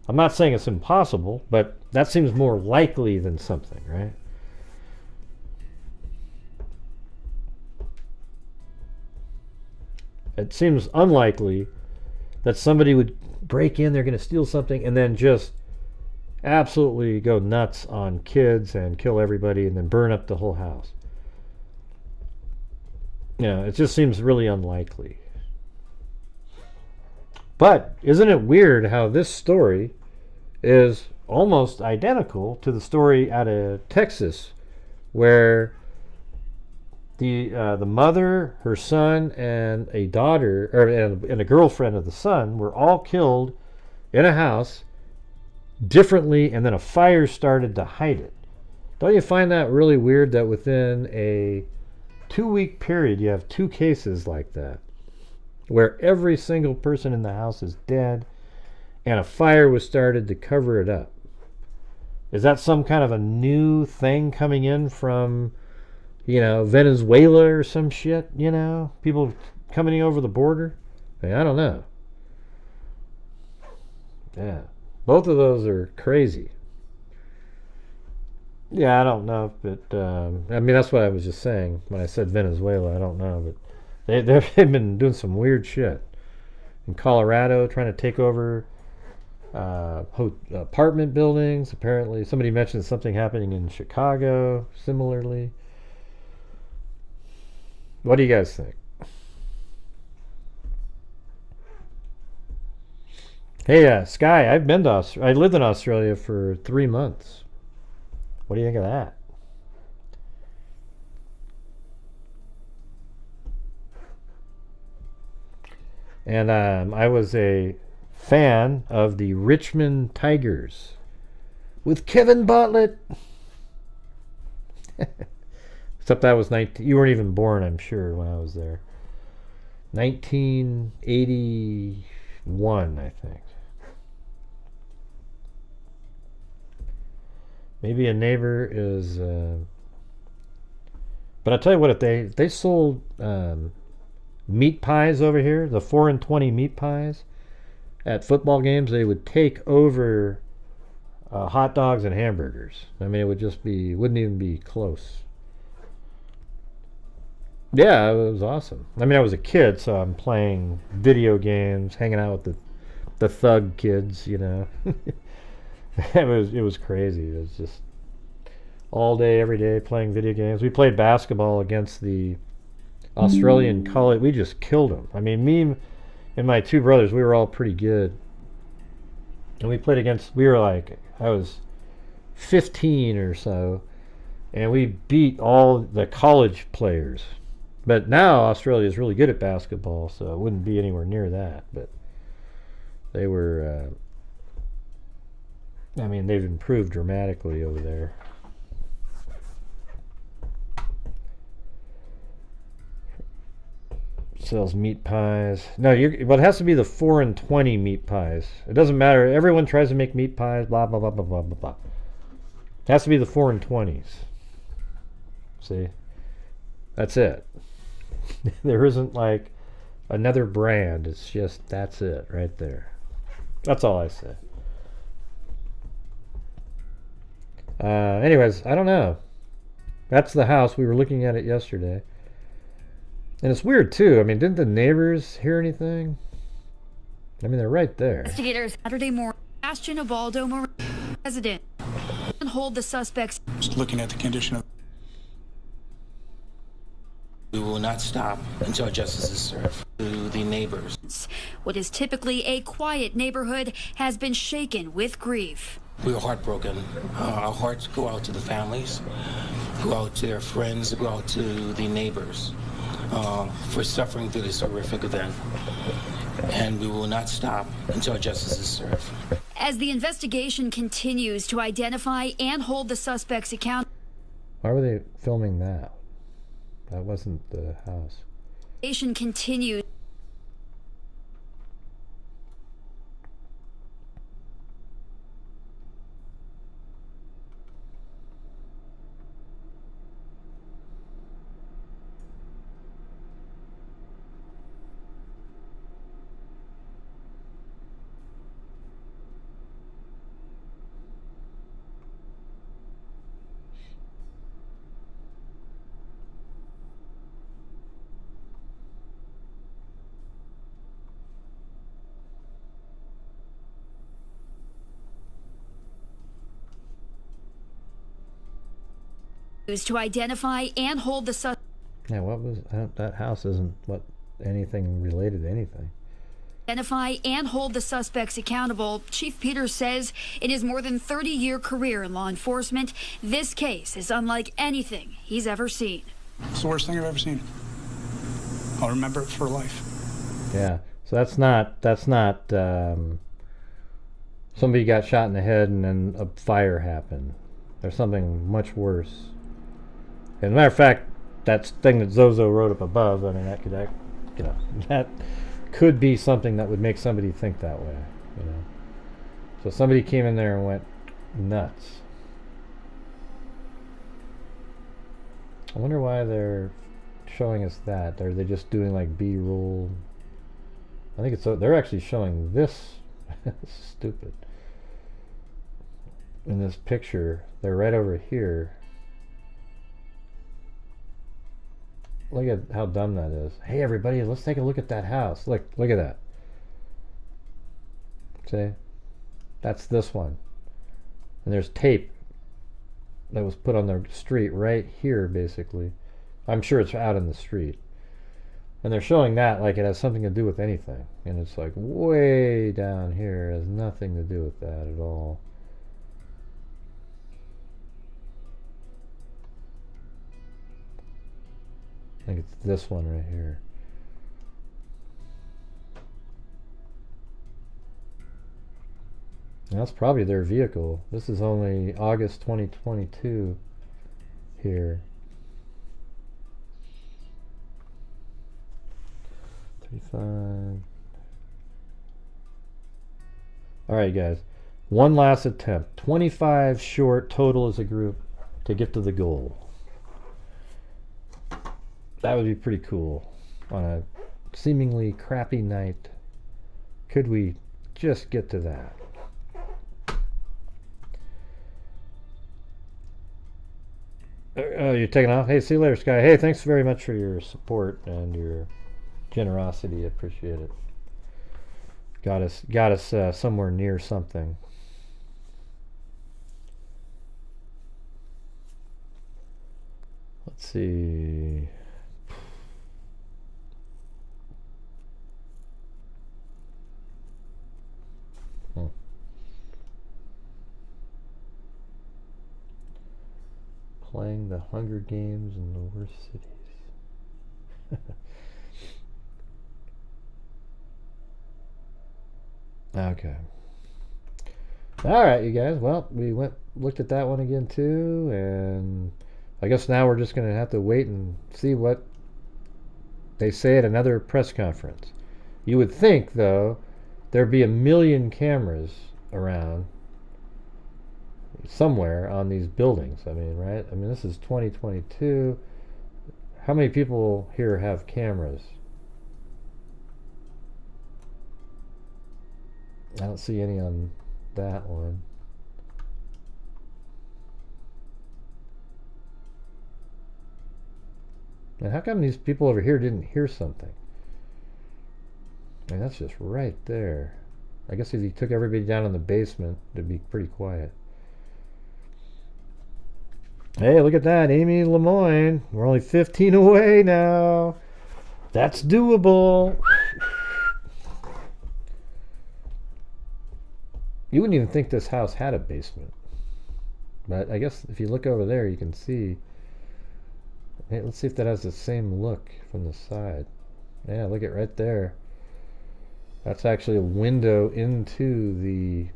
I'm not saying it's impossible, but that seems more likely than something, right? It seems unlikely that somebody would break in, they're going to steal something, and then just absolutely go nuts on kids and kill everybody and then burn up the whole house. You know, it just seems really unlikely. But isn't it weird how this story is almost identical to the story out of Texas, where the mother, her son, and a daughter, and a girlfriend of the son were all killed in a house differently, and then a fire started to hide it. Don't you find that really weird that within a 2-week period you have 2 cases like that, where every single person in the house is dead and a fire was started to cover it up? Is that some kind of a new thing coming in from, you know, Venezuela or some shit, you know? People coming over the border? I don't know. Yeah. Both of those are crazy. Yeah, I don't know, but I mean, that's what I was just saying when I said Venezuela. I don't know, but they've been doing some weird shit in Colorado, trying to take over apartment buildings. Apparently, somebody mentioned something happening in Chicago similarly. What do you guys think? Hey, Sky, I've been to Australia. I lived in Australia for 3 months. What do you think of that? And I was a fan of the Richmond Tigers with Kevin Bartlett. Except that was 19. You weren't even born, I'm sure, when I was there. 1981, I think. Maybe a neighbor is... but I'll tell you what, if they sold meat pies over here, the 4 and 20 meat pies, at football games, they would take over hot dogs and hamburgers. I mean, it would just be... wouldn't even be close. Yeah, it was awesome. I mean, I was a kid, so I'm playing video games, hanging out with the thug kids, you know. It was crazy. It was just all day, every day, playing video games. We played basketball against the Australian college. We just killed them. I mean, me and my 2 brothers, we were all pretty good. And we played against, we were like, I was 15 or so, and we beat all the college players. But now Australia is really good at basketball, so it wouldn't be anywhere near that. But they were, I mean, they've improved dramatically over there. Sells meat pies. No, well, it has to be the 4 and 20 meat pies. It doesn't matter. Everyone tries to make meat pies, blah, blah, blah, blah, blah, blah, blah. It has to be the 4 and 20s. See? That's it. There isn't like another brand. It's just, that's it right there. That's all I say. Anyways, I don't know. That's the house. We were looking at it yesterday. And it's weird too. I mean, didn't the neighbors hear anything? I mean, they're right there. Investigators Saturday morning, Ashton Ubaldo Marine resident, and hold the suspects. Just looking at the condition of... We will not stop until justice is served. To the neighbors. What is typically a quiet neighborhood has been shaken with grief. We are heartbroken. Our hearts go out to the families, go out to their friends, go out to the neighbors for suffering through this horrific event. And we will not stop until justice is served. As the investigation continues to identify and hold the suspects accountable. Why were they filming that? That wasn't the house. Investigation continues. To identify and hold the suspects. Yeah, what was that house? Isn't what anything related to anything. Identify and hold the suspects accountable. Chief Peters says in his more than 30-year career in law enforcement, this case is unlike anything he's ever seen. It's the worst thing I've ever seen. I'll remember it for life. Yeah, so that's not somebody got shot in the head and then a fire happened. There's something much worse. As a matter of fact, that thing that Zozo wrote up above, I mean, that could, you know, that could be something that would make somebody think that way, you know. So somebody came in there and went nuts. I wonder why they're showing us that. Are they just doing like B-roll? I think it's, they're actually showing this. This is stupid. In this picture, they're right over here. Look at how dumb that is. Hey everybody, let's take a look at that house. Look at that. See? That's this one. And there's tape that was put on the street right here, basically. I'm sure it's out in the street. And they're showing that like it has something to do with anything. And it's like way down here. It has nothing to do with that at all. I think it's this one right here. And that's probably their vehicle. This is only August 2022 here. 35. Alright guys, one last attempt. 25 short total as a group to get to the goal. That would be pretty cool on a seemingly crappy night. Could we just get to that? You're taking off? Hey, see you later, Sky. Hey, thanks very much for your support and your generosity. I appreciate it. Got us somewhere near something. Let's see. Playing the Hunger Games in the worst cities. Okay. Alright, you guys. Well, we looked at that one again too, and I guess now we're just going to have to wait and see what they say at another press conference. You would think, though, there'd be 1 million cameras around somewhere on these buildings. I mean, right? I mean, this is 2022. How many people here have cameras? I don't see any on that one. And how come these people over here didn't hear something? I mean, that's just right there. I guess if you took everybody down in the basement, it'd be pretty quiet. Hey, look at that, Amy Lemoyne. We're only 15 away now. That's doable. You wouldn't even think this house had a basement. But I guess if you look over there, you can see. Hey, let's see if that has the same look from the side. Yeah, look at right there. That's actually a window into the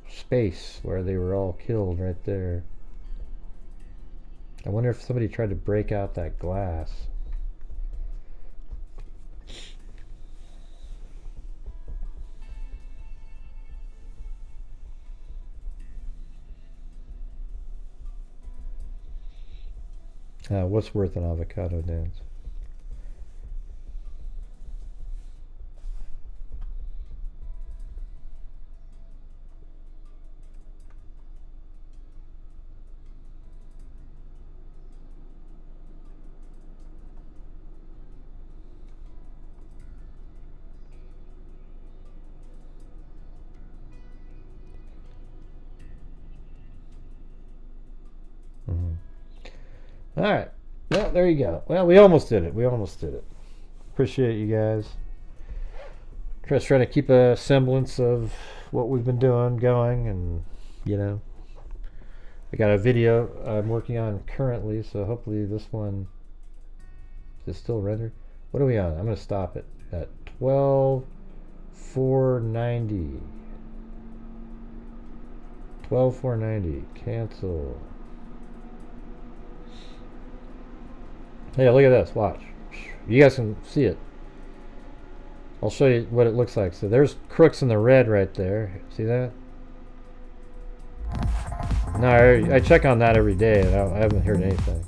space where they were all killed right there. I wonder if somebody tried to break out that glass. What's worth an avocado dance? All right. Well, there you go. Well, we almost did it. We almost did it. Appreciate you guys. Just trying to keep a semblance of what we've been doing going, and you know, I got a video I'm working on currently, so hopefully this one is still rendered. What are we on? I'm going to stop it at 12:490. 12,490. Cancel. Hey, look at this. Watch. You guys can see it. I'll show you what it looks like. So there's crooks in the red right there. See that? No, I check on that every day, and I haven't heard anything.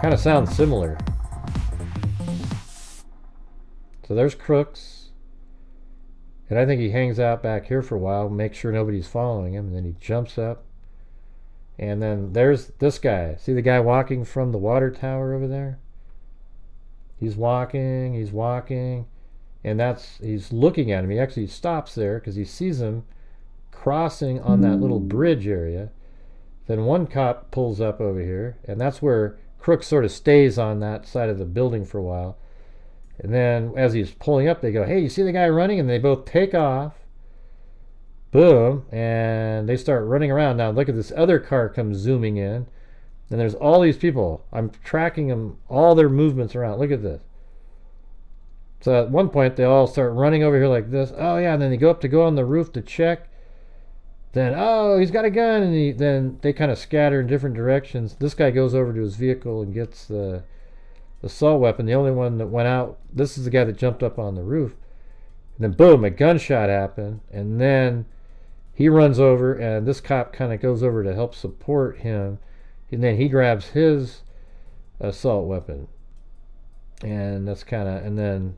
Kind of sounds similar. So there's crooks. And I think he hangs out back here for a while, make sure nobody's following him, and then he jumps up. And then there's this guy. See the guy walking from the water tower over there? He's walking, and he's looking at him. He actually stops there because he sees him crossing on that little bridge area. Then one cop pulls up over here, and that's where Crook sort of stays on that side of the building for a while. And then as he's pulling up, they go, hey, you see the guy running? And they both take off. Boom. And they start running around. Now look at this other car comes zooming in. And there's all these people. I'm tracking them, all their movements around. Look at this. So at one point, they all start running over here like this. Oh, yeah. And then they go up to go on the roof to check. Then, oh, he's got a gun. And then they kind of scatter in different directions. This guy goes over to his vehicle and gets the assault weapon. The only one that went out, this is the guy that jumped up on the roof. And then, boom, a gunshot happened. And then he runs over, and this cop kind of goes over to help support him. And then he grabs his assault weapon. And that's kind of, and then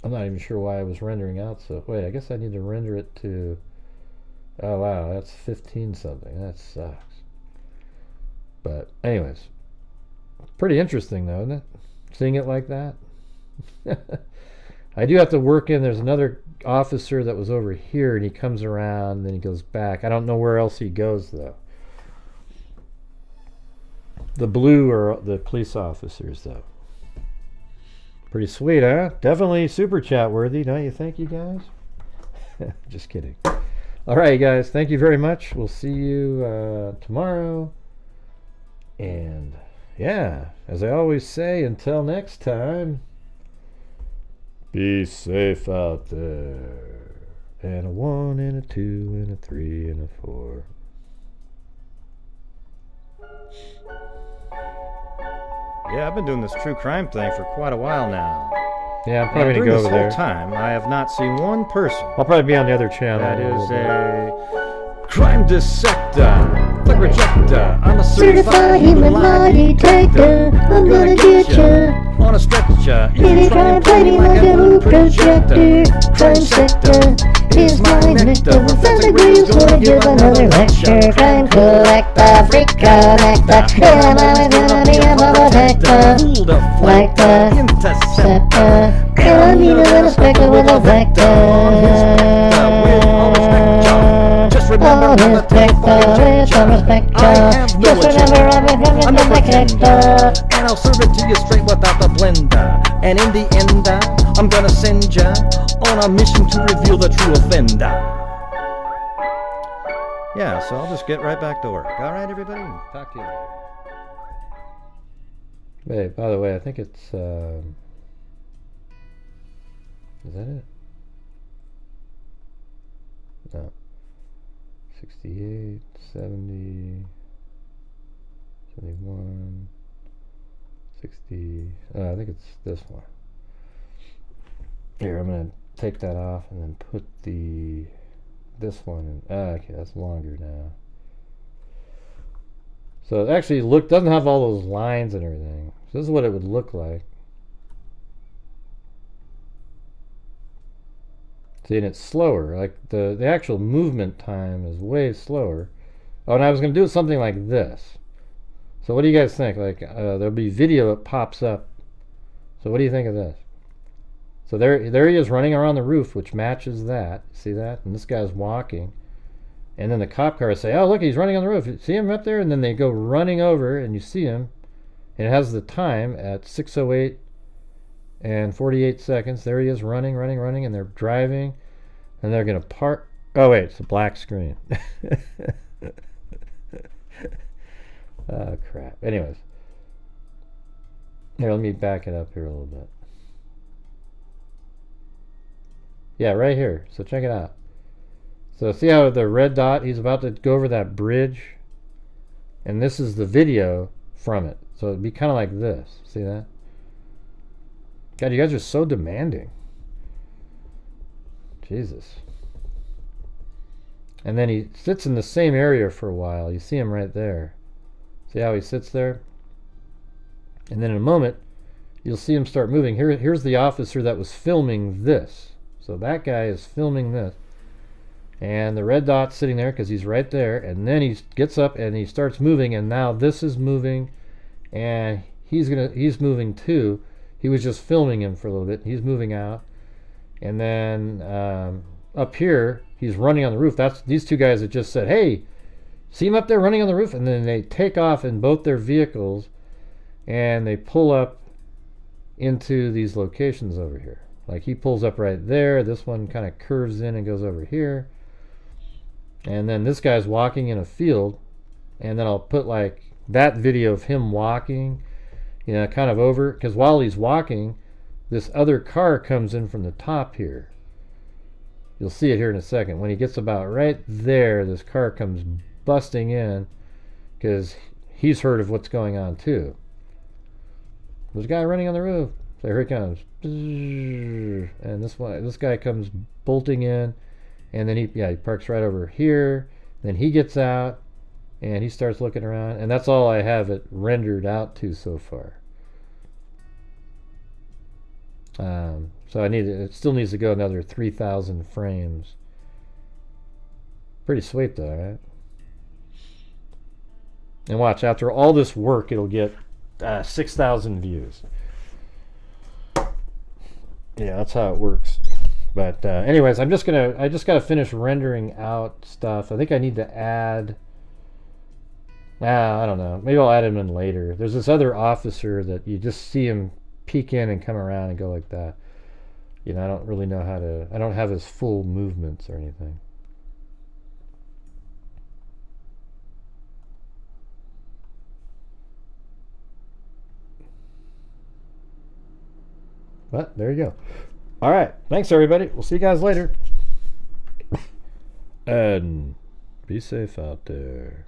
I'm not even sure why I was rendering out. So wait, I guess I need to render it to, oh wow, that's 15 something. That sucks. But anyways, pretty interesting though, isn't it? Seeing it like that. I do have to work in, there's another officer that was over here, and he comes around and then he goes back. I don't know where else he goes though. The blue are the police officers though. Pretty sweet, huh? Definitely super chat worthy, don't you think, you guys? Just kidding. All right, guys. Thank you very much. We'll see you tomorrow. And yeah, as I always say, until next time, be safe out there. And a 1 and a 2 and a 3 and a 4. Yeah, I've been doing this true crime thing for quite a while now. Yeah, I'm probably going to go over there. This whole time, I have not seen one person. I'll probably be on the other channel. That is a crime dissector, plug rejector. I'm a certified human lie detector. I'm gonna get ya on a stretcher. You can try and play me like a moon projector. Crime sector is my nectar. Professor Gray's gonna give another lecture. Crime collector, freak connector. And I'm always gonna be a bubble detector. Fool the like the interceptor. And I need a little speckle with a vector. Just remember I'm a detector. I have no agenda. I'm a detector. And I'll serve it to you straight without the blender. And in the end, I'm gonna send ya on a mission to reveal the true offender. Yeah, so I'll just get right back to work. All right, everybody? Talk to you later. Wait, by the way, I think it's, is that it? No. 68, 70, 71, 60, I think it's this one. Here, I'm going to take that off and then put this one in. Okay, that's longer now. So it actually doesn't have all those lines and everything. So this is what it would look like. See, and it's slower. Like the actual movement time is way slower. Oh, and I was going to do something like this. So what do you guys think? Like there'll be video that pops up. So what do you think of this? So there he is running around the roof, which matches that. See that? And this guy's walking. And then the cop cars say, oh, look, he's running on the roof. See him up there? And then they go running over, and you see him. And it has the time at 6:08 and 48 seconds. There he is running, and they're driving. And they're going to park. Oh, wait, it's a black screen. Oh, crap. Anyways. Here, let me back it up here a little bit. Yeah, right here. So check it out. So see how the red dot, he's about to go over that bridge, and this is the video from it. So it'd be kind of like this. See that? God, you guys are so demanding. Jesus. And then he sits in the same area for a while. You see him right there. See how he sits there? And then in a moment, you'll see him start moving. Here's the officer that was filming this. So that guy is filming this. And the red dot's sitting there because he's right there. And then he gets up and he starts moving. And now this is moving. And he's moving too. He was just filming him for a little bit. He's moving out. And then up here, he's running on the roof. That's these two guys that just said, hey, see him up there running on the roof? And then they take off in both their vehicles. And they pull up into these locations over here. Like he pulls up right there. This one kind of curves in and goes over here. And then this guy's walking in a field. And then I'll put like that video of him walking, you know, kind of over. Because while he's walking, this other car comes in from the top here. You'll see it here in a second. When he gets about right there, this car comes busting in because he's heard of what's going on too. There's a guy running on the roof. So here he comes. And this guy comes bolting in. And then he parks right over here. Then he gets out. And he starts looking around. And that's all I have it rendered out to so far. So it still needs to go another 3,000 frames. Pretty sweet though, right? And watch, after all this work, it'll get 6,000 views. Yeah, that's how it works. But anyways, I just gotta finish rendering out stuff. I think I need to add. I don't know. Maybe I'll add him in later. There's this other officer that you just see him peek in and come around and go like that. You know, I don't really know how to. I don't have his full movements or anything. But there you go. All right. Thanks, everybody. We'll see you guys later. And be safe out there.